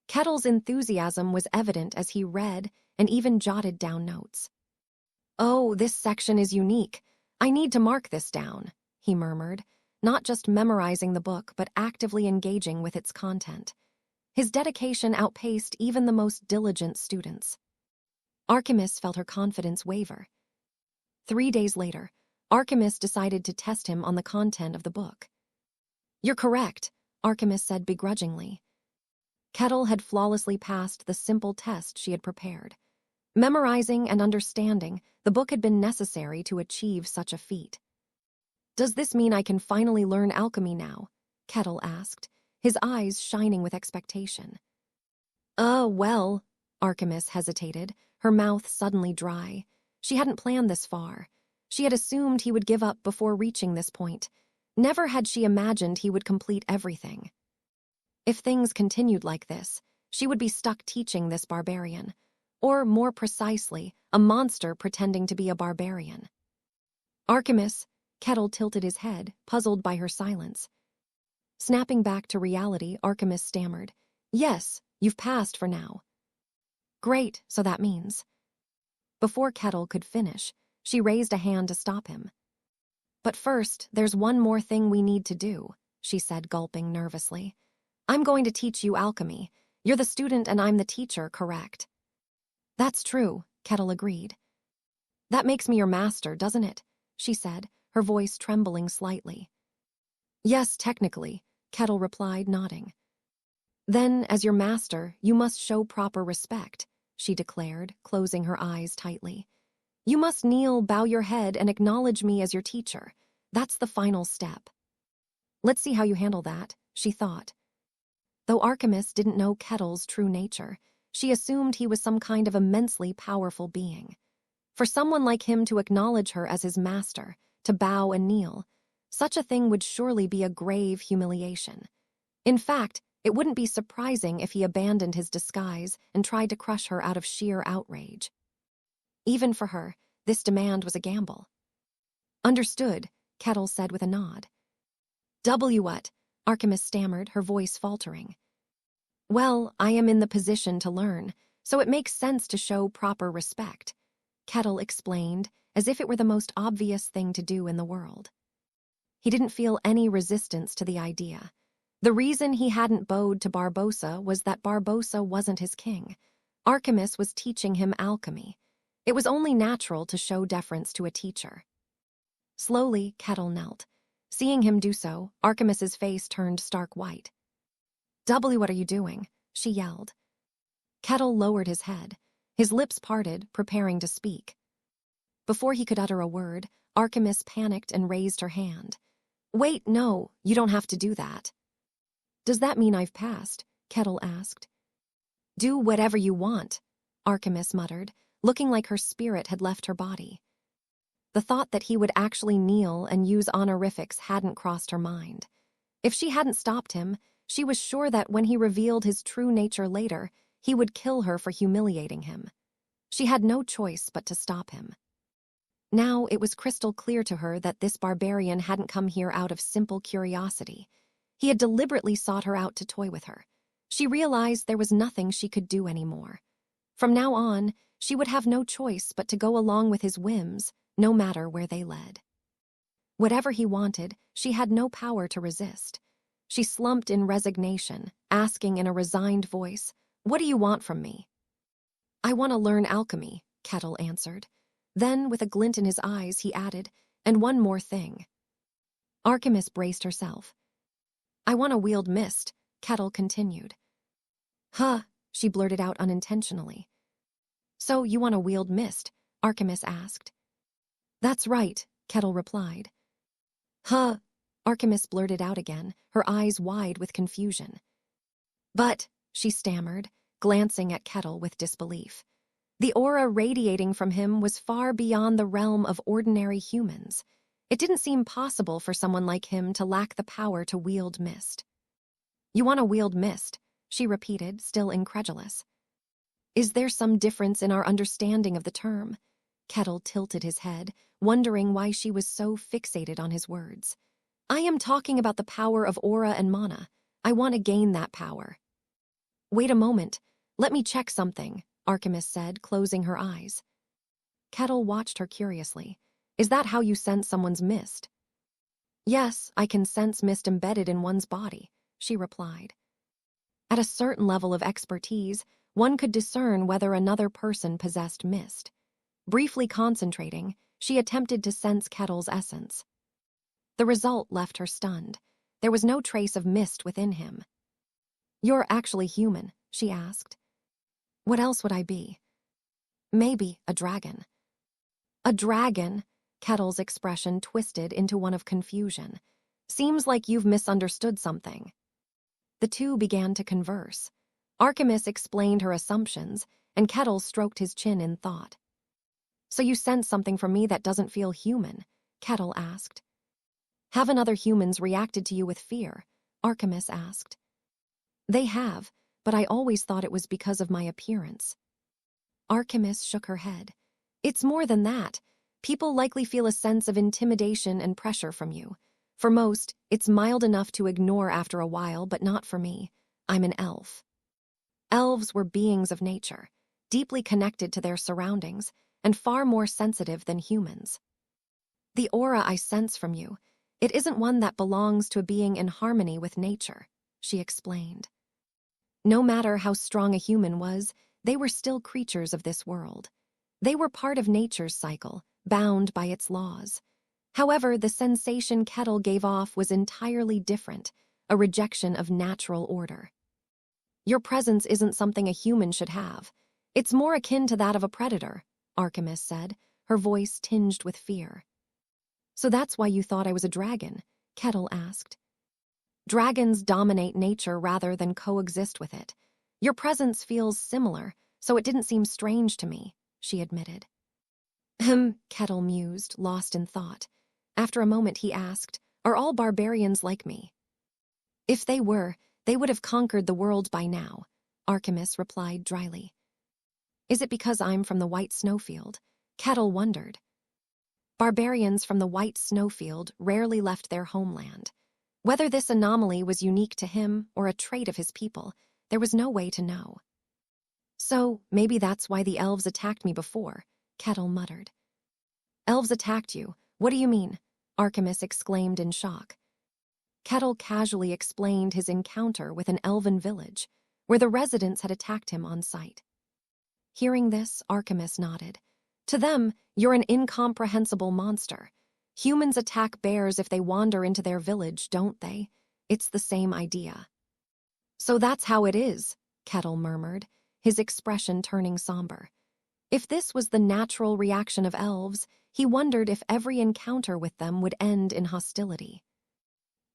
Kettle's enthusiasm was evident as he read and even jotted down notes. "Oh, this section is unique. I need to mark this down," he murmured, not just memorizing the book but actively engaging with its content. His dedication outpaced even the most diligent students. Archimus felt her confidence waver. 3 days later, Archimus decided to test him on the content of the book. "You're correct," Archimus said begrudgingly. Kettle had flawlessly passed the simple test she had prepared. Memorizing and understanding, the book had been necessary to achieve such a feat. "Does this mean I can finally learn alchemy now?" Kettle asked, his eyes shining with expectation. Well," Archimus hesitated, her mouth suddenly dry. She hadn't planned this far. She had assumed he would give up before reaching this point. Never had she imagined he would complete everything. If things continued like this, she would be stuck teaching this barbarian. Or, more precisely, a monster pretending to be a barbarian. "Archimus," Kettle tilted his head, puzzled by her silence. Snapping back to reality, Archimus stammered, "Yes, you've passed for now." "Great, so that means..." Before Kettle could finish, she raised a hand to stop him. "But first, there's one more thing we need to do," she said, gulping nervously. "I'm going to teach you alchemy. You're the student and I'm the teacher, correct?" "That's true," Kettle agreed. "That makes me your master, doesn't it?" she said, her voice trembling slightly. "Yes, technically," Kettle replied, nodding. "Then, as your master, you must show proper respect," she declared, closing her eyes tightly. "You must kneel, bow your head, and acknowledge me as your teacher. That's the final step." "Let's see how you handle that," she thought. Though Archimus didn't know Kettle's true nature, she assumed he was some kind of immensely powerful being. For someone like him to acknowledge her as his master, to bow and kneel, such a thing would surely be a grave humiliation. In fact, it wouldn't be surprising if he abandoned his disguise and tried to crush her out of sheer outrage. Even for her, this demand was a gamble. "Understood," Kettle said with a nod. What?" Archimus stammered, her voice faltering. "Well, I am in the position to learn, so it makes sense to show proper respect," Kettle explained, as if it were the most obvious thing to do in the world. He didn't feel any resistance to the idea. The reason he hadn't bowed to Barbossa was that Barbossa wasn't his king. Archimus was teaching him alchemy. It was only natural to show deference to a teacher. Slowly, Kettle knelt. Seeing him do so, Archimus's face turned stark white. What are you doing?" she yelled. Kettle lowered his head. His lips parted, preparing to speak. Before he could utter a word, Artemis panicked and raised her hand. Wait, no, you don't have to do that. Does that mean I've passed? Kettle asked. Do whatever you want, Artemis muttered, looking like her spirit had left her body. The thought that he would actually kneel and use honorifics hadn't crossed her mind. If she hadn't stopped him, she was sure that when he revealed his true nature later, he would kill her for humiliating him. She had no choice but to stop him. Now it was crystal clear to her that this barbarian hadn't come here out of simple curiosity. He had deliberately sought her out to toy with her. She realized there was nothing she could do anymore. From now on, she would have no choice but to go along with his whims, no matter where they led. Whatever he wanted, she had no power to resist. She slumped in resignation, asking in a resigned voice, "What do you want from me?" "I want to learn alchemy," Kettle answered. Then, with a glint in his eyes, he added, "And one more thing." Artemis braced herself. "I want to wield mist," Kettle continued. "Huh," she blurted out unintentionally. "So you want to wield mist?" Artemis asked. "That's right," Kettle replied. "Huh," Artemis blurted out again, her eyes wide with confusion. "But," she stammered, glancing at Kettle with disbelief. The aura radiating from him was far beyond the realm of ordinary humans. It didn't seem possible for someone like him to lack the power to wield mist. "You want to wield mist," she repeated, still incredulous. "Is there some difference in our understanding of the term?" Kettle tilted his head, wondering why she was so fixated on his words. "I am talking about the power of aura and mana. I want to gain that power." "Wait a moment. Let me check something," Artemis said, closing her eyes. Kettle watched her curiously. "Is that how you sense someone's mist?" "Yes, I can sense mist embedded in one's body," she replied. At a certain level of expertise, one could discern whether another person possessed mist. Briefly concentrating, she attempted to sense Kettle's essence. The result left her stunned. There was no trace of mist within him. "You're actually human?" she asked. "What else would I be?" "Maybe a dragon." "A dragon?" Kettle's expression twisted into one of confusion. "Seems like you've misunderstood something." The two began to converse. Artemis explained her assumptions, and Kettle stroked his chin in thought. "So you sense something from me that doesn't feel human?" Kettle asked. "Haven't other humans reacted to you with fear?" Artemis asked. "They have, but I always thought it was because of my appearance." Artemis shook her head. "It's more than that. People likely feel a sense of intimidation and pressure from you. For most, it's mild enough to ignore after a while, but not for me. I'm an elf." Elves were beings of nature, deeply connected to their surroundings, and far more sensitive than humans. "The aura I sense from you, it isn't one that belongs to a being in harmony with nature," she explained. No matter how strong a human was, they were still creatures of this world. They were part of nature's cycle, bound by its laws. However, the sensation Kettle gave off was entirely different, a rejection of natural order. "Your presence isn't something a human should have. It's more akin to that of a predator," Artemis said, her voice tinged with fear. "So that's why you thought I was a dragon?" Kettle asked. "Dragons dominate nature rather than coexist with it. Your presence feels similar, so it didn't seem strange to me," she admitted. Kettle mused, lost in thought. After a moment he asked, "Are all barbarians like me?" "If they were, they would have conquered the world by now," Artemis replied dryly. "Is it because I'm from the White Snowfield?" Kettle wondered. Barbarians from the White Snowfield rarely left their homeland. Whether this anomaly was unique to him or a trait of his people, there was no way to know. "So, maybe that's why the elves attacked me before," Kettle muttered. "Elves attacked you? What do you mean?" Artemis exclaimed in shock. Kettle casually explained his encounter with an elven village, where the residents had attacked him on sight. Hearing this, Artemis nodded. "To them, you're an incomprehensible monster. Humans attack bears if they wander into their village, don't they? It's the same idea." "So that's how it is," Kettle murmured, his expression turning somber. If this was the natural reaction of elves, he wondered if every encounter with them would end in hostility.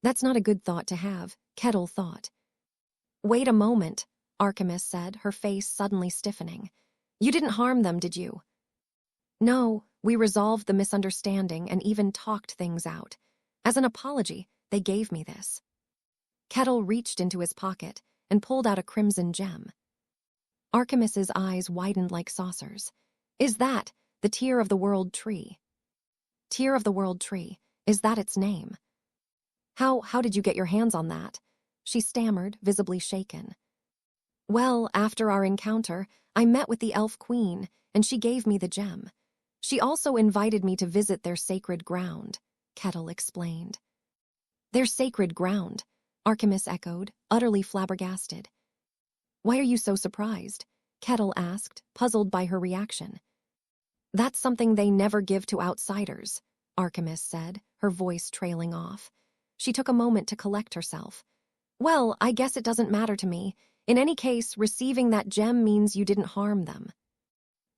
That's not a good thought to have, Kettle thought. Wait a moment, Archimus said, her face suddenly stiffening. You didn't harm them, did you? No, we resolved the misunderstanding and even talked things out. As an apology, they gave me this. Kettle reached into his pocket and pulled out a crimson gem. Archimus's eyes widened like saucers. Is that the Tear of the World Tree? Tear of the World Tree, is that its name? How did you get your hands on that? She stammered, visibly shaken. Well, after our encounter, I met with the elf queen, and she gave me the gem. She also invited me to visit their sacred ground, Kettle explained. Their sacred ground, Archimus echoed, utterly flabbergasted. Why are you so surprised? Kettle asked, puzzled by her reaction. That's something they never give to outsiders, Archimus said, her voice trailing off. She took a moment to collect herself. Well, I guess it doesn't matter to me. In any case, receiving that gem means you didn't harm them.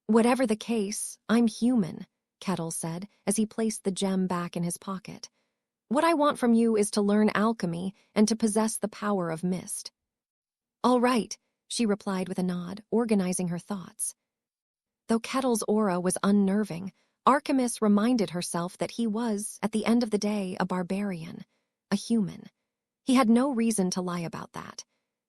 Whatever the case, I'm human, Kettle said, as he placed the gem back in his pocket. What I want from you is to learn alchemy and to possess the power of mist. All right, she replied with a nod, organizing her thoughts. Though Kettle's aura was unnerving, Archimus reminded herself that he was, at the end of the day, a barbarian, a human. He had no reason to lie about that.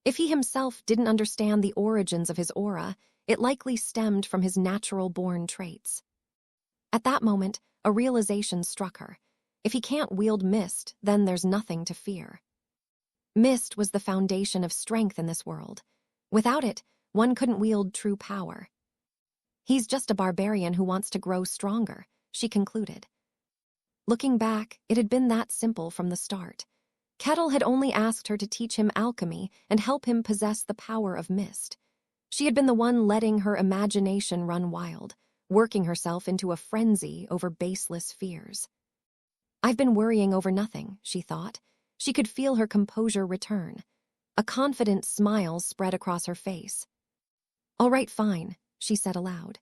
If he himself didn't understand the origins of his aura, it likely stemmed from his natural-born traits. At that moment, a realization struck her. If he can't wield mist, then there's nothing to fear. Mist was the foundation of strength in this world. Without it, one couldn't wield true power. He's just a barbarian who wants to grow stronger, she concluded. Looking back, it had been that simple from the start. Kettle had only asked her to teach him alchemy and help him possess the power of mist. She had been the one letting her imagination run wild, working herself into a frenzy over baseless fears. I've been worrying over nothing, she thought. She could feel her composure return. A confident smile spread across her face. All right, fine, she said aloud.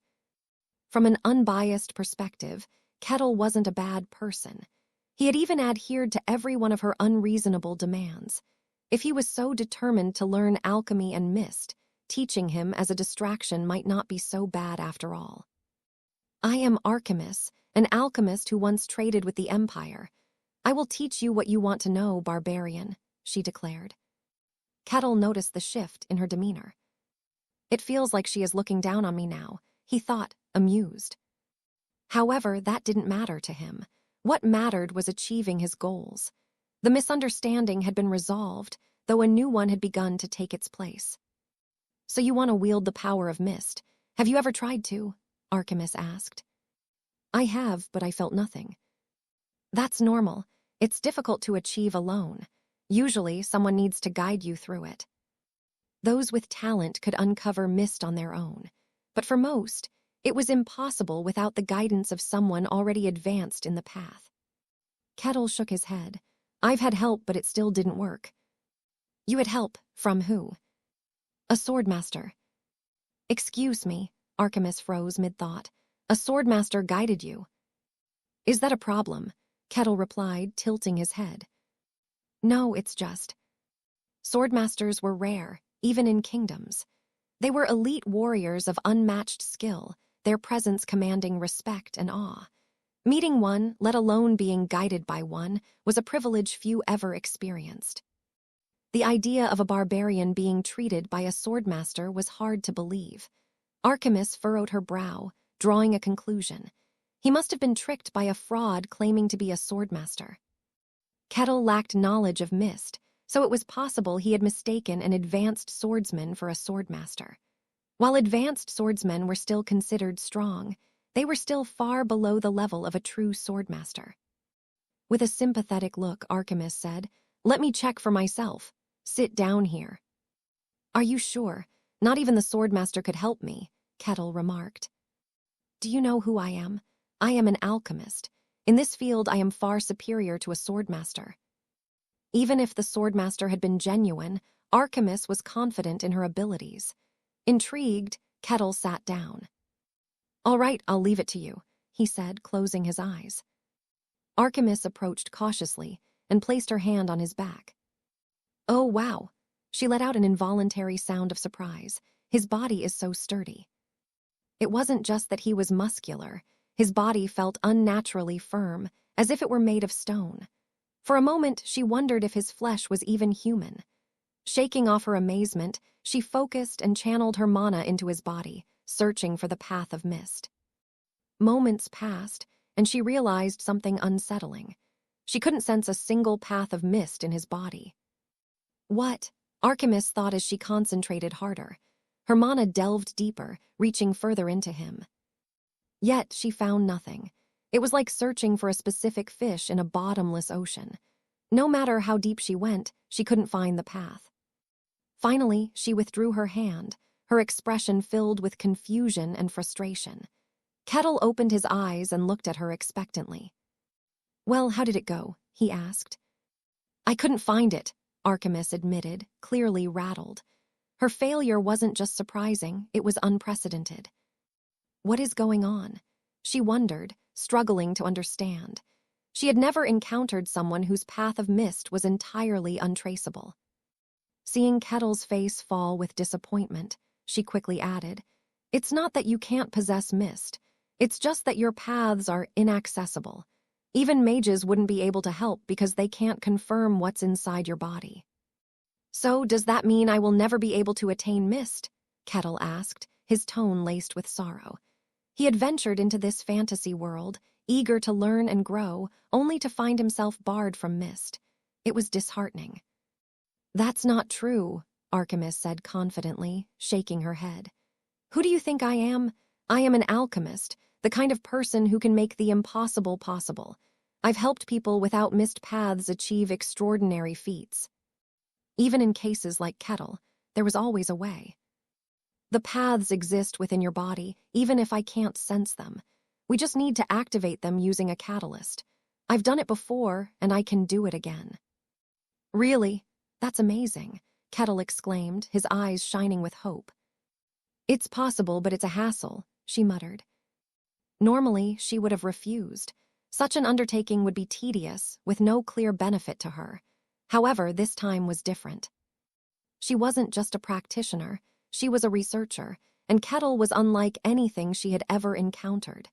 From an unbiased perspective, Kettle wasn't a bad person. He had even adhered to every one of her unreasonable demands. If he was so determined to learn alchemy and mist, teaching him as a distraction might not be so bad after all. I am Archimus, an alchemist who once traded with the Empire. I will teach you what you want to know, barbarian, she declared. Kettle noticed the shift in her demeanor. It feels like she is looking down on me now, he thought, amused. However, that didn't matter to him. What mattered was achieving his goals. The misunderstanding had been resolved, though a new one had begun to take its place. So you want to wield the power of mist. Have you ever tried to? Archimus asked. I have, but I felt nothing. That's normal. It's difficult to achieve alone. Usually, someone needs to guide you through it. Those with talent could uncover mist on their own. But for most, it was impossible without the guidance of someone already advanced in the path. Kettle shook his head. I've had help, but it still didn't work. You had help? From who? A swordmaster. Excuse me, Archimus froze mid-thought. A swordmaster guided you. Is that a problem? Kettle replied, tilting his head. No, it's just. Swordmasters were rare, even in kingdoms. They were elite warriors of unmatched skill, their presence commanding respect and awe. Meeting one, let alone being guided by one, was a privilege few ever experienced. The idea of a barbarian being treated by a swordmaster was hard to believe. Archimus furrowed her brow, drawing a conclusion. He must have been tricked by a fraud claiming to be a swordmaster. Kettle lacked knowledge of mist, so it was possible he had mistaken an advanced swordsman for a swordmaster. While advanced swordsmen were still considered strong, they were still far below the level of a true swordmaster. With a sympathetic look, Archimus said, "Let me check for myself. Sit down here." "Are you sure? Not even the swordmaster could help me," Kettle remarked. "Do you know who I am? I am an alchemist. In this field, I am far superior to a swordmaster." Even if the swordmaster had been genuine, Archimedes was confident in her abilities. Intrigued, Kettle sat down. "All right, I'll leave it to you," he said, closing his eyes. Archimedes approached cautiously and placed her hand on his back. "Oh, wow." She let out an involuntary sound of surprise. His body is so sturdy. It wasn't just that he was muscular. His body felt unnaturally firm, as if it were made of stone. For a moment, she wondered if his flesh was even human. Shaking off her amazement, she focused and channeled her mana into his body, searching for the path of mist. Moments passed, and she realized something unsettling. She couldn't sense a single path of mist in his body. "What?" Archimedes thought as she concentrated harder. Her mana delved deeper, reaching further into him. Yet she found nothing. It was like searching for a specific fish in a bottomless ocean. No matter how deep she went, she couldn't find the path. Finally, she withdrew her hand, her expression filled with confusion and frustration. Kettle opened his eyes and looked at her expectantly. "Well, how did it go?" he asked. "I couldn't find it," Archimedes admitted, clearly rattled. Her failure wasn't just surprising, it was unprecedented. What is going on? She wondered, struggling to understand. She had never encountered someone whose path of mist was entirely untraceable. Seeing Kettle's face fall with disappointment, she quickly added, "It's not that you can't possess mist. It's just that your paths are inaccessible. Even mages wouldn't be able to help because they can't confirm what's inside your body." "So, does that mean I will never be able to attain mist?" Kettle asked, his tone laced with sorrow. He had ventured into this fantasy world, eager to learn and grow, only to find himself barred from mist. It was disheartening. "That's not true," Archimedes said confidently, shaking her head. "Who do you think I am? I am an alchemist, the kind of person who can make the impossible possible. I've helped people without mist paths achieve extraordinary feats. Even in cases like Kettle, there was always a way. The paths exist within your body, even if I can't sense them. We just need to activate them using a catalyst. I've done it before, and I can do it again." "Really? That's amazing," Kettle exclaimed, his eyes shining with hope. "It's possible, but it's a hassle," she muttered. Normally, she would have refused. Such an undertaking would be tedious, with no clear benefit to her. However, this time was different. She wasn't just a practitioner, she was a researcher, and Kettle was unlike anything she had ever encountered.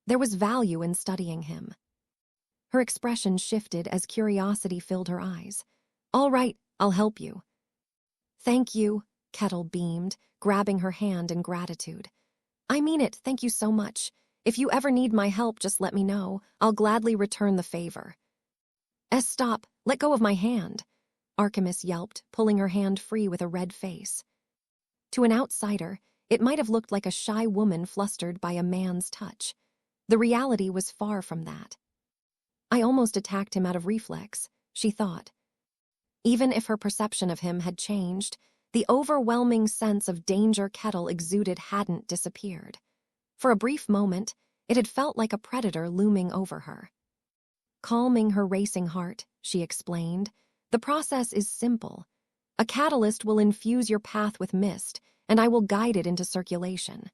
There was value in studying him. Her expression shifted as curiosity filled her eyes. "All right, I'll help you." "Thank you," Kettle beamed, grabbing her hand in gratitude. "I mean it, thank you so much. If you ever need my help, just let me know. I'll gladly return the favor." Stop, let go of my hand," Archimedes yelped, pulling her hand free with a red face. To an outsider, it might have looked like a shy woman flustered by a man's touch. The reality was far from that. "I almost attacked him out of reflex," she thought. Even if her perception of him had changed, the overwhelming sense of danger Kettle exuded hadn't disappeared. For a brief moment, it had felt like a predator looming over her. Calming her racing heart, she explained, "The process is simple. A catalyst will infuse your path with mist, and I will guide it into circulation.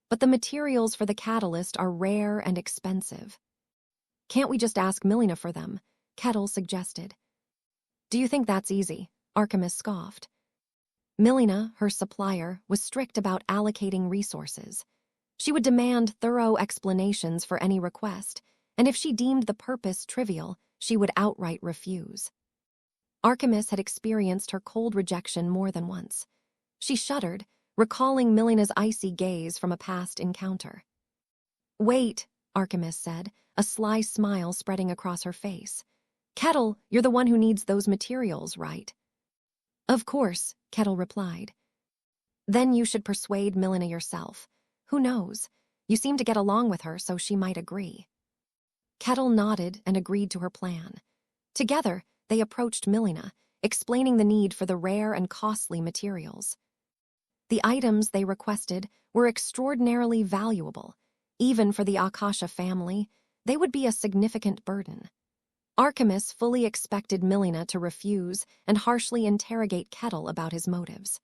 But the materials for the catalyst are rare and expensive." "Can't we just ask Milena for them?" Kettle suggested. "Do you think that's easy?" Archimedes scoffed. Milena, her supplier, was strict about allocating resources. She would demand thorough explanations for any request, and if she deemed the purpose trivial, she would outright refuse. Archimedes had experienced her cold rejection more than once. She shuddered, recalling Milena's icy gaze from a past encounter. "Wait," Archimedes said, a sly smile spreading across her face. "Kettle, you're the one who needs those materials, right?" "Of course," Kettle replied. "Then you should persuade Milena yourself. Who knows? You seem to get along with her, so she might agree." Kettle nodded and agreed to her plan. Together, they approached Milena, explaining the need for the rare and costly materials. The items they requested were extraordinarily valuable. Even for the Akasha family, they would be a significant burden. Archimus fully expected Milena to refuse and harshly interrogate Kettle about his motives.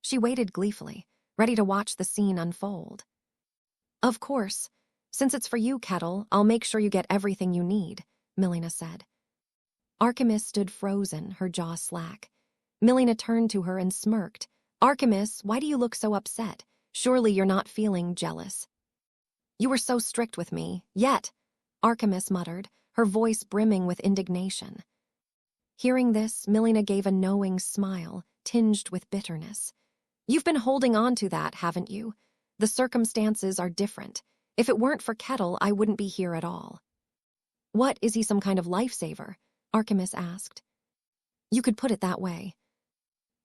She waited gleefully, ready to watch the scene unfold. "Of course. Since it's for you, Kettle, I'll make sure you get everything you need," Milena said. Archimus stood frozen, her jaw slack. Milena turned to her and smirked. "Archimus, why do you look so upset? Surely you're not feeling jealous." "You were so strict with me, yet," Archimus muttered, her voice brimming with indignation. Hearing this, Milena gave a knowing smile, tinged with bitterness. "You've been holding on to that, haven't you? The circumstances are different. If it weren't for Kettle, I wouldn't be here at all." "What, is he some kind of lifesaver?" Archimus asked. "You could put it that way."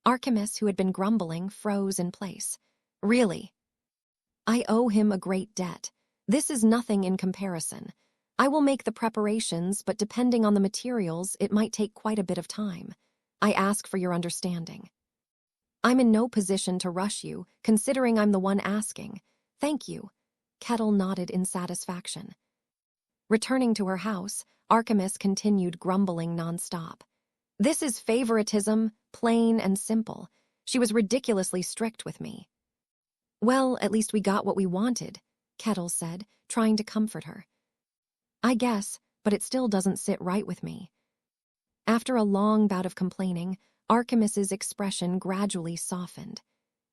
Archimus, who had been grumbling, froze in place. "Really? I owe him a great debt. This is nothing in comparison. I will make the preparations, but depending on the materials, it might take quite a bit of time. I ask for your understanding." "I'm in no position to rush you, considering I'm the one asking. Thank you." Kettle nodded in satisfaction. Returning to her house, Archimus continued grumbling nonstop. "This is favoritism, plain and simple. She was ridiculously strict with me." "Well, at least we got what we wanted," Kettle said, trying to comfort her. "I guess, but it still doesn't sit right with me." After a long bout of complaining, Archimus's expression gradually softened.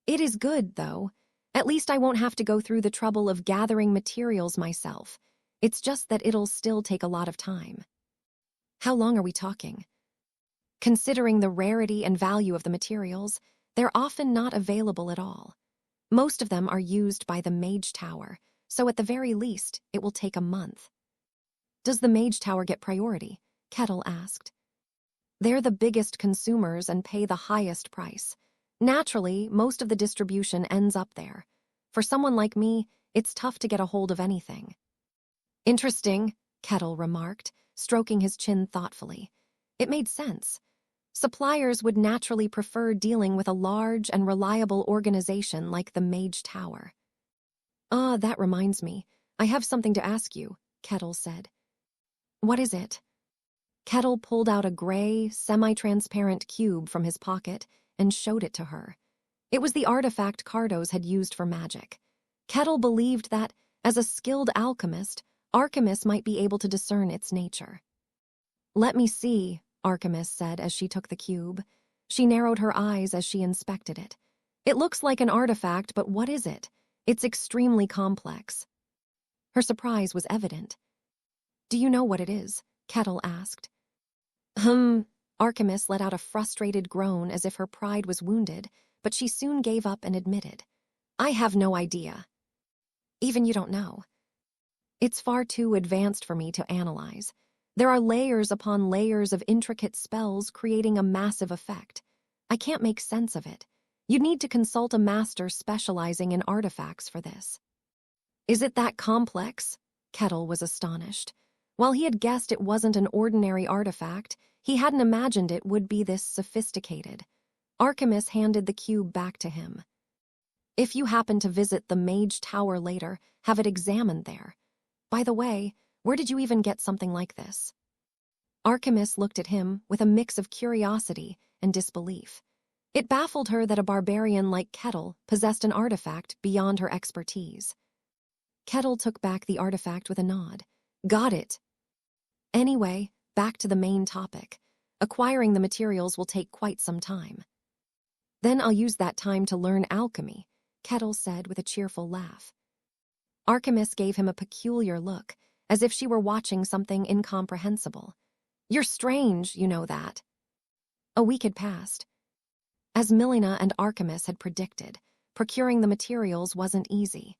"It is good, though. At least I won't have to go through the trouble of gathering materials myself. It's just that it'll still take a lot of time." "How long are we talking?" "Considering the rarity and value of the materials, they're often not available at all. Most of them are used by the Mage Tower, so at the very least, it will take a month." "Does the Mage Tower get priority?" Kettle asked. "They're the biggest consumers and pay the highest price. Naturally, most of the distribution ends up there. For someone like me, it's tough to get a hold of anything." "Interesting," Kettle remarked, stroking his chin thoughtfully. It made sense. Suppliers would naturally prefer dealing with a large and reliable organization like the Mage Tower. "Ah, that reminds me. I have something to ask you," Kettle said. "What is it?" Kettle pulled out a gray, semi-transparent cube from his pocket and showed it to her. It was the artifact Cardos had used for magic. Kettle believed that, as a skilled alchemist, Archimus might be able to discern its nature. "Let me see," Archimus said as she took the cube. She narrowed her eyes as she inspected it. "It looks like an artifact, but what is it? It's extremely complex." Her surprise was evident. "Do you know what it is?" Kettle asked. Archimus let out a frustrated groan as if her pride was wounded, but she soon gave up and admitted. "I have no idea." "Even you don't know?" "It's far too advanced for me to analyze. There are layers upon layers of intricate spells creating a massive effect. I can't make sense of it. You'd need to consult a master specializing in artifacts for this." "Is it that complex?" Kettle was astonished. While he had guessed it wasn't an ordinary artifact, he hadn't imagined it would be this sophisticated. Archimus handed the cube back to him. "If you happen to visit the Mage Tower later, have it examined there. By the way, where did you even get something like this?" Archimus looked at him with a mix of curiosity and disbelief. It baffled her that a barbarian like Kettle possessed an artifact beyond her expertise. Kettle took back the artifact with a nod. "Got it." "Anyway, back to the main topic. Acquiring the materials will take quite some time." "Then I'll use that time to learn alchemy," Kettle said with a cheerful laugh. Archimus gave him a peculiar look, as if she were watching something incomprehensible. "You're strange, you know that." A week had passed. As Milena and Archimus had predicted, procuring the materials wasn't easy.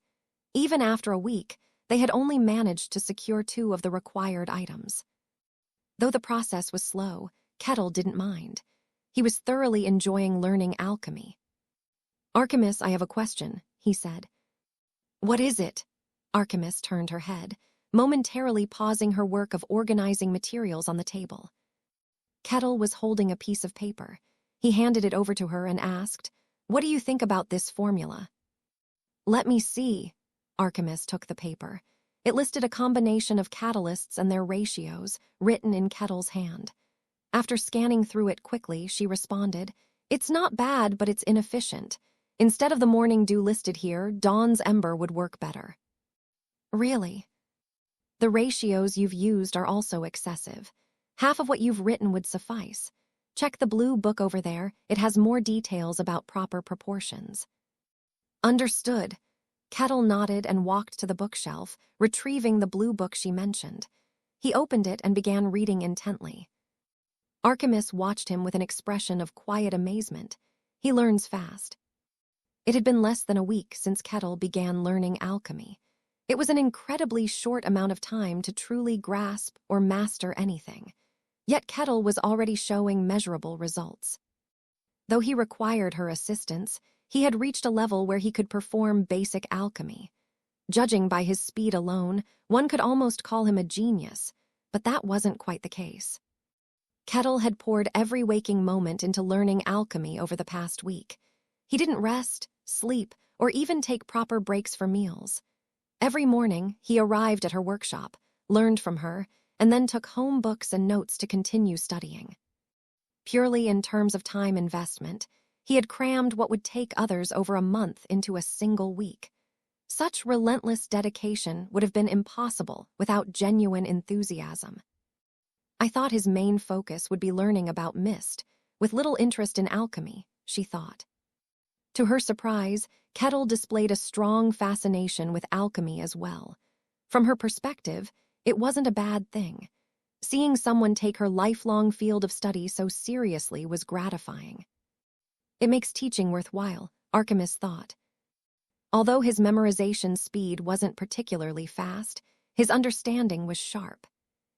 Even after a week, they had only managed to secure 2 of the required items. Though the process was slow, Kettle didn't mind. He was thoroughly enjoying learning alchemy. "Archimus, I have a question," he said. "What is it?" Archimus turned her head, momentarily pausing her work of organizing materials on the table. Kettle was holding a piece of paper. He handed it over to her and asked, "What do you think about this formula?" "Let me see." Archimus took the paper. It listed a combination of catalysts and their ratios, written in Kettle's hand. After scanning through it quickly, she responded, "It's not bad, but it's inefficient. Instead of the morning dew listed here, Dawn's Ember would work better." Really? The ratios you've used are also excessive. Half of what you've written would suffice. Check the blue book over there. It has more details about proper proportions. Understood. Kettle nodded and walked to the bookshelf, retrieving the blue book she mentioned. He opened it and began reading intently. Archimus watched him with an expression of quiet amazement. He learns fast. It had been less than a week since Kettle began learning alchemy. It was an incredibly short amount of time to truly grasp or master anything. Yet Kettle was already showing measurable results. Though he required her assistance, he had reached a level where he could perform basic alchemy. Judging by his speed alone, one could almost call him a genius, but that wasn't quite the case. Kettle had poured every waking moment into learning alchemy over the past week. He didn't rest, sleep, or even take proper breaks for meals. Every morning, he arrived at her workshop, learned from her, and then took home books and notes to continue studying. Purely in terms of time investment, he had crammed what would take others over a month into a single week. Such relentless dedication would have been impossible without genuine enthusiasm. I thought his main focus would be learning about mist, with little interest in alchemy, she thought. To her surprise, Kettle displayed a strong fascination with alchemy as well. From her perspective, it wasn't a bad thing. Seeing someone take her lifelong field of study so seriously was gratifying. It makes teaching worthwhile, Archimus thought. Although his memorization speed wasn't particularly fast, his understanding was sharp.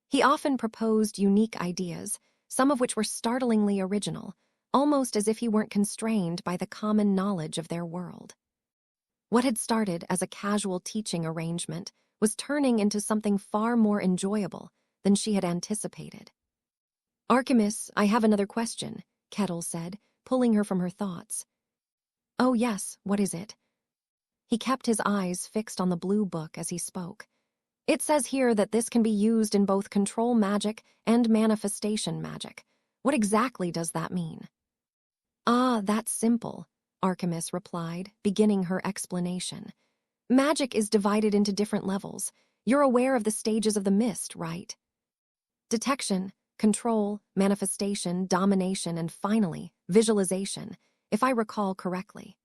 He often proposed unique ideas, some of which were startlingly original, almost as if he weren't constrained by the common knowledge of their world. What had started as a casual teaching arrangement was turning into something far more enjoyable than she had anticipated. "Archimus, I have another question," Kettle said, pulling her from her thoughts. "Oh yes, what is it?" He kept his eyes fixed on the blue book as he spoke. "It says here that this can be used in both control magic and manifestation magic. What exactly does that mean?" "Ah, that's simple," Archimus replied, beginning her explanation. "Magic is divided into different levels. You're aware of the stages of the mist, right? Detection, control, manifestation, domination, and finally, visualization, if I recall correctly."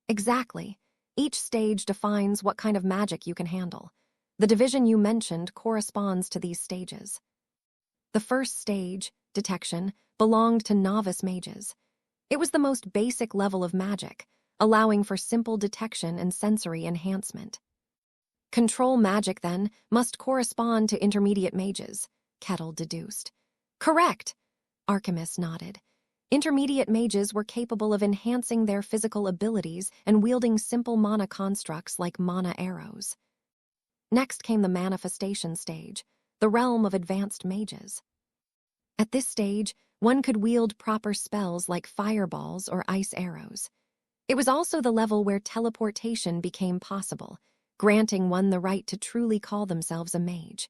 "Exactly. Each stage defines what kind of magic you can handle. The division you mentioned corresponds to these stages. The first stage, detection, belonged to novice mages. It was the most basic level of magic, allowing for simple detection and sensory enhancement. Control magic, then, must correspond to intermediate mages," Kettle deduced. "Correct," Archimus nodded. Intermediate mages were capable of enhancing their physical abilities and wielding simple mana constructs like mana arrows. Next came the manifestation stage, the realm of advanced mages. At this stage, one could wield proper spells like fireballs or ice arrows. It was also the level where teleportation became possible, granting one the right to truly call themselves a mage.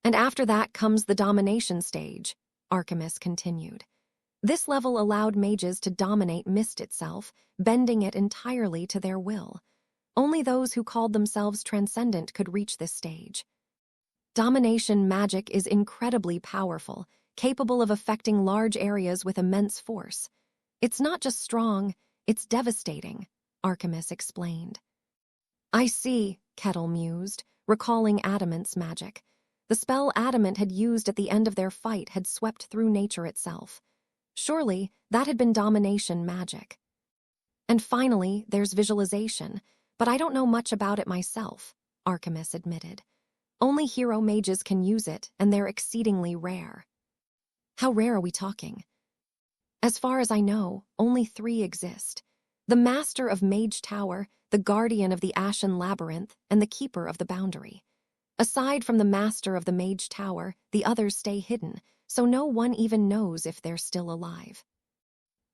"And after that comes the domination stage," Archimus continued. This level allowed mages to dominate mist itself, bending it entirely to their will. Only those who called themselves transcendent could reach this stage. Domination magic is incredibly powerful, capable of affecting large areas with immense force. It's not just strong, it's devastating, Archimus explained. "I see," Kettle mused, recalling Adamant's magic. The spell Adamant had used at the end of their fight had swept through nature itself. Surely, that had been domination magic. "And finally, there's visualization, but I don't know much about it myself," Archimus admitted. "Only hero mages can use it, and they're exceedingly rare." "How rare are we talking?" "As far as I know, only 3 exist. The Master of Mage Tower, the Guardian of the Ashen Labyrinth, and the Keeper of the Boundary. Aside from the Master of the Mage Tower, the others stay hidden, so no one even knows if they're still alive."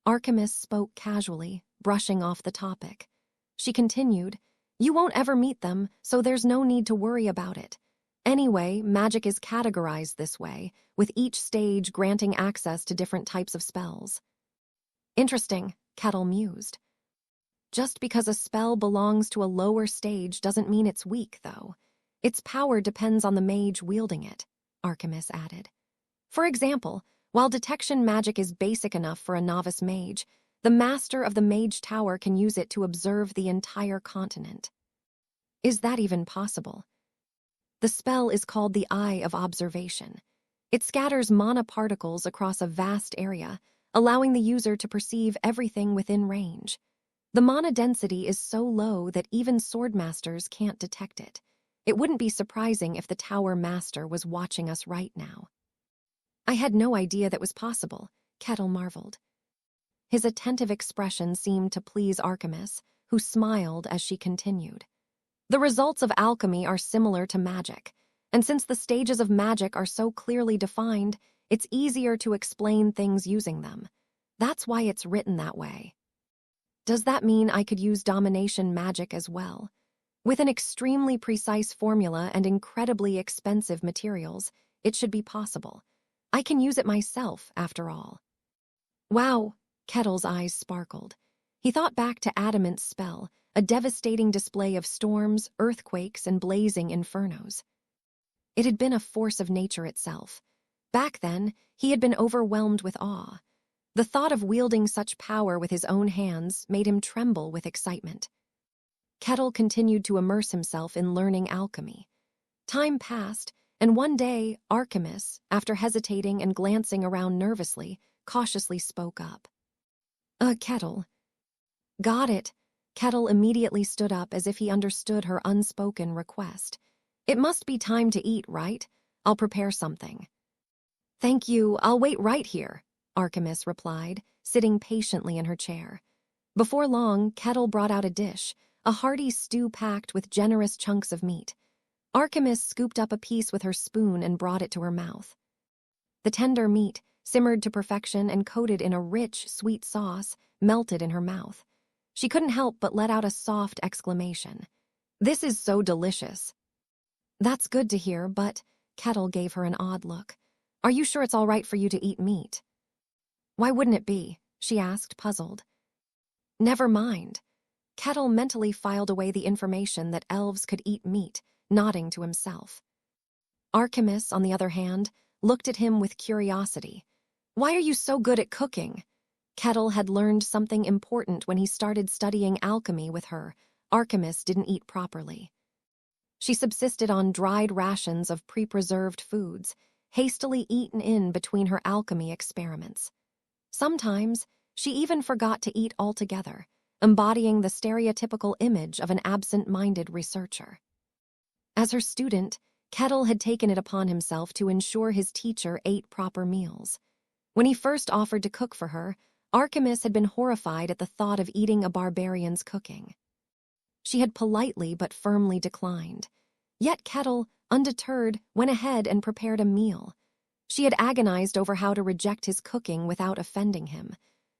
Archimus spoke casually, brushing off the topic. She continued, You won't ever meet them, so there's no need to worry about it. Anyway, magic is categorized this way, with each stage granting access to different types of spells. Interesting, Kettle mused. Just because a spell belongs to a lower stage doesn't mean it's weak, though. Its power depends on the mage wielding it, Archimus added. For example, while detection magic is basic enough for a novice mage, the master of the mage tower can use it to observe the entire continent. Is that even possible? The spell is called the Eye of Observation. It scatters mana particles across a vast area, allowing the user to perceive everything within range. The mana density is so low that even swordmasters can't detect it. It wouldn't be surprising if the tower master was watching us right now. I had no idea that was possible, Kettle marveled. His attentive expression seemed to please Archimus, who smiled as she continued. The results of alchemy are similar to magic, and since the stages of magic are so clearly defined, it's easier to explain things using them. That's why it's written that way. Does that mean I could use domination magic as well? With an extremely precise formula and incredibly expensive materials, it should be possible. I can use it myself, after all. Wow, Kettle's eyes sparkled. He thought back to Adamant's spell, a devastating display of storms, earthquakes, and blazing infernos. It had been a force of nature itself. Back then, he had been overwhelmed with awe. The thought of wielding such power with his own hands made him tremble with excitement. Kettle continued to immerse himself in learning alchemy. Time passed, and one day, Archimus, after hesitating and glancing around nervously, cautiously spoke up. Kettle. Got it. Kettle immediately stood up as if he understood her unspoken request. It must be time to eat, right? I'll prepare something. Thank you, I'll wait right here, Archimus replied, sitting patiently in her chair. Before long, Kettle brought out a dish, a hearty stew packed with generous chunks of meat. Archimus scooped up a piece with her spoon and brought it to her mouth. The tender meat, simmered to perfection and coated in a rich, sweet sauce, melted in her mouth. She couldn't help but let out a soft exclamation. This is so delicious. That's good to hear, but Kettle gave her an odd look. Are you sure it's all right for you to eat meat? Why wouldn't it be? She asked, puzzled. Never mind. Kettle mentally filed away the information that elves could eat meat, nodding to himself. Archimus, on the other hand, looked at him with curiosity. Why are you so good at cooking? Kettle had learned something important when he started studying alchemy with her. Archimus didn't eat properly. She subsisted on dried rations of pre-preserved foods, hastily eaten in between her alchemy experiments. Sometimes, she even forgot to eat altogether, embodying the stereotypical image of an absent-minded researcher. As her student, Kettle had taken it upon himself to ensure his teacher ate proper meals. When he first offered to cook for her, Archimus had been horrified at the thought of eating a barbarian's cooking. She had politely but firmly declined. Yet Kettle, undeterred, went ahead and prepared a meal. She had agonized over how to reject his cooking without offending him,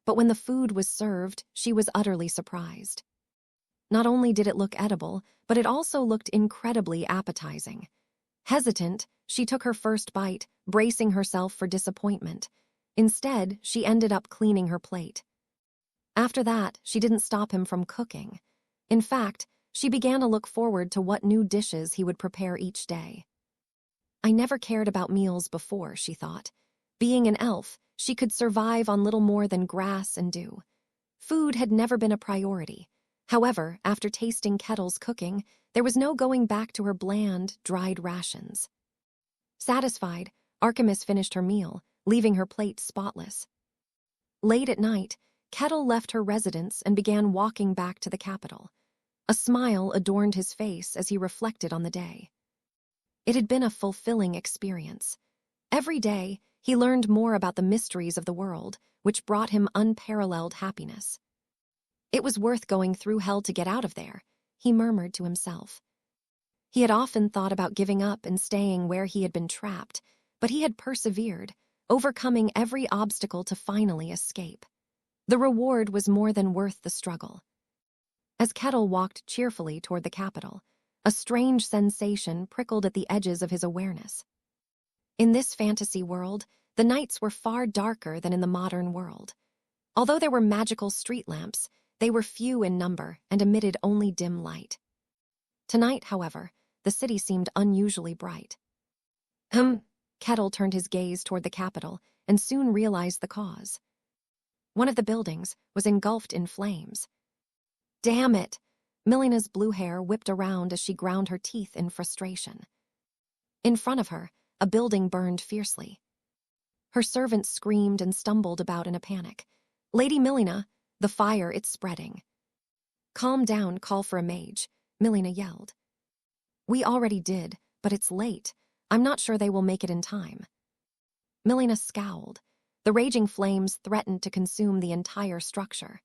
but when the food was served, she was utterly surprised. Not only did it look edible, but it also looked incredibly appetizing. Hesitant, she took her first bite, bracing herself for disappointment. Instead, she ended up cleaning her plate. After that, she didn't stop him from cooking. In fact, she began to look forward to what new dishes he would prepare each day. I never cared about meals before, she thought. Being an elf, she could survive on little more than grass and dew. Food had never been a priority. However, after tasting Kettle's cooking, there was no going back to her bland, dried rations. Satisfied, Archimus finished her meal, leaving her plate spotless. Late at night, Kettle left her residence and began walking back to the capital. A smile adorned his face as he reflected on the day. It had been a fulfilling experience. Every day, he learned more about the mysteries of the world, which brought him unparalleled happiness. It was worth going through hell to get out of there, he murmured to himself. He had often thought about giving up and staying where he had been trapped, but he had persevered, overcoming every obstacle to finally escape. The reward was more than worth the struggle. As Kettle walked cheerfully toward the capital, a strange sensation prickled at the edges of his awareness. In this fantasy world, the nights were far darker than in the modern world. Although there were magical street lamps, they were few in number and emitted only dim light. Tonight, however, the city seemed unusually bright. Kettle turned his gaze toward the capital and soon realized the cause. One of the buildings was engulfed in flames. Damn it! Melina's blue hair whipped around as she ground her teeth in frustration. In front of her, a building burned fiercely. Her servants screamed and stumbled about in a panic. Lady Melina, the fire, it's spreading. Calm down, call for a mage, Melina yelled. We already did, but it's late. I'm not sure they will make it in time. Melina scowled. The raging flames threatened to consume the entire structure.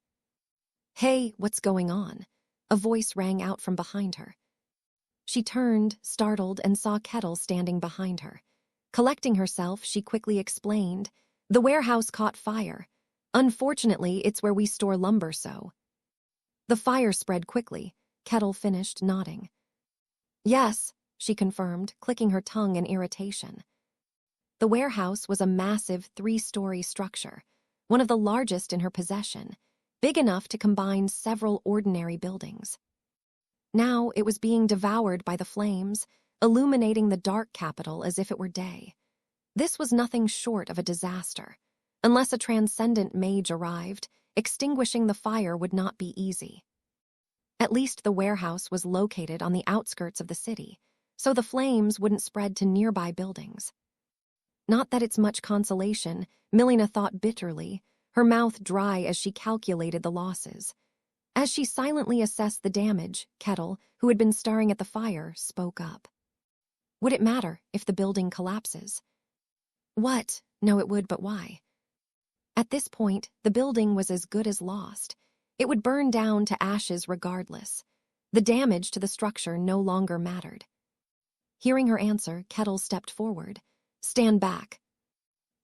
Hey, what's going on? A voice rang out from behind her. She turned, startled, and saw Kettle standing behind her. Collecting herself, she quickly explained, the warehouse caught fire. Unfortunately, it's where we store lumber, so. The fire spread quickly. Kettle finished, nodding. Yes, she confirmed, clicking her tongue in irritation. The warehouse was a massive 3-story structure, one of the largest in her possession, big enough to combine several ordinary buildings. Now it was being devoured by the flames, illuminating the dark capital as if it were day. This was nothing short of a disaster. Unless a transcendent mage arrived, extinguishing the fire would not be easy. At least the warehouse was located on the outskirts of the city, so the flames wouldn't spread to nearby buildings. Not that it's much consolation, Melina thought bitterly, her mouth dry as she calculated the losses. As she silently assessed the damage, Kettle, who had been staring at the fire, spoke up. Would it matter if the building collapses? What? No, it would, but why? At this point, the building was as good as lost. It would burn down to ashes regardless. The damage to the structure no longer mattered. Hearing her answer, Kettle stepped forward. Stand back.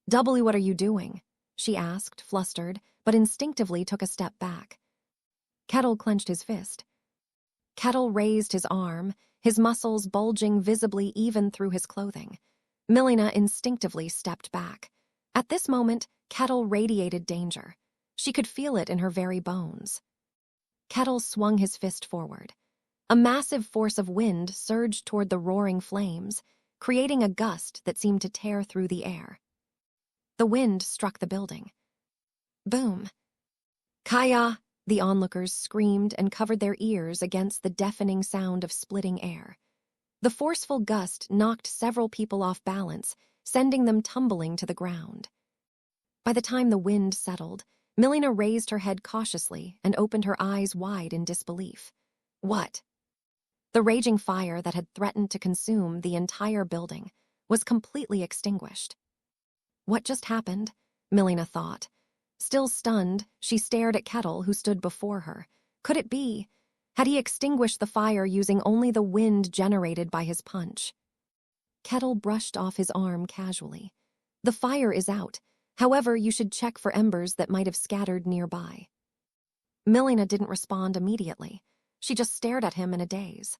W, what are you doing? She asked, flustered, but instinctively took a step back. Kettle clenched his fist. Kettle raised his arm, his muscles bulging visibly even through his clothing. Melina instinctively stepped back. At this moment, Kettle radiated danger. She could feel it in her very bones. Kettle swung his fist forward. A massive force of wind surged toward the roaring flames, creating a gust that seemed to tear through the air. The wind struck the building. Boom! Kaya! The onlookers screamed and covered their ears against the deafening sound of splitting air. The forceful gust knocked several people off balance, sending them tumbling to the ground. By the time the wind settled, Melina raised her head cautiously and opened her eyes wide in disbelief. What? The raging fire that had threatened to consume the entire building was completely extinguished. What just happened? Melina thought. Still stunned, she stared at Kettle, who stood before her. Could it be? Had he extinguished the fire using only the wind generated by his punch? Kettle brushed off his arm casually. The fire is out. However, you should check for embers that might have scattered nearby. Melina didn't respond immediately. She just stared at him in a daze.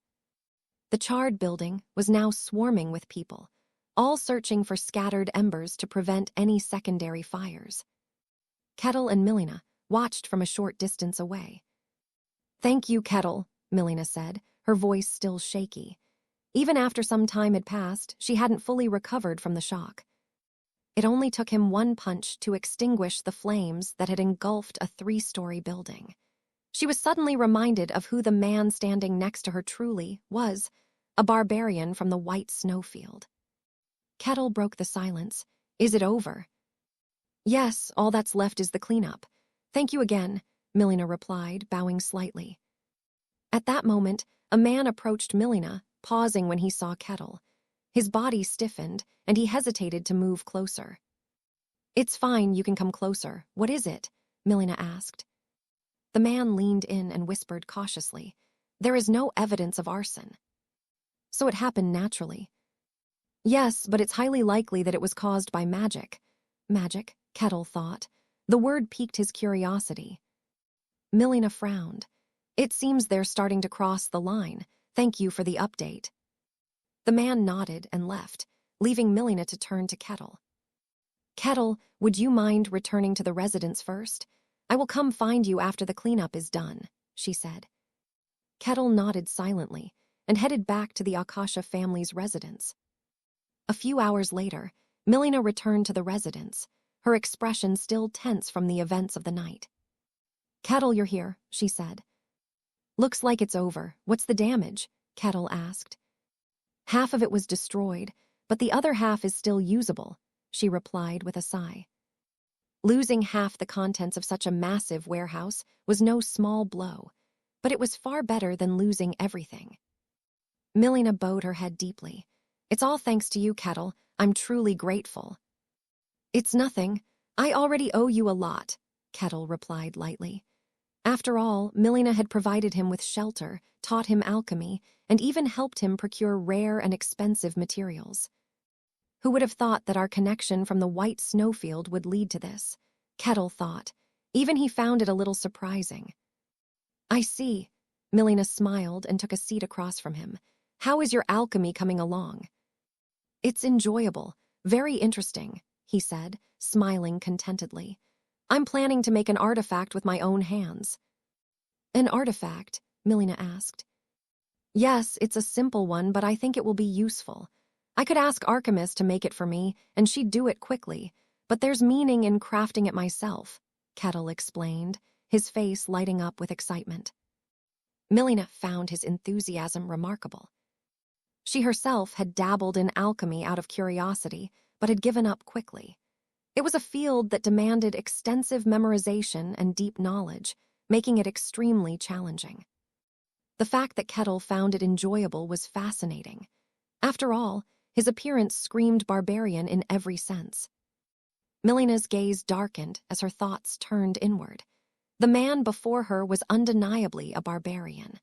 The charred building was now swarming with people, all searching for scattered embers to prevent any secondary fires. Kettle and Melina watched from a short distance away. Thank you, Kettle, Melina said, her voice still shaky. Even after some time had passed, she hadn't fully recovered from the shock. It only took him one punch to extinguish the flames that had engulfed a 3-story building. She was suddenly reminded of who the man standing next to her truly was, a barbarian from the white snowfield. Kettle broke the silence. Is it over? Yes, all that's left is the cleanup. Thank you again, Melina replied, bowing slightly. At that moment, a man approached Melina, pausing when he saw Kettle. His body stiffened, and he hesitated to move closer. It's fine, you can come closer. What is it? Melina asked. The man leaned in and whispered cautiously. There is no evidence of arson. So it happened naturally. Yes, but it's highly likely that it was caused by magic. Magic, Kettle thought. The word piqued his curiosity. Melina frowned. It seems they're starting to cross the line. Thank you for the update. The man nodded and left, leaving Milena to turn to Kettle. Kettle, would you mind returning to the residence first? I will come find you after the cleanup is done, she said. Kettle nodded silently and headed back to the Akasha family's residence. A few hours later, Milena returned to the residence, her expression still tense from the events of the night. Kettle, you're here, she said. Looks like it's over. What's the damage? Kettle asked. Half of it was destroyed, but the other half is still usable, she replied with a sigh. Losing half the contents of such a massive warehouse was no small blow, but it was far better than losing everything. Milena bowed her head deeply. It's all thanks to you, Kettle. I'm truly grateful. It's nothing. I already owe you a lot, Kettle replied lightly. After all, Milena had provided him with shelter, taught him alchemy, and even helped him procure rare and expensive materials. Who would have thought that our connection from the white snowfield would lead to this? Kettle thought. Even he found it a little surprising. I see. Milena smiled and took a seat across from him. How is your alchemy coming along? It's enjoyable, very interesting, he said, smiling contentedly. I'm planning to make an artifact with my own hands. An artifact? Milena asked. Yes, it's a simple one, but I think it will be useful. I could ask Archimis to make it for me, and she'd do it quickly, but there's meaning in crafting it myself, Kettle explained, his face lighting up with excitement. Milena found his enthusiasm remarkable. She herself had dabbled in alchemy out of curiosity, but had given up quickly. It was a field that demanded extensive memorization and deep knowledge, making it extremely challenging. The fact that Kettle found it enjoyable was fascinating. After all, his appearance screamed barbarian in every sense. Milena's gaze darkened as her thoughts turned inward. The man before her was undeniably a barbarian.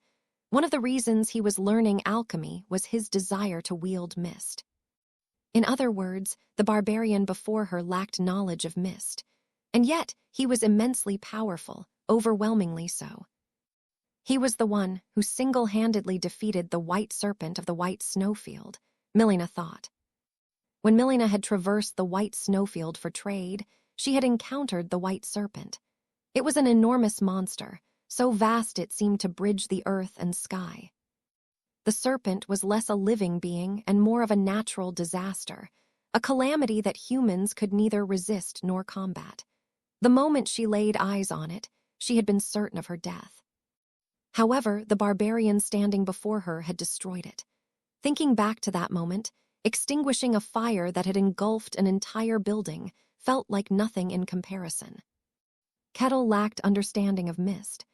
One of the reasons he was learning alchemy was his desire to wield mist. In other words, the barbarian before her lacked knowledge of mist, and yet he was immensely powerful, overwhelmingly so. He was the one who single-handedly defeated the white serpent of the white snowfield, Milena thought. When Milena had traversed the white snowfield for trade, she had encountered the white serpent. It was an enormous monster, so vast it seemed to bridge the earth and sky. The serpent was less a living being and more of a natural disaster, a calamity that humans could neither resist nor combat. The moment she laid eyes on it, she had been certain of her death. However, the barbarian standing before her had destroyed it. Thinking back to that moment, extinguishing a fire that had engulfed an entire building felt like nothing in comparison. Kettle lacked understanding of mist.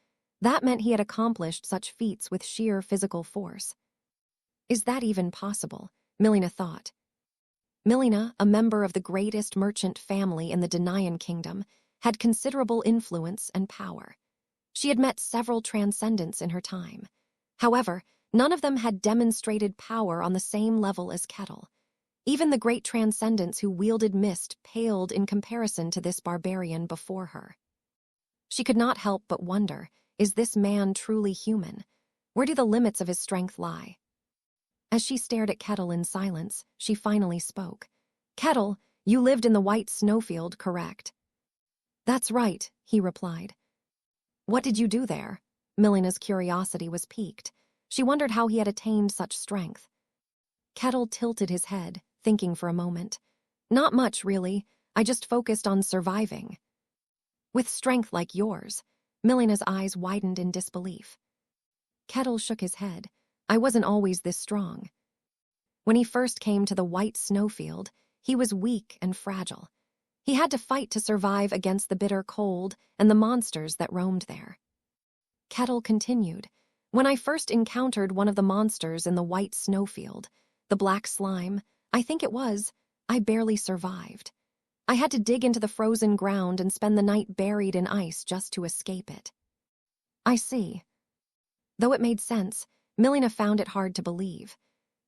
That meant he had accomplished such feats with sheer physical force. Is that even possible? Milena thought. Milena, a member of the greatest merchant family in the Denayan kingdom, had considerable influence and power. She had met several transcendents in her time. However, none of them had demonstrated power on the same level as Kettle. Even the great transcendents who wielded mist paled in comparison to this barbarian before her. She could not help but wonder, is this man truly human? Where do the limits of his strength lie? As she stared at Kettle in silence, she finally spoke. Kettle, you lived in the white snowfield, correct? That's right, he replied. What did you do there? Milena's curiosity was piqued. She wondered how he had attained such strength. Kettle tilted his head, thinking for a moment. Not much, really. I just focused on surviving. With strength like yours, Milena's eyes widened in disbelief. Kettle shook his head. I wasn't always this strong. When he first came to the white snowfield, he was weak and fragile. He had to fight to survive against the bitter cold and the monsters that roamed there. Kettle continued. When I first encountered one of the monsters in the white snowfield, the black slime, I think it was, I barely survived. I had to dig into the frozen ground and spend the night buried in ice just to escape it. I see. Though it made sense, Milena found it hard to believe.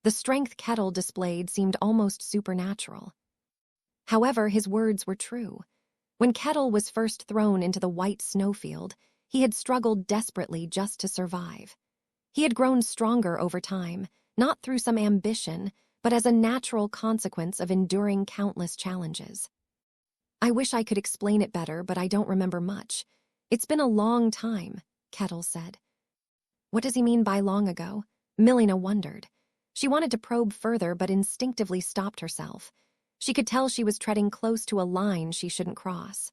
The strength Kettle displayed seemed almost supernatural. However, his words were true. When Kettle was first thrown into the white snowfield, He had struggled desperately just to survive. He had grown stronger over time, not through some ambition, but as a natural consequence of enduring countless challenges. I wish I could explain it better, but I don't remember much. It's been a long time, Kettle said. What does he mean by long ago? Milena wondered. She wanted to probe further, but instinctively stopped herself. She could tell she was treading close to a line she shouldn't cross.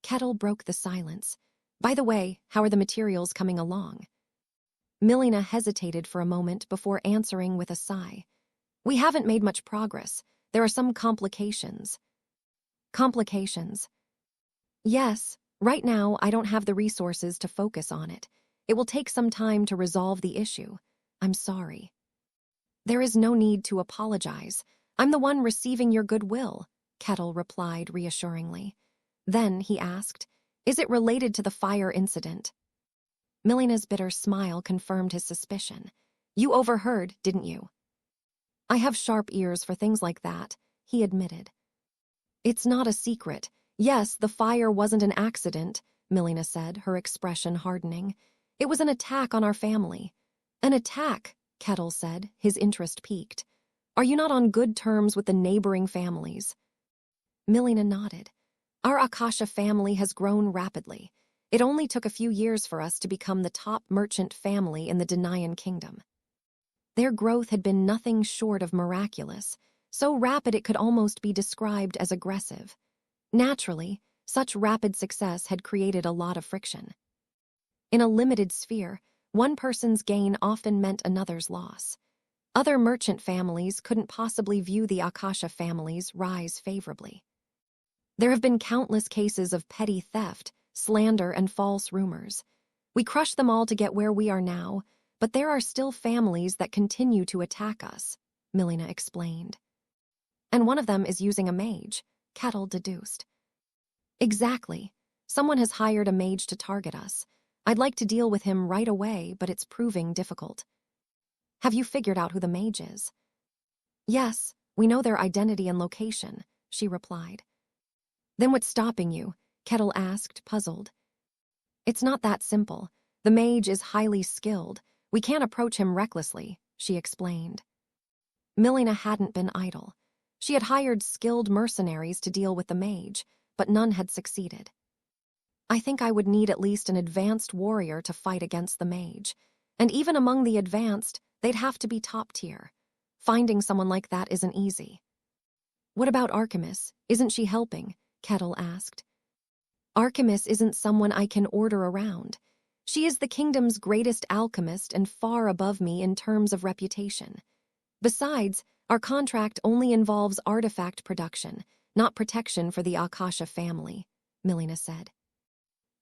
Kettle broke the silence. By the way, how are the materials coming along? Milena hesitated for a moment before answering with a sigh. We haven't made much progress. There are some complications. Complications? Yes, right now I don't have the resources to focus on it. It will take some time to resolve the issue. I'm sorry. There is no need to apologize. I'm the one receiving your goodwill, Kettle replied reassuringly. Then he asked, is it related to the fire incident? Milena's bitter smile confirmed his suspicion. You overheard, didn't you? I have sharp ears for things like that, he admitted. It's not a secret. Yes, the fire wasn't an accident, Milena said, her expression hardening. It was an attack on our family. An attack, Kettle said, his interest piqued. Are you not on good terms with the neighboring families? Milena nodded. Our Akasha family has grown rapidly. It only took a few years for us to become the top merchant family in the Denayan kingdom. Their growth had been nothing short of miraculous, so rapid it could almost be described as aggressive. Naturally, such rapid success had created a lot of friction. In a limited sphere, one person's gain often meant another's loss. Other merchant families couldn't possibly view the Akasha family's rise favorably. There have been countless cases of petty theft, slander, and false rumors. We crushed them all to get where we are now, but there are still families that continue to attack us, Milena explained. And one of them is using a mage, Kettle deduced. Exactly. Someone has hired a mage to target us. I'd like to deal with him right away, but it's proving difficult. Have you figured out who the mage is? Yes, we know their identity and location, she replied. Then what's stopping you? Kettle asked, puzzled. It's not that simple. The mage is highly skilled. We can't approach him recklessly, she explained. Milena hadn't been idle. She had hired skilled mercenaries to deal with the mage, but none had succeeded. I think I would need at least an advanced warrior to fight against the mage, and even among the advanced, they'd have to be top tier. Finding someone like that isn't easy. What about Artemis? Isn't she helping? Kettle asked. Artemis isn't someone I can order around. She is the kingdom's greatest alchemist and far above me in terms of reputation. Besides, our contract only involves artifact production, not protection for the Akasha family, Milena said.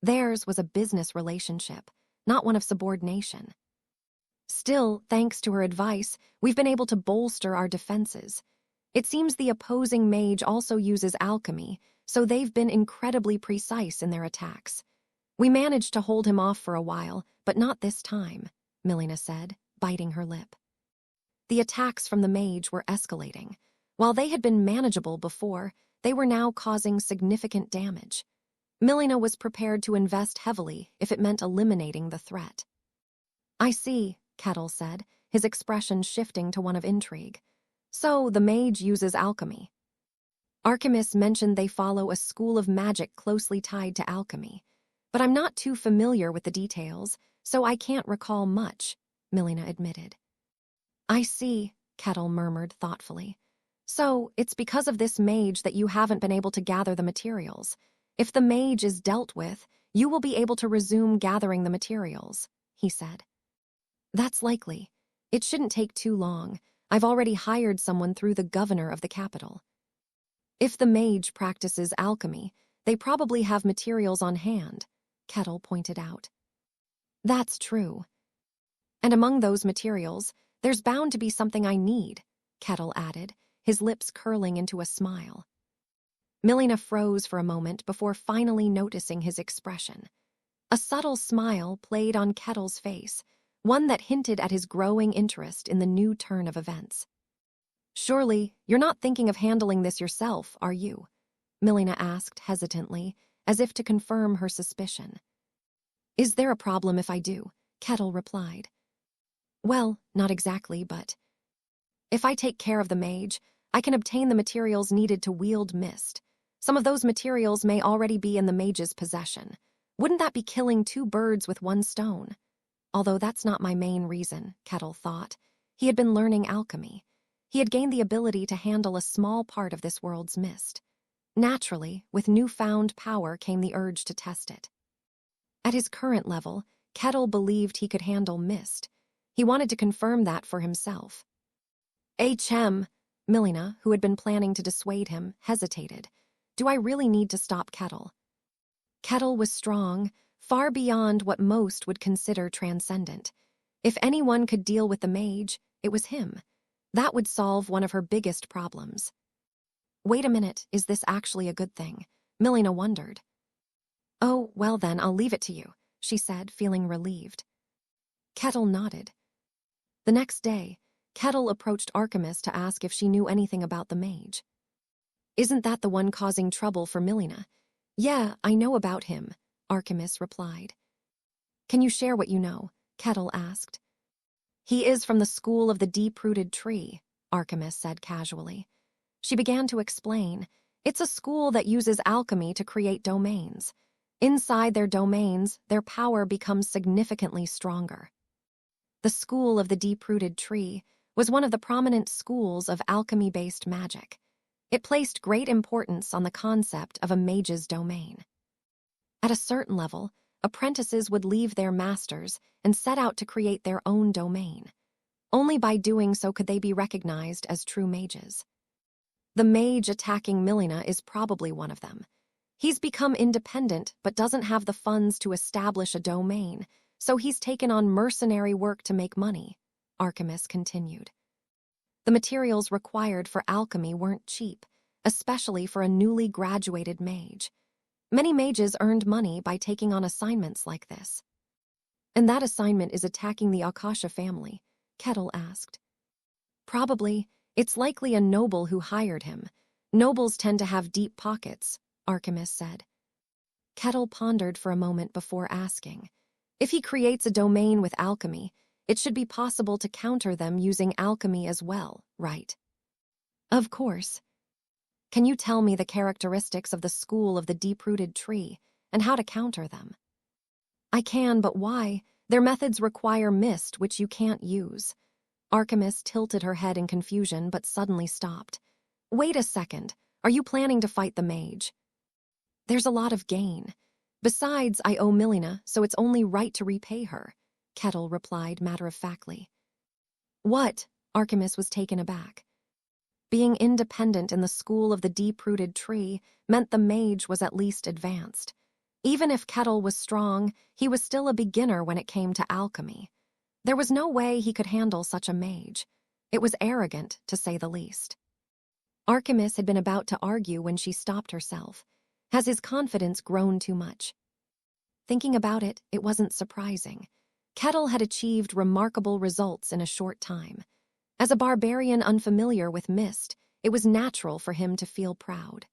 Theirs was a business relationship, not one of subordination. Still, thanks to her advice, we've been able to bolster our defenses. It seems the opposing mage also uses alchemy, so they've been incredibly precise in their attacks. We managed to hold him off for a while, but not this time, Milena said, biting her lip. The attacks from the mage were escalating. While they had been manageable before, they were now causing significant damage. Milena was prepared to invest heavily if it meant eliminating the threat. I see, Kettle said, his expression shifting to one of intrigue. So, the mage uses alchemy. Artemis mentioned they follow a school of magic closely tied to alchemy. But I'm not too familiar with the details, so I can't recall much, Milena admitted. I see, Kettle murmured thoughtfully. So, it's because of this mage that you haven't been able to gather the materials. If the mage is dealt with, you will be able to resume gathering the materials, he said. That's likely. It shouldn't take too long. I've already hired someone through the governor of the capital. If the mage practices alchemy, they probably have materials on hand, Kettle pointed out. That's true. And among those materials, there's bound to be something I need, Kettle added, his lips curling into a smile. Milena froze for a moment before finally noticing his expression. A subtle smile played on Kettle's face, one that hinted at his growing interest in the new turn of events. Surely, you're not thinking of handling this yourself, are you? Milena asked hesitantly, as if to confirm her suspicion. Is there a problem if I do? Kettle replied. Well, not exactly, but if I take care of the mage, I can obtain the materials needed to wield mist. Some of those materials may already be in the mage's possession. Wouldn't that be killing two birds with one stone? Although that's not my main reason, Kettle thought. He had been learning alchemy. He had gained the ability to handle a small part of this world's mist. Naturally, with newfound power came the urge to test it. At his current level, Kettle believed he could handle mist. He wanted to confirm that for himself. Milena, who had been planning to dissuade him, hesitated. Do I really need to stop Kettle? Kettle was strong, far beyond what most would consider transcendent. If anyone could deal with the mage, it was him. That would solve one of her biggest problems. Wait a minute, is this actually a good thing? Milena wondered. Oh, well then, I'll leave it to you, she said, feeling relieved. Kettle nodded. The next day, Kettle approached Archimus to ask if she knew anything about the mage. Isn't that the one causing trouble for Milena? Yeah, I know about him, Archimus replied. Can you share what you know? Kettle asked. He is from the school of the deep-rooted tree, Archimus said casually. She began to explain. It's a school that uses alchemy to create domains. Inside their domains, their power becomes significantly stronger. The school of the deep-rooted tree was one of the prominent schools of alchemy-based magic. It placed great importance on the concept of a mage's domain. At a certain level, apprentices would leave their masters and set out to create their own domain. Only by doing so could they be recognized as true mages. The mage attacking Milena is probably one of them. He's become independent but doesn't have the funds to establish a domain, so he's taken on mercenary work to make money, Archimus continued. The materials required for alchemy weren't cheap, especially for a newly graduated mage. Many mages earned money by taking on assignments like this. And that assignment is attacking the Akasha family, Kettle asked. Probably. It's likely a noble who hired him. Nobles tend to have deep pockets, Archimus said. Kettle pondered for a moment before asking. If he creates a domain with alchemy, it should be possible to counter them using alchemy as well, right? Of course. Can you tell me the characteristics of the school of the deep-rooted tree and how to counter them? I can, but why? Their methods require mist, which you can't use. Archimus tilted her head in confusion, but suddenly stopped. Wait a second. Are you planning to fight the mage? There's a lot of gain. Besides, I owe Milena, so it's only right to repay her, Kettle replied matter-of-factly. What? Archimus was taken aback. Being independent in the school of the deep-rooted tree meant the mage was at least advanced. Even if Kettle was strong, he was still a beginner when it came to alchemy. There was no way he could handle such a mage. It was arrogant, to say the least. Archimus had been about to argue when she stopped herself. Has his confidence grown too much? Thinking about it, it wasn't surprising. Kettle had achieved remarkable results in a short time. As a barbarian unfamiliar with mist, it was natural for him to feel proud.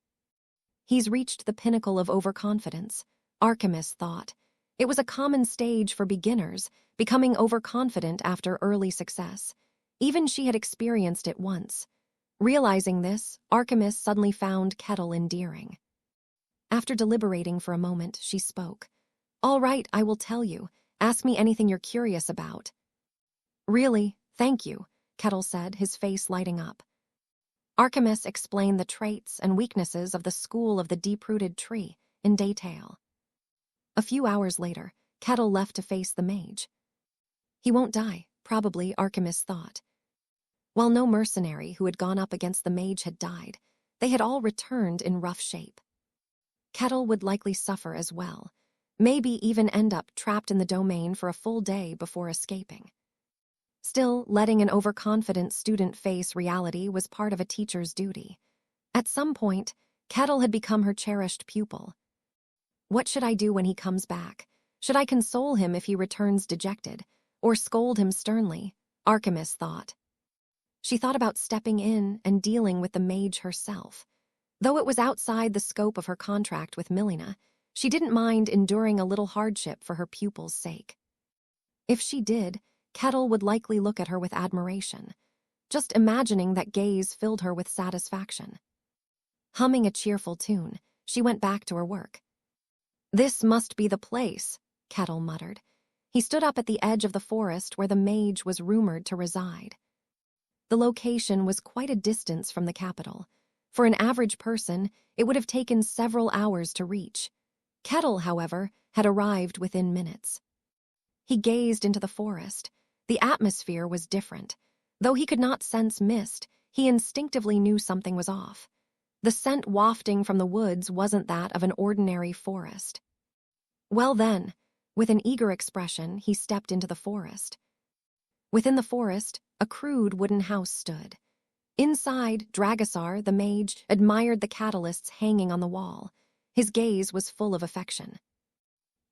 He's reached the pinnacle of overconfidence, Archimus thought. It was a common stage for beginners, becoming overconfident after early success. Even she had experienced it once. Realizing this, Archimus suddenly found Kettle endearing. After deliberating for a moment, she spoke. All right, I will tell you. Ask me anything you're curious about. Really, thank you, Kettle said, his face lighting up. Archimus explained the traits and weaknesses of the school of the deep-rooted tree in detail. A few hours later, Kettle left to face the mage. He won't die, probably, Archimus thought. While no mercenary who had gone up against the mage had died, they had all returned in rough shape. Kettle would likely suffer as well, maybe even end up trapped in the domain for a full day before escaping. Still, letting an overconfident student face reality was part of a teacher's duty. At some point, Kettle had become her cherished pupil. What should I do when he comes back? Should I console him if he returns dejected, or scold him sternly? Archimus thought. She thought about stepping in and dealing with the mage herself. Though it was outside the scope of her contract with Milena, She didn't mind enduring a little hardship for her pupil's sake. If she did, Kettle would likely look at her with admiration. Just imagining that gaze filled her with satisfaction. Humming a cheerful tune, she went back to her work. "This must be the place," Kettle muttered. He stood up at the edge of the forest where the mage was rumored to reside. The location was quite a distance from the capital. For an average person, it would have taken several hours to reach. Kettle, however, had arrived within minutes. He gazed into the forest. The atmosphere was different. Though he could not sense mist, he instinctively knew something was off. The scent wafting from the woods wasn't that of an ordinary forest. Well then, with an eager expression, he stepped into the forest. Within the forest, a crude wooden house stood. Inside, Dragasar, the mage, admired the catalysts hanging on the wall. His gaze was full of affection.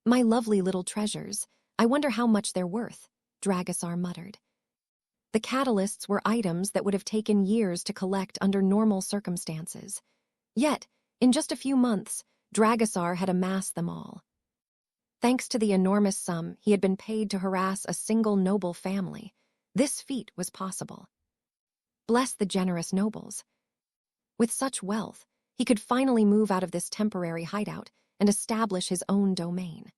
"My lovely little treasures, I wonder how much they're worth," Dragasar muttered. The catalysts were items that would have taken years to collect under normal circumstances. Yet, in just a few months, Dragasar had amassed them all. Thanks to the enormous sum he had been paid to harass a single noble family, this feat was possible. Bless the generous nobles. With such wealth, he could finally move out of this temporary hideout and establish his own domain.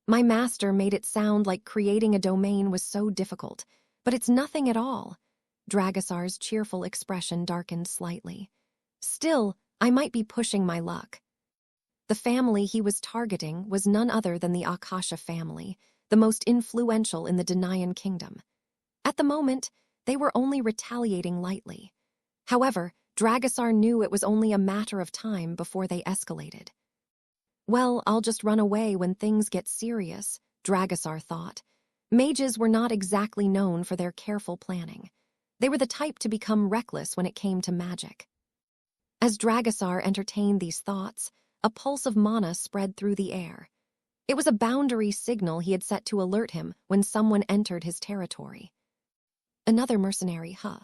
My master made it sound like creating a domain was so difficult, but it's nothing at all. Dragasar's cheerful expression darkened slightly. Still, I might be pushing my luck. The family he was targeting was none other than the Akasha family, the most influential in the Denayan kingdom. At the moment, they were only retaliating lightly. However, Dragasar knew it was only a matter of time before they escalated. Well, I'll just run away when things get serious, Dragasar thought. Mages were not exactly known for their careful planning. They were the type to become reckless when it came to magic. As Dragasar entertained these thoughts, a pulse of mana spread through the air. It was a boundary signal he had set to alert him when someone entered his territory. Another mercenary, huh?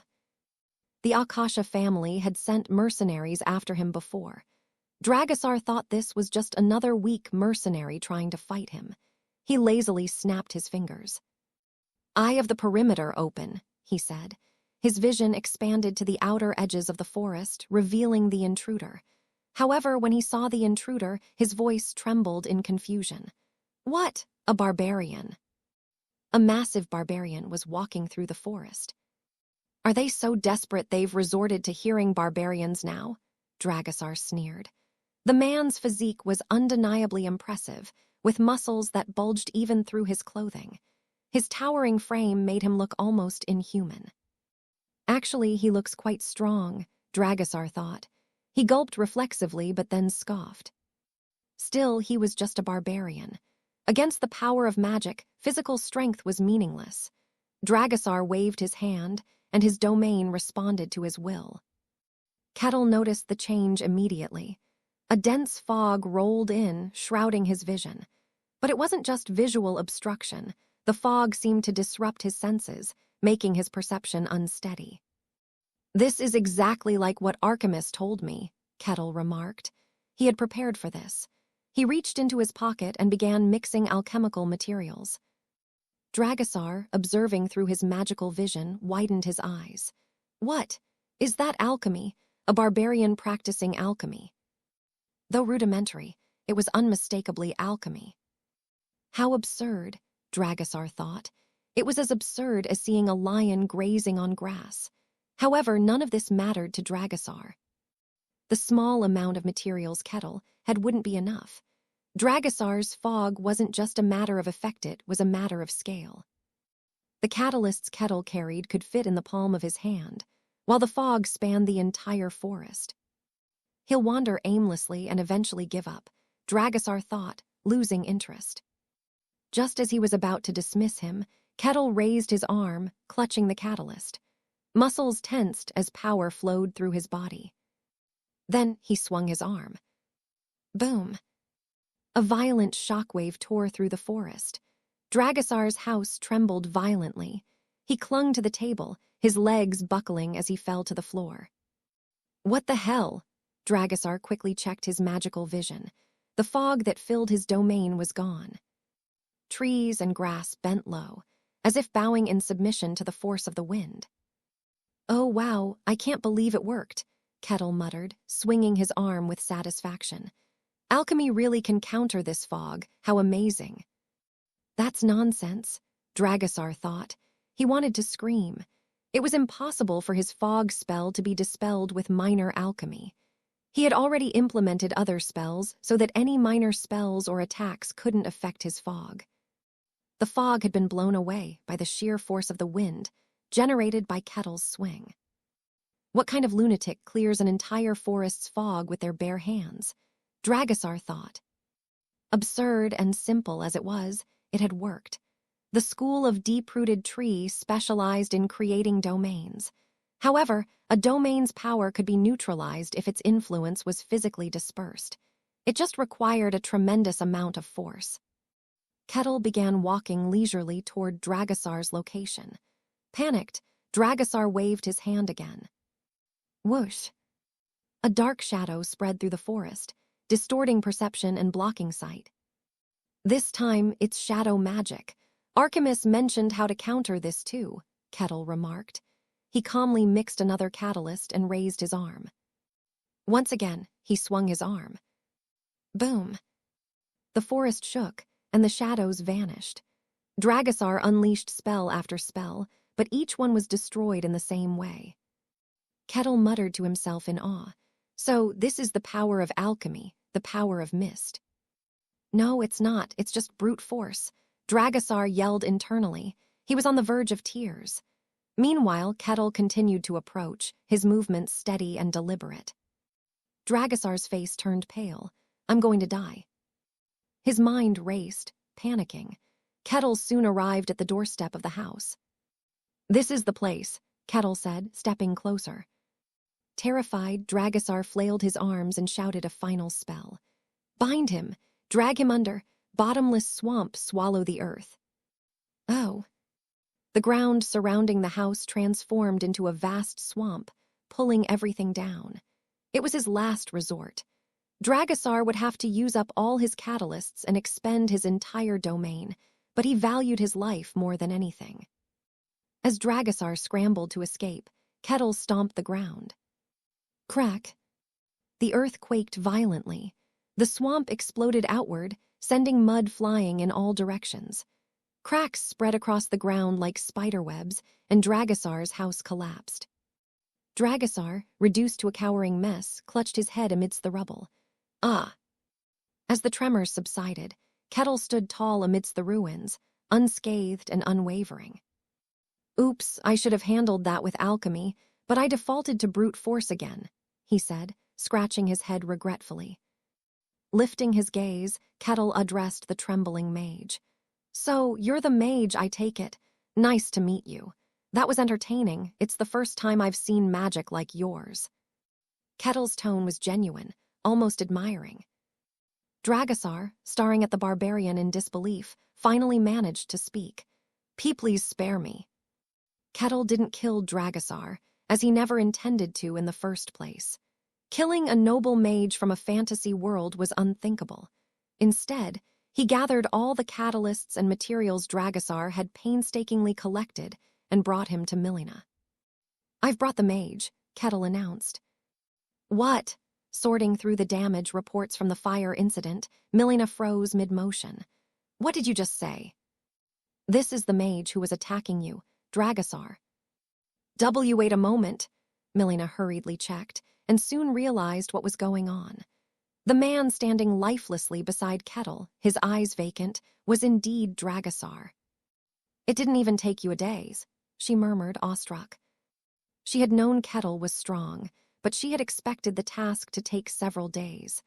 The Akasha family had sent mercenaries after him before. Dragasar thought this was just another weak mercenary trying to fight him. He lazily snapped his fingers. "Eye of the perimeter open," he said. His vision expanded to the outer edges of the forest, revealing the intruder. However, when he saw the intruder, his voice trembled in confusion. What? A barbarian? A massive barbarian was walking through the forest. Are they so desperate they've resorted to hearing barbarians now? Dragasar sneered. The man's physique was undeniably impressive, with muscles that bulged even through his clothing. His towering frame made him look almost inhuman. Actually, he looks quite strong, Dragasar thought. He gulped reflexively but then scoffed. Still, he was just a barbarian. Against the power of magic, physical strength was meaningless. Dragasar waved his hand, and his domain responded to his will. Kettle noticed the change immediately. A dense fog rolled in, shrouding his vision. But it wasn't just visual obstruction. The fog seemed to disrupt his senses, making his perception unsteady. This is exactly like what Archimus told me, Kettle remarked. He had prepared for this. He reached into his pocket and began mixing alchemical materials. Dragasar, observing through his magical vision, widened his eyes. What? Is that alchemy? A barbarian practicing alchemy? Though rudimentary, it was unmistakably alchemy. How absurd, Dragasar thought. It was as absurd as seeing a lion grazing on grass. However, none of this mattered to Dragasar. The small amount of materials Kettle had wouldn't be enough. Dragasar's fog wasn't just a matter of effect, it was a matter of scale. The catalysts Kettle carried could fit in the palm of his hand, while the fog spanned the entire forest. He'll wander aimlessly and eventually give up, Dragasar thought, losing interest. Just as he was about to dismiss him, Kettle raised his arm, clutching the catalyst. Muscles tensed as power flowed through his body. Then he swung his arm. Boom! A violent shockwave tore through the forest. Dragasar's house trembled violently. He clung to the table, his legs buckling as he fell to the floor. What the hell? Dragasar quickly checked his magical vision. The fog that filled his domain was gone. Trees and grass bent low, as if bowing in submission to the force of the wind. "Oh, wow, I can't believe it worked," Kettle muttered, swinging his arm with satisfaction. "Alchemy really can counter this fog. How amazing." "That's nonsense," Dragasar thought. He wanted to scream. It was impossible for his fog spell to be dispelled with minor alchemy. He had already implemented other spells so that any minor spells or attacks couldn't affect his fog. The fog had been blown away by the sheer force of the wind, generated by Kettle's swing. What kind of lunatic clears an entire forest's fog with their bare hands? Dragasar thought. Absurd and simple as it was, it had worked. The school of deep-rooted tree specialized in creating domains. However, a domain's power could be neutralized if its influence was physically dispersed. It just required a tremendous amount of force. Kettle began walking leisurely toward Dragasar's location. Panicked, Dragasar waved his hand again. Whoosh! A dark shadow spread through the forest, distorting perception and blocking sight. This time, it's shadow magic. Archimus mentioned how to counter this too, Kettle remarked. He calmly mixed another catalyst and raised his arm. Once again, he swung his arm. Boom! The forest shook, and the shadows vanished. Dragasar unleashed spell after spell, but each one was destroyed in the same way. Kettle muttered to himself in awe. So this is the power of alchemy, the power of mist. No, it's not. It's just brute force. Dragasar yelled internally. He was on the verge of tears. Meanwhile, Kettle continued to approach, his movements steady and deliberate. Dragasar's face turned pale. I'm going to die. His mind raced, panicking. Kettle soon arrived at the doorstep of the house. This is the place, Kettle said, stepping closer. Terrified, Dragasar flailed his arms and shouted a final spell. Bind him! Drag him under! Bottomless swamp swallow the earth. Oh. The ground surrounding the house transformed into a vast swamp, pulling everything down. It was his last resort. Dragasar would have to use up all his catalysts and expend his entire domain, but he valued his life more than anything. As Dragasar scrambled to escape, Kettle stomped the ground. Crack! The earth quaked violently. The swamp exploded outward, sending mud flying in all directions. Cracks spread across the ground like spiderwebs, and Dragasar's house collapsed. Dragasar, reduced to a cowering mess, clutched his head amidst the rubble. Ah! As the tremors subsided, Kettle stood tall amidst the ruins, unscathed and unwavering. Oops, I should have handled that with alchemy, but I defaulted to brute force again, he said, scratching his head regretfully. Lifting his gaze, Kettle addressed the trembling mage. So, you're the mage, I take it. Nice to meet you. That was entertaining. It's the first time I've seen magic like yours. Kettle's tone was genuine, almost admiring. Dragasar, staring at the barbarian in disbelief, finally managed to speak. Please spare me. Kettle didn't kill Dragasar, as he never intended to in the first place. Killing a noble mage from a fantasy world was unthinkable. Instead, he gathered all the catalysts and materials Dragasar had painstakingly collected and brought him to Milena. I've brought the mage, Kettle announced. What? Sorting through the damage reports from the fire incident, Milena froze mid-motion. What did you just say? This is the mage who was attacking you, Dragasar. Wait a moment, Milena hurriedly checked, and soon realized what was going on. The man standing lifelessly beside Kettle, his eyes vacant, was indeed Dragasar. It didn't even take you a day, she murmured, awestruck. She had known Kettle was strong, but she had expected the task to take several days.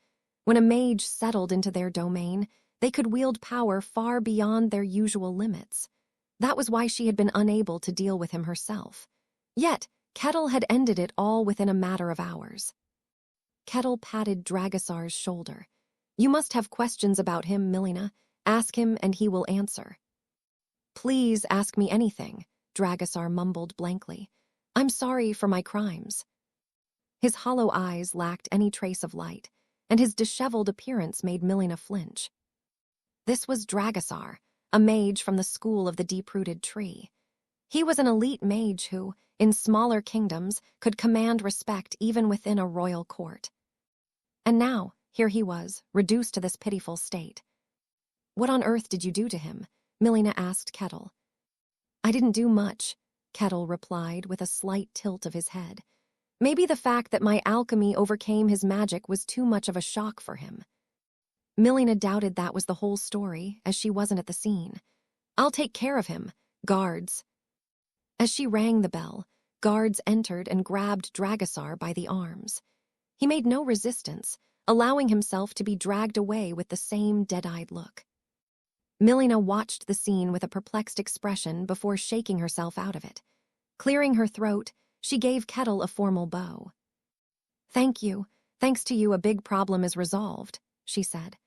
When a mage settled into their domain, they could wield power far beyond their usual limits. That was why she had been unable to deal with him herself. Yet, Kettle had ended it all within a matter of hours. Kettle patted Dragasar's shoulder. You must have questions about him, Milena. Ask him and he will answer. Please ask me anything, Dragasar mumbled blankly. I'm sorry for my crimes. His hollow eyes lacked any trace of light, and his disheveled appearance made Milena flinch. This was Dragasar, a mage from the school of the deep-rooted tree. He was an elite mage who, in smaller kingdoms, could command respect even within a royal court. And now, here he was, reduced to this pitiful state. "What on earth did you do to him?" Milena asked Kettle. "I didn't do much," Kettle replied with a slight tilt of his head. Maybe the fact that my alchemy overcame his magic was too much of a shock for him. Milena doubted that was the whole story, as she wasn't at the scene. "I'll take care of him. Guards." As she rang the bell, guards entered and grabbed Dragasar by the arms. He made no resistance, allowing himself to be dragged away with the same dead-eyed look. Milena watched the scene with a perplexed expression before shaking herself out of it. Clearing her throat, she gave Kettle a formal bow. "Thank you. Thanks to you, a big problem is resolved," she said.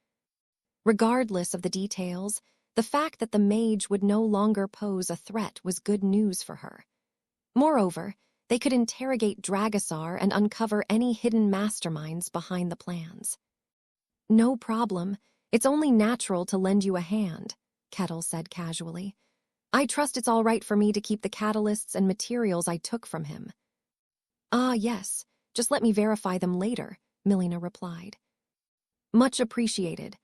Regardless of the details, the fact that the mage would no longer pose a threat was good news for her. Moreover, they could interrogate Dragasar and uncover any hidden masterminds behind the plans. "No problem. It's only natural to lend you a hand," Kettle said casually. "I trust it's all right for me to keep the catalysts and materials I took from him." "Ah, yes. Just let me verify them later," Milena replied. "Much appreciated."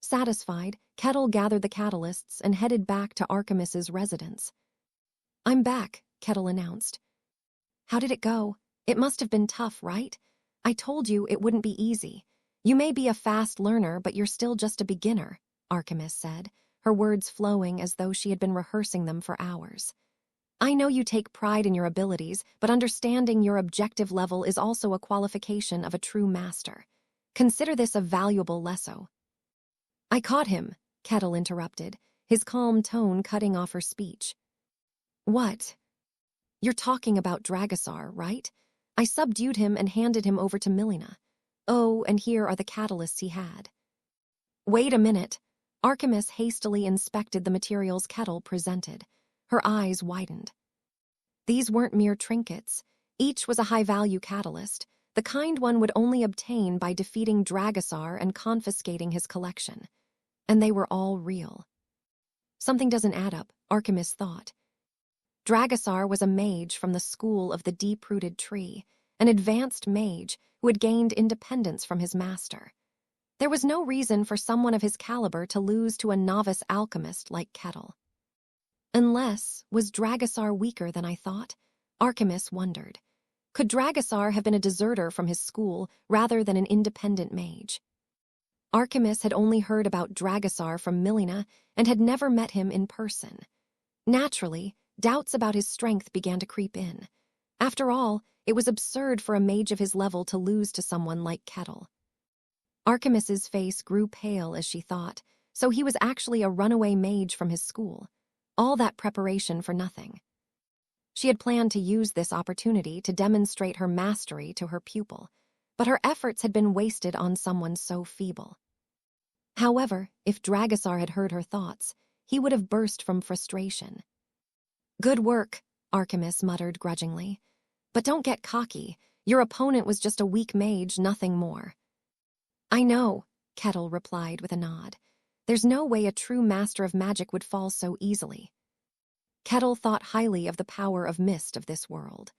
Satisfied, Kettle gathered the catalysts and headed back to Archimus's residence. "I'm back," Kettle announced. "How did it go? It must have been tough, right? I told you it wouldn't be easy. You may be a fast learner, but you're still just a beginner," Archimus said, her words flowing as though she had been rehearsing them for hours. "I know you take pride in your abilities, but understanding your objective level is also a qualification of a true master. Consider this a valuable lesson." "I caught him," Kettle interrupted, his calm tone cutting off her speech. "What?" "You're talking about Dragasar, right? I subdued him and handed him over to Milena. Oh, and here are the catalysts he had." "Wait a minute." Archimus hastily inspected the materials Kettle presented. Her eyes widened. These weren't mere trinkets. Each was a high-value catalyst, the kind one would only obtain by defeating Dragasar and confiscating his collection. And they were all real. Something doesn't add up, Archimus thought. Dragasar was a mage from the school of the deep-rooted tree, an advanced mage who had gained independence from his master. There was no reason for someone of his caliber to lose to a novice alchemist like Kettle. Unless, was Dragasar weaker than I thought? Archimus wondered. Could Dragasar have been a deserter from his school rather than an independent mage? Archimus had only heard about Dragasar from Milena and had never met him in person. Naturally, doubts about his strength began to creep in. After all, it was absurd for a mage of his level to lose to someone like Kettle. Archimus's face grew pale as she thought, so he was actually a runaway mage from his school. All that preparation for nothing. She had planned to use this opportunity to demonstrate her mastery to her pupil, but her efforts had been wasted on someone so feeble. However, if Dragasar had heard her thoughts, he would have burst from frustration. "Good work," Archimus muttered grudgingly. "But don't get cocky. Your opponent was just a weak mage, nothing more." "I know," Kettle replied with a nod. "There's no way a true master of magic would fall so easily." Kettle thought highly of the power of mist of this world.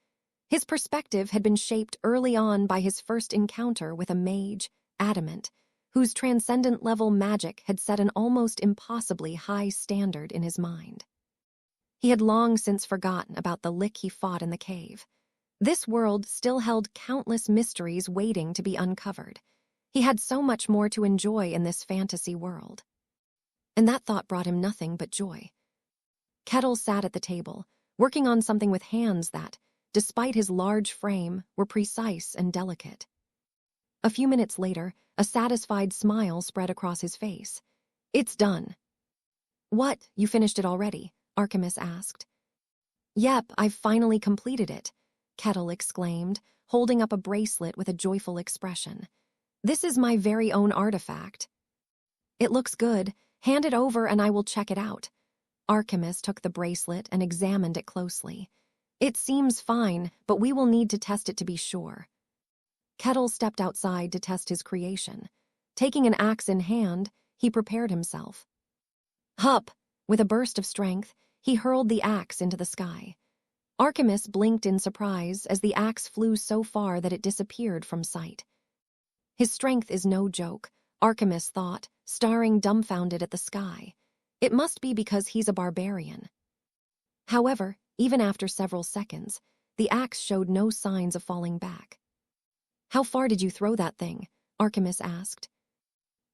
His perspective had been shaped early on by his first encounter with a mage, Adamant, whose transcendent-level magic had set an almost impossibly high standard in his mind. He had long since forgotten about the lick he fought in the cave. This world still held countless mysteries waiting to be uncovered. He had so much more to enjoy in this fantasy world. And that thought brought him nothing but joy. Kettle sat at the table, working on something with hands that, despite his large frame, were precise and delicate. A few minutes later, a satisfied smile spread across his face. "It's done." "What, you finished it already?" Archimus asked. "Yep, I've finally completed it," Kettle exclaimed, holding up a bracelet with a joyful expression. "This is my very own artifact." "It looks good. Hand it over and I will check it out." Archimus took the bracelet and examined it closely. "It seems fine, but we will need to test it to be sure." Kettle stepped outside to test his creation. Taking an axe in hand, he prepared himself. Hup! With a burst of strength, he hurled the axe into the sky. Archimus blinked in surprise as the axe flew so far that it disappeared from sight. His strength is no joke, Archimus thought, staring dumbfounded at the sky. It must be because he's a barbarian. However, even after several seconds, the axe showed no signs of falling back. How far did you throw that thing? Archimus asked.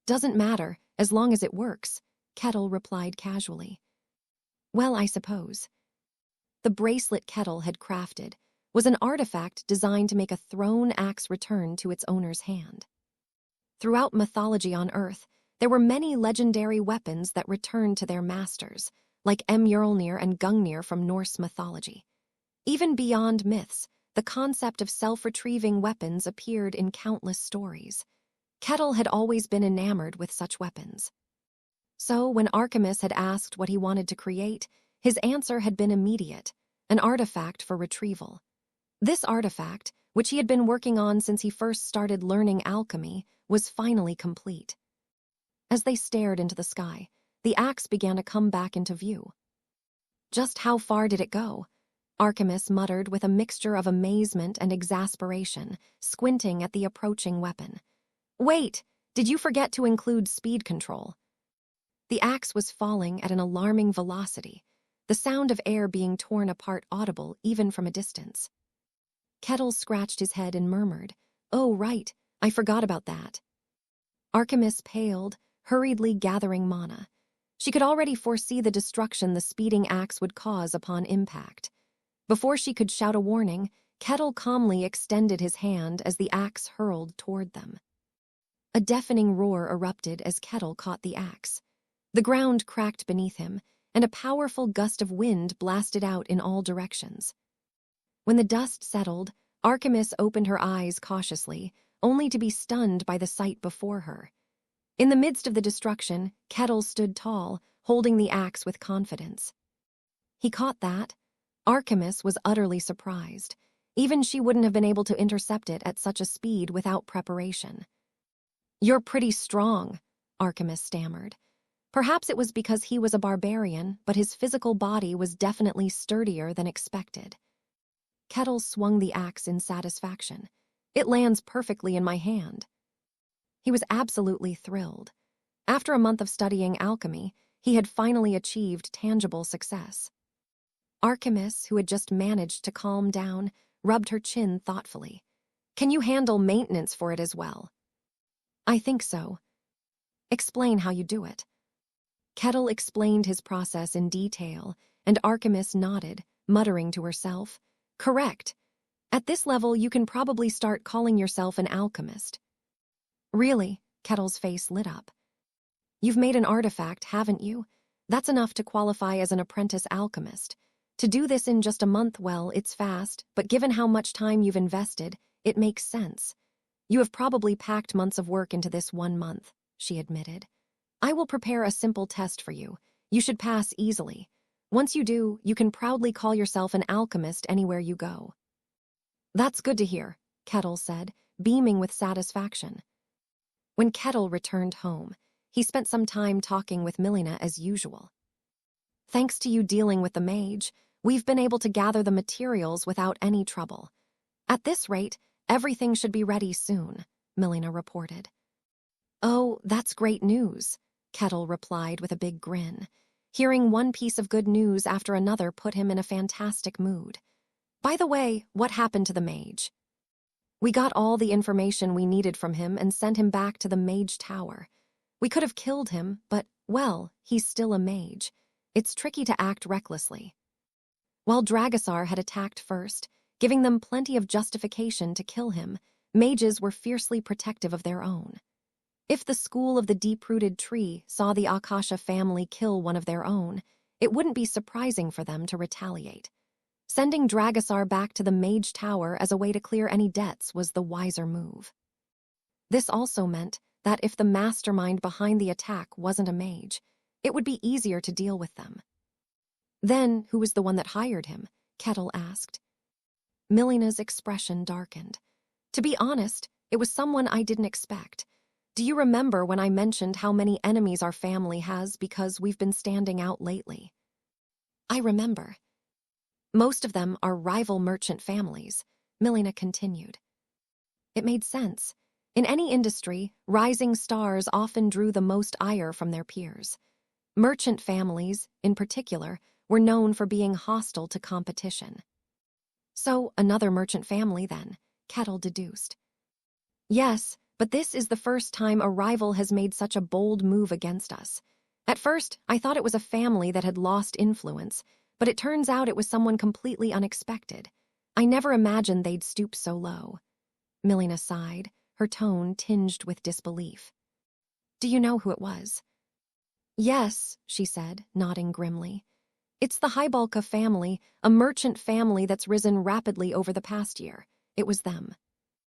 Doesn't matter, as long as it works, Kettle replied casually. Well, I suppose. The bracelet Kettle had crafted was an artifact designed to make a thrown axe return to its owner's hand. Throughout mythology on Earth, there were many legendary weapons that returned to their masters, like Mjolnir and Gungnir from Norse mythology. Even beyond myths, the concept of self-retrieving weapons appeared in countless stories. Kettle had always been enamored with such weapons. So, when Archimus had asked what he wanted to create, his answer had been immediate: an artifact for retrieval. This artifact, which he had been working on since he first started learning alchemy, was finally complete. As they stared into the sky, the axe began to come back into view. Just how far did it go? Archimus muttered with a mixture of amazement and exasperation, squinting at the approaching weapon. Wait, did you forget to include speed control? The axe was falling at an alarming velocity, the sound of air being torn apart audible even from a distance. Kettle scratched his head and murmured, "Oh, right, I forgot about that." Archimus paled, hurriedly gathering mana. She could already foresee the destruction the speeding axe would cause upon impact. Before she could shout a warning, Kettle calmly extended his hand as the axe hurled toward them. A deafening roar erupted as Kettle caught the axe. The ground cracked beneath him, and a powerful gust of wind blasted out in all directions. When the dust settled, Archimus opened her eyes cautiously, only to be stunned by the sight before her. In the midst of the destruction, Kettle stood tall, holding the axe with confidence. He caught that. Archimus was utterly surprised. Even she wouldn't have been able to intercept it at such a speed without preparation. "You're pretty strong," Archimus stammered. Perhaps it was because he was a barbarian, but his physical body was definitely sturdier than expected. Kettle swung the axe in satisfaction. "It lands perfectly in my hand." He was absolutely thrilled. After a month of studying alchemy, he had finally achieved tangible success. Archimus, who had just managed to calm down, rubbed her chin thoughtfully. "Can you handle maintenance for it as well?" "I think so." "Explain how you do it." Kettle explained his process in detail, and Archimus nodded, muttering to herself, "Correct. At this level, you can probably start calling yourself an alchemist." "Really?" Kettle's face lit up. "You've made an artifact, haven't you? That's enough to qualify as an apprentice alchemist. To do this in just a month, well, it's fast, but given how much time you've invested, it makes sense. You have probably packed months of work into this 1 month," she admitted. "I will prepare a simple test for you. You should pass easily. Once you do, you can proudly call yourself an alchemist anywhere you go." "That's good to hear," Kettle said, beaming with satisfaction. When Kettle returned home, he spent some time talking with Milena as usual. "Thanks to you dealing with the mage, we've been able to gather the materials without any trouble. At this rate, everything should be ready soon," Milena reported. "Oh, that's great news," Kettle replied with a big grin. Hearing one piece of good news after another put him in a fantastic mood. "By the way, what happened to the mage?" "We got all the information we needed from him and sent him back to the mage tower. We could have killed him, but, well, he's still a mage. It's tricky to act recklessly." While Dragasar had attacked first, giving them plenty of justification to kill him, mages were fiercely protective of their own. If the school of the deep-rooted tree saw the Akasha family kill one of their own, it wouldn't be surprising for them to retaliate. Sending Dragasar back to the mage tower as a way to clear any debts was the wiser move. This also meant that if the mastermind behind the attack wasn't a mage, it would be easier to deal with them. "Then, who was the one that hired him?" Kettle asked. Milena's expression darkened. To be honest, it was someone I didn't expect. Do you remember when I mentioned how many enemies our family has because we've been standing out lately? I remember. Most of them are rival merchant families, Milena continued. It made sense. In any industry, rising stars often drew the most ire from their peers. Merchant families, in particular, were known for being hostile to competition. So, another merchant family, then, Kettle deduced. Yes, but this is the first time a rival has made such a bold move against us. At first, I thought it was a family that had lost influence, but it turns out it was someone completely unexpected. I never imagined they'd stoop so low. Milena sighed, her tone tinged with disbelief. Do you know who it was? Yes, she said, nodding grimly. It's the Hybalka family, a merchant family that's risen rapidly over the past year. It was them.